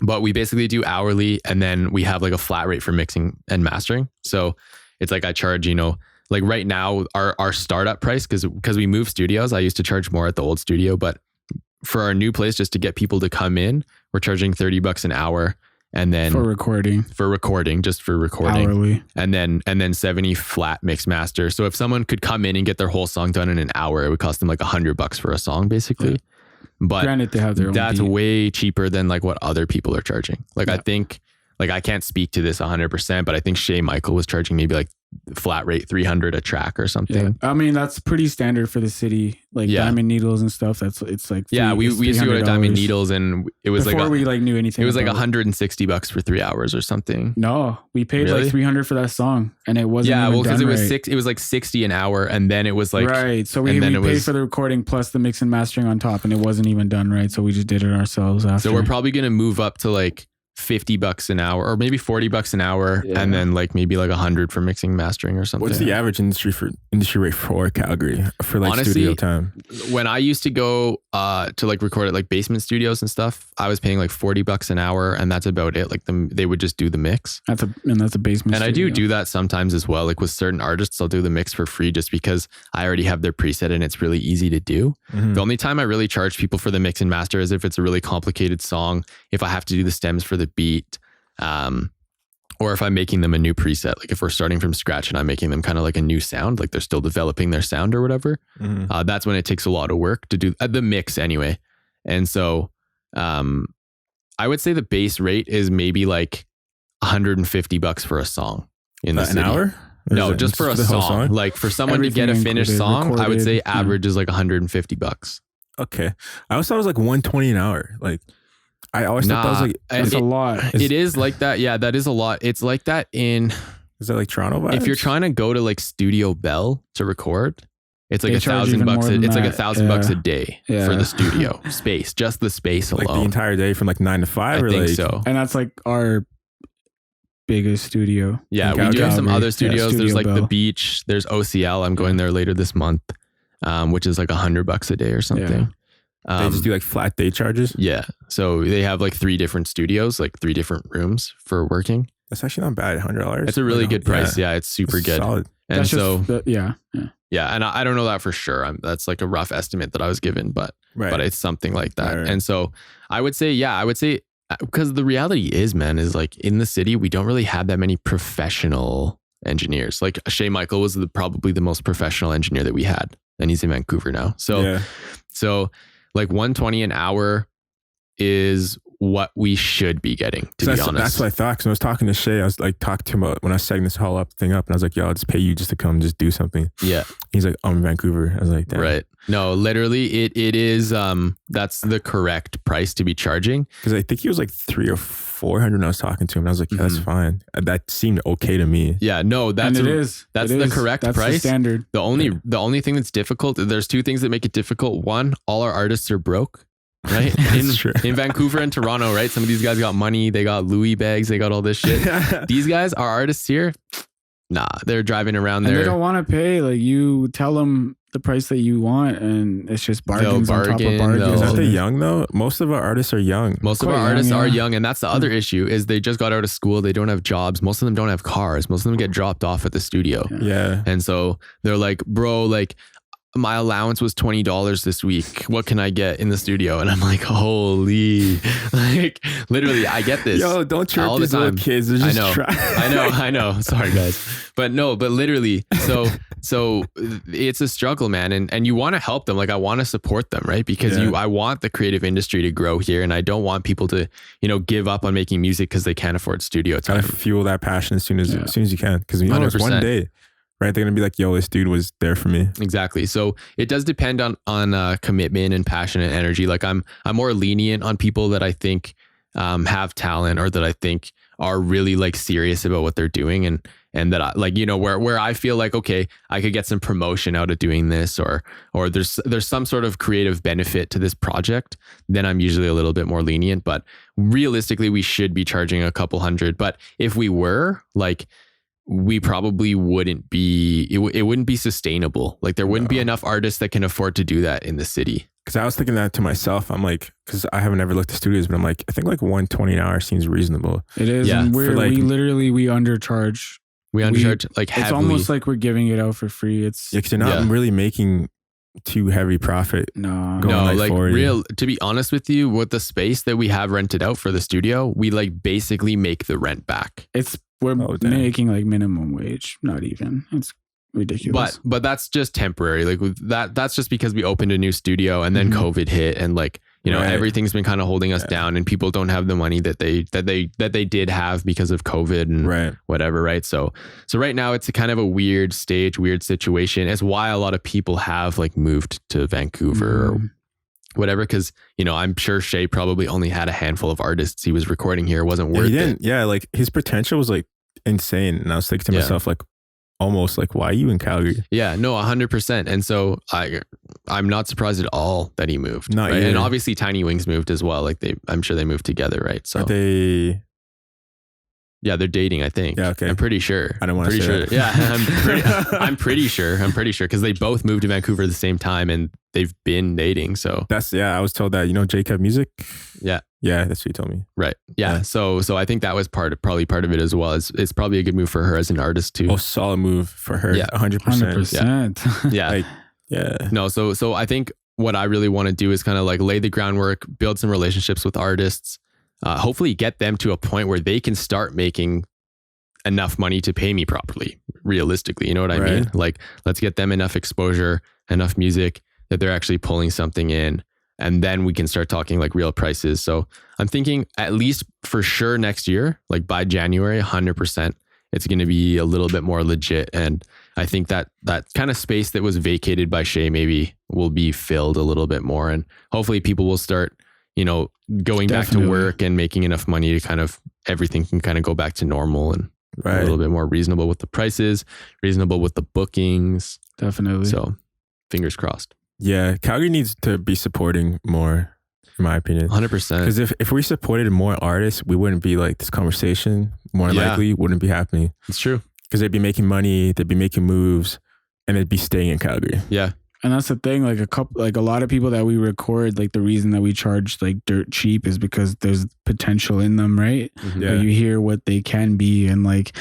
But we basically do hourly, and then we have like a flat rate for mixing and mastering. So it's like I charge, you know. Like right now, our startup price, because we moved studios, I used to charge more at the old studio, but for our new place, just to get people to come in, we're charging $30 an hour, and then for recording, hourly, and then 70 flat mix master. So if someone could come in and get their whole song done in an hour, it would cost them like $100 for a song, basically. Yeah. But granted, they have their own that's beat. Way cheaper than like what other people are charging. Like I think, like I can't speak to this 100%, but I think Shay Michael was charging maybe like flat rate 300 a track or something. Yeah. I mean, that's pretty standard for the city, like Diamond Needles and stuff. It's like we used to go to Diamond Needles, and it was before we knew anything. It was like $160 for 3 hours or something. No, we paid like $300 for that song, and it wasn't. Yeah, well, because it was It was like $60 an hour, and then it was like right. So we paid for the recording plus the mix and mastering on top, and it wasn't even done right. So we just did it ourselves after. So we're probably gonna move up to like $50 an hour, or maybe $40 an hour, and then like maybe like 100 for mixing and mastering or something. What's the average industry rate for Calgary for like honestly, studio time? When I used to go to like record at like basement studios and stuff, I was paying like $40 an hour, and that's about it. Like they would just do the mix. That's a basement. And studio. I do that sometimes as well. Like with certain artists, I'll do the mix for free just because I already have their preset and it's really easy to do. Mm-hmm. The only time I really charge people for the mix and master is if it's a really complicated song, if I have to do the stems for the beat, or if I'm making them a new preset, like if we're starting from scratch and I'm making them kind of like a new sound, like they're still developing their sound or whatever. Mm-hmm. That's when it takes a lot of work to do the mix anyway. And so I would say the base rate is maybe like $150 for a song in the city. An hour? No, just for a song. Like for someone to get a finished song, I would say average is like $150. Okay. I always thought it was like $120 an hour. Like I always thought that was like that's a lot. It is like that. Yeah, that is a lot. It's like that in. Is that like Toronto vibes? If you're trying to go to like Studio Bell to record, it's like $1,000. It's like $1,000 a day for the studio space, just the space alone. Like the entire day from like 9 to 5. I think so. And that's like our biggest studio. Yeah, we do have some other studios. There's like the Beach. There's OCL. I'm going there later this month, which is like $100 a day or something. Yeah. They just do like flat day charges? Yeah. So they have like 3 different studios, like 3 different rooms for working. That's actually not bad. $100. It's a really good price. Yeah, it's super good. Solid. And that's so yeah. And I don't know that for sure. That's like a rough estimate that I was given, but it's something like that. Right. And so I would say because the reality is, man, is like in the city, we don't really have that many professional engineers. Like Shay Michael was probably the most professional engineer that we had, and he's in Vancouver now. So like $120 an hour is what we should be getting, to be honest. That's what I thought. Because when I was talking to Shay, I was like talking to him about when I was setting this whole thing up, and I was like, yo, I'll just pay you just to come just do something. Yeah. He's like, I'm in Vancouver. I was like, damn. Right. No, literally it is, that's the correct price to be charging. Because I think he was like $300 or $400 when I was talking to him. And I was like, yeah, that's fine. That seemed okay to me. Yeah, no, that's the correct that's price. The standard. The only thing that's difficult, there's 2 things that make it difficult. One, all our artists are broke. Right? In Vancouver and Toronto, right? Some of these guys got money, they got Louis bags, they got all this shit. These guys, our artists here, nah, they're driving around there. And they don't want to pay. Like you tell them the price that you want, and it's just bargains on top of bargains. Are they young though? Most of our artists are young. Most of our artists are young, and that's the other issue is they just got out of school. They don't have jobs. Most of them don't have cars. Most of them get dropped off at the studio. Yeah. And so they're like, bro, like my allowance was $20 this week. What can I get in the studio? And I'm like, holy, like literally, I get this. Yo, don't chirp all these little kids. They're just I know. Sorry, guys. But literally. So it's a struggle, man. And you want to help them. Like I want to support them, right? Because I want the creative industry to grow here. And I don't want people to, give up on making music because they can't afford studio time. Gotta fuel that passion as soon as you can. Because you know, it's one day. Right, they're gonna be like, "Yo, this dude was there for me." Exactly. So it does depend on commitment and passion and energy. Like I'm more lenient on people that I think have talent or that I think are really like serious about what they're doing, and that I like, where I feel like, okay, I could get some promotion out of doing this, or there's some sort of creative benefit to this project. Then I'm usually a little bit more lenient. But realistically, we should be charging a couple $100. But if we were like, we probably wouldn't be, it wouldn't be sustainable. Like there wouldn't be enough artists that can afford to do that in the city. Because I was thinking that to myself. I'm like, because I haven't ever looked at studios, but I'm like, I think like $120 an hour seems reasonable. It is. Yeah. And we undercharge. We undercharge like heavily. It's almost like we're giving it out for free. It's because you're not really making too heavy profit. No, like to be honest with you, with the space that we have rented out for the studio, we like basically make the rent back. We're making like minimum wage, not even. It's ridiculous. But that's just temporary. Like that's just because we opened a new studio and then COVID hit, and like you know, everything's been kind of holding us down, and people don't have the money that they did have because of COVID and whatever. Right. So right now it's a kind of a weird situation. It's why a lot of people have like moved to Vancouver or whatever. Cause you know, I'm sure Shay probably only had a handful of artists he was recording here. It wasn't worth it. Yeah. Like his potential was like insane. And I was thinking to myself, like, almost like, why are you in Calgary? Yeah, no, 100%. And so I'm not surprised at all that he moved. Not right? either. And obviously Tiny Wings moved as well. Like I'm sure they moved together, right? So are they? Yeah, they're dating, I think. Yeah, okay. I'm pretty sure. I don't want to say that. Yeah, I'm pretty sure because they both moved to Vancouver at the same time and they've been dating. So I was told that, you know, Jacob Music. Yeah. Yeah, that's what you told me. Right. Yeah. So I think that was probably part of it as well. It's probably a good move for her as an artist too. Oh, solid move for her. Yeah, 100%. Yeah. Like, yeah. No, so I think what I really want to do is kind of like lay the groundwork, build some relationships with artists, hopefully get them to a point where they can start making enough money to pay me properly, realistically. You know what I mean? Like, let's get them enough exposure, enough music that they're actually pulling something in. And then we can start talking like real prices. So I'm thinking at least for sure next year, like by January, 100%, it's going to be a little bit more legit. And I think that kind of space that was vacated by Shay maybe will be filled a little bit more. And hopefully people will start, you know, going back to work and making enough money to kind of everything can kind of go back to normal and a little bit more reasonable with the prices, reasonable with the bookings. Definitely. So fingers crossed. Yeah, Calgary needs to be supporting more, in my opinion. 100%. Because if we supported more artists, we wouldn't be like this conversation. More likely wouldn't be happening. It's true. Because they'd be making money, they'd be making moves, and they'd be staying in Calgary. Yeah. And that's the thing. Like a lot of people that we record, like the reason that we charge like dirt cheap is because there's potential in them, right? Mm-hmm. Yeah. Like you hear what they can be and like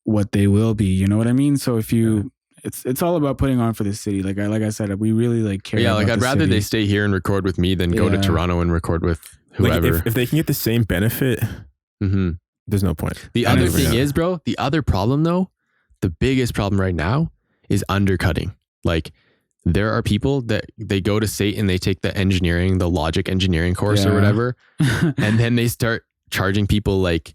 what they will be. You know what I mean? So if you. It's all about putting on for the city. Like I said, we really like care. Yeah, about like I'd rather they stay here and record with me than go to Toronto and record with whoever. Like if they can get the same benefit, there's no point. The other thing is, bro, the other problem though, the biggest problem right now is undercutting. Like there are people that they go to SAIT and they take the logic engineering course or whatever, and then they start charging people like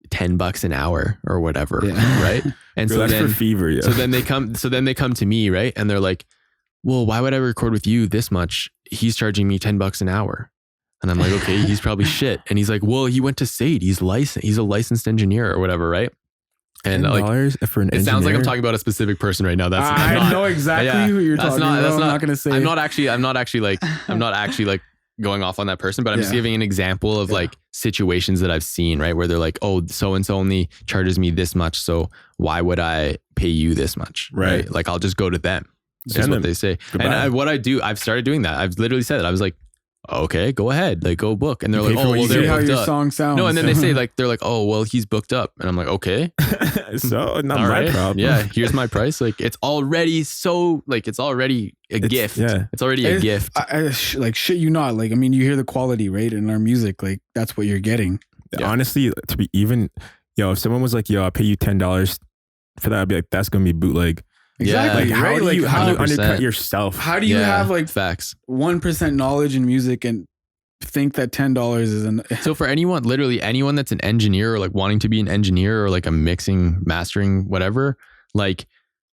$10 an hour or whatever, right? And so that's then for fever, so then they come to me, right? And they're like, well, why would I record with you this much? He's charging me $10 an hour. And I'm like, okay, he's probably shit. And he's like, well, he went to SAIT. He's a licensed engineer or whatever, right? And $10 for an engineer? It sounds like I'm talking about a specific person right now. That's I know exactly who you're talking about. I'm not going to say. I'm not actually like going off on that person, but I'm just giving an example of like situations that I've seen, right? Where they're like, oh, so-and-so only charges me this much. So why would I pay you this much? Right. Like I'll just go to them. That's what they say. Goodbye. And I've started doing that. I've literally said that. I was like, okay, go ahead, like go book. And they're like, oh, well, they're how booked your up. song sounds. No, and then they say like, they're like, oh, well, he's booked up. And I'm like, okay. So not my problem. Yeah, here's my price. Like it's already a gift. Yeah. It's already a gift. Like shit you not. Like, I mean, you hear the quality, right? In our music, like that's what you're getting. Yeah. Honestly, to be even, if someone was like, I'll pay you $10 for that, I'd be like, that's going to be bootleg. Exactly. Yeah, how do you undercut yourself? How do you have like facts 1% knowledge in music and think that $10 is an so for anyone, literally anyone that's an engineer or like wanting to be an engineer or like a mixing, mastering, whatever, like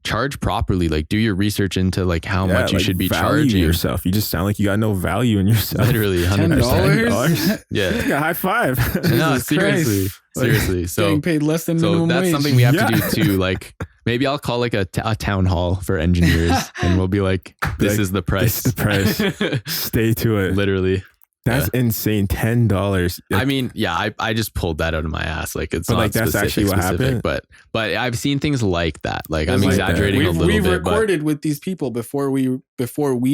charge properly, like do your research into like how much you should be charging yourself. You just sound like you got no value in yourself. Literally $10. Yeah. Take a high five. No, seriously. Seriously. So getting paid less than minimum that's wage. something we have to do too. Like maybe I'll call like a town hall for engineers and we'll be like, this is the price. This is the price. Stay to it. Literally. That's insane. $10. I mean, I just pulled that out of my ass. Like it's not like that's actually what happened. But I've seen things like that. Like I'm exaggerating a little bit. We've recorded with these people before we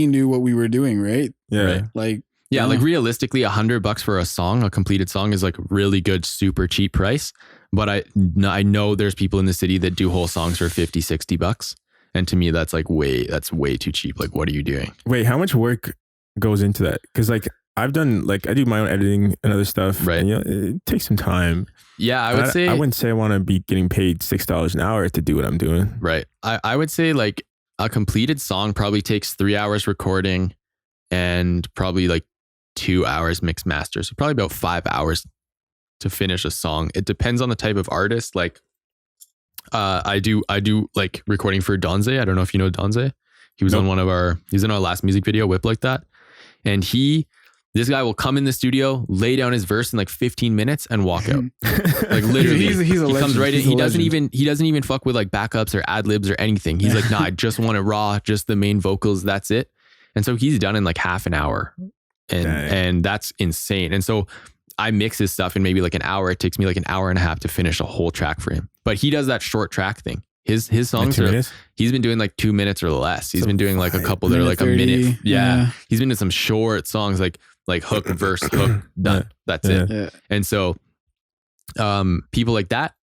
knew what we were doing, right? Yeah. Right. Like like realistically, $100 for a song, a completed song, is like really good, super cheap price. But I know there's people in the city that do whole songs for $50-$60, and to me that's way too cheap. Like, what are you doing? Wait, how much work goes into that? Because like I do my own editing and other stuff, right? And, it takes some time. Yeah, I wouldn't say I want to be getting paid $6 an hour to do what I'm doing. Right. I would say like a completed song probably takes 3 hours recording and probably like 2 hours mix master. So probably about 5 hours to finish a song. It depends on the type of artist. Like I do like recording for Donze. I don't know if you know Donze. He was on he's in our last music video, Whip Like That. And this guy will come in the studio, lay down his verse in like 15 minutes and walk out. Like literally, he comes right in. He doesn't even fuck with like backups or ad libs or anything. He's like, nah, I just want it raw, just the main vocals. That's it. And so he's done in like half an hour, and that's insane. And so I mix his stuff in maybe like an hour. It takes me like an hour and a half to finish a whole track for him. But he does that short track thing. His songs he's been doing like 2 minutes or less. He's been doing like a couple that are like 30, a minute. Yeah. He's been doing some short songs like hook, verse, hook, done. That's it. Yeah. And so people like that,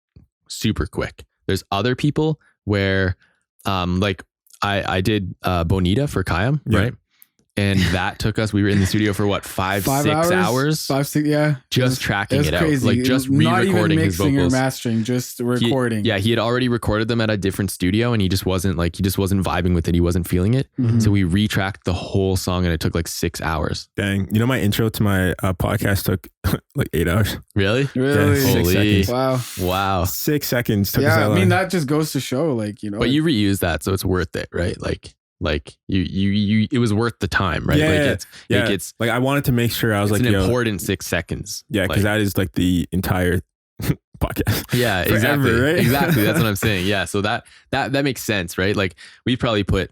super quick. There's other people where like I did Bonita for Kayam, right? And that took us, we were in the studio for what, 5 6 hours? 5 6, yeah. Just tracking it out. Like just re-recording his vocals. Not even mixing or mastering, just recording. He had already recorded them at a different studio and he just wasn't vibing with it. He wasn't feeling it. Mm-hmm. So we retracked the whole song and it took like 6 hours. Dang. You know, my intro to my podcast took like 8 hours. Really? Really? Yeah, 6 seconds. Wow. 6 seconds took I mean, that just goes to show, like, you know. But you reuse that, so it's worth it, right? Like you it was worth the time, right? It's like I wanted to make sure I was like, an important 6 seconds. Yeah, because that is like the entire podcast. Yeah, exactly. Forever, right? Exactly. That's what I'm saying. Yeah. So that makes sense, right? Like we probably put,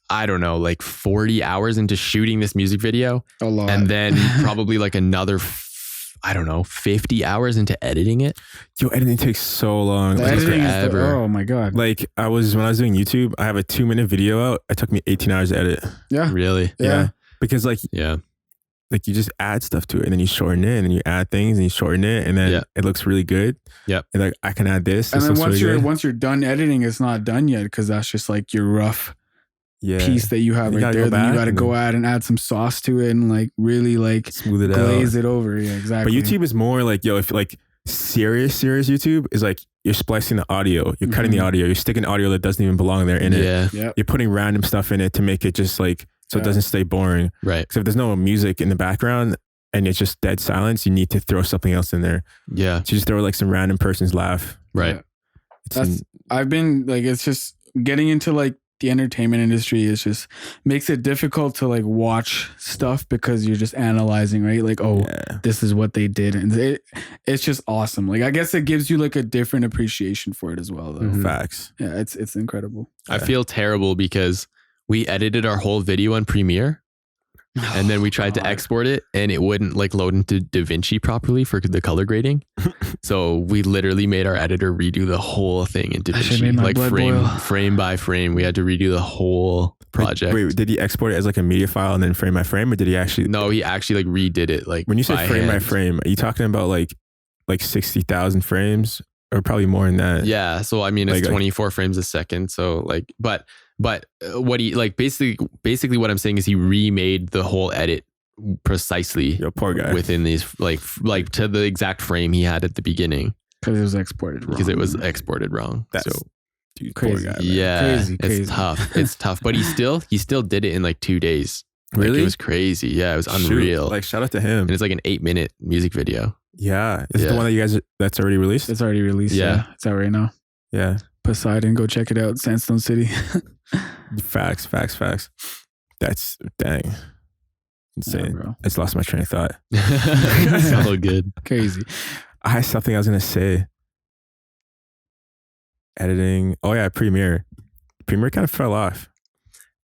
I don't know, like 40 hours into shooting this music video. A lot. And then probably like another 50 hours into editing it. Yo, editing takes so long. The editing is oh my God. Like when I was doing YouTube, I have a 2-minute video out. It took me 18 hours to edit. Yeah. Really? Yeah. Because like you just add stuff to it and then you shorten it and then you add things and you shorten it and then it looks really good. Yep. And like I can add this. And then once you're done editing, it's not done yet because that's just like your rough piece that you have right there. Then you got to go add some sauce to it and like really like smooth it glaze it over. Yeah, exactly. But YouTube is more like, if like serious YouTube is like you're splicing the audio, you're cutting the audio, you're sticking audio that doesn't even belong there in it. Yep. You're putting random stuff in it to make it just like so it doesn't stay boring. Right. So if there's no music in the background and it's just dead silence, you need to throw something else in there. Yeah. So just throw like some random person's laugh. Right. Yeah. I've been like, it's just getting into like the entertainment industry is just makes it difficult to like watch stuff because you're just analyzing, right? Like, this is what they did. And it's just awesome. Like, I guess it gives you like a different appreciation for it as well, though. Mm-hmm. Facts. Yeah, it's incredible. I feel terrible because we edited our whole video on Premiere and then we tried to export it and it wouldn't like load into DaVinci properly for the color grading. So we literally made our editor redo the whole thing in DaVinci, like frame by frame. We had to redo the whole project. Wait, did he export it as like a media file and then frame by frame, or did he actually? No, he actually like redid it. Like when you say frame by frame, are you talking about like 60,000 frames or probably more than that? Yeah. So I mean, it's 24 frames a second. So like, but what he like basically what I'm saying is he remade the whole edit precisely. Yo, poor guy. Within these like to the exact frame he had at the beginning because it was exported wrong. Because it was exported wrong. Dude, crazy. Poor guy, yeah, it's tough. It's tough. But he still did it in like 2 days. Really? Like, it was crazy. Yeah, it was unreal. Like shout out to him. And it's like an 8-minute music video. Yeah, is it the one that you guys that's already released? It's already released. Yeah, it's out right now. Yeah. Poseidon, go check it out. Sandstone City. Facts. That's dang insane. Yeah, bro. I just lost my train of thought. It's all good. Crazy. I had something I was gonna say. Editing. Oh yeah, Premiere kind of fell off.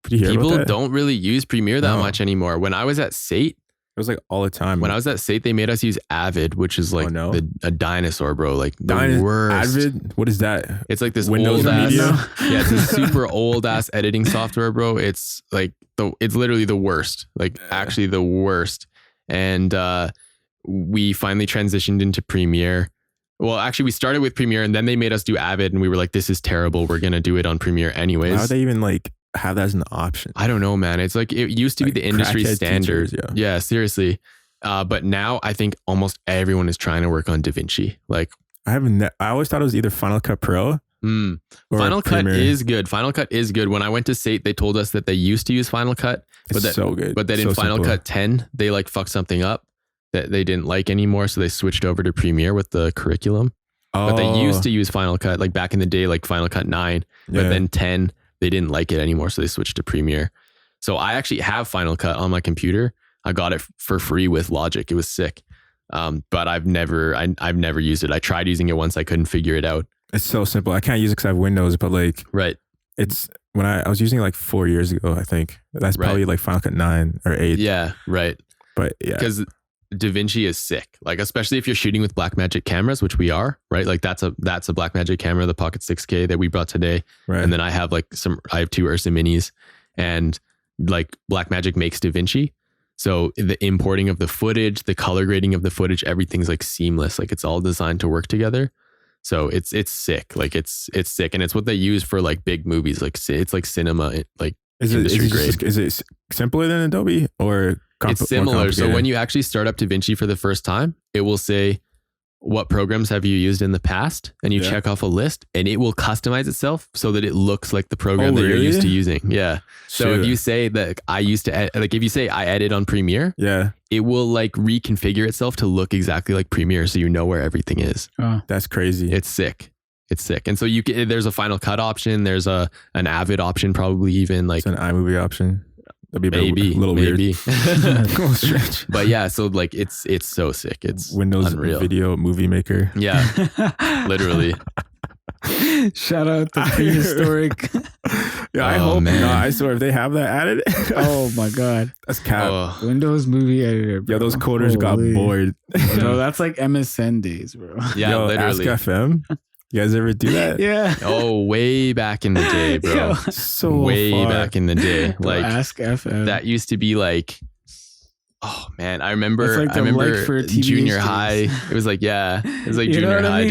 Did you hear People about that? Don't really use Premiere that much anymore. When I was at SAIT, it was like all the time. When I was at SAIT, they made us use Avid, which is like a dinosaur, bro. Like the worst. Avid? What is that? It's like this Windows old ass. Media? Yeah, it's a super old ass editing software, bro. It's like it's literally the worst. Like actually the worst. And we finally transitioned into Premiere. Well, actually, we started with Premiere, and then they made us do Avid, and we were like, "This is terrible. We're gonna do it on Premiere anyways." Why would they even like have that as an option? I don't know, man. It's like it used to be the industry standard. Teachers, yeah, seriously. But now I think almost everyone is trying to work on DaVinci. Like I always thought it was either Final Cut Pro Final Cut is good. Final Cut is good. When I went to SAIT, they told us that they used to use Final Cut, but it's so good. But that in Final Cut 10, they like fucked something up that they didn't like anymore, so they switched over to Premiere with the curriculum. But they used to use Final Cut like back in the day, like Final Cut 9. But then 10, they didn't like it anymore, so they switched to Premiere. So I actually have Final Cut on my computer. I got it for free with Logic. It was sick. But I've never used it. I tried using it once. I couldn't figure it out. It's so simple. I can't use it because I have Windows, but like, right. It's when I was using it like 4 years ago, I think. That's probably like Final Cut 9 or 8. Yeah, right. But yeah. Because DaVinci is sick. Like, especially if you're shooting with Blackmagic cameras, which we are, right? Like that's a Blackmagic camera, the Pocket 6K that we brought today. Right. And then I have I have 2 Ursa Minis, and like Blackmagic makes DaVinci. So the importing of the footage, the color grading of the footage, everything's like seamless. Like it's all designed to work together. So it's sick. Like it's sick. And it's what they use for like big movies. Like it's like cinema, like industry grade. Is it simpler than Adobe or it's similar. So when you actually start up DaVinci for the first time, it will say, what programs have you used in the past? And you check off a list, and it will customize itself so that it looks like the program that you're used to using. Yeah. So if you say that if you say I edit on Premiere, it will like reconfigure itself to look exactly like Premiere, so you know where everything is. Oh, that's crazy. It's sick. It's sick. And so there's a Final Cut option. There's an Avid option, probably even like it's an iMovie option. That'd be a little weird. But yeah, so like it's so sick. It's Windows unreal. Video Movie Maker. Yeah, literally. Shout out the prehistoric. I hope. Man. No, I swear if they have that added. Oh my god, that's cap. Windows Movie Editor. Bro. Yeah, those coders got bored. No, that's like MSN days, bro. Yeah, literally. Ask FM. You guys ever do that? Yeah. Oh, way back in the day, bro. Yo, so way far. Back in the day. Like Ask FM. That used to be like, oh man, I remember like junior high. It was like, it was like junior high days.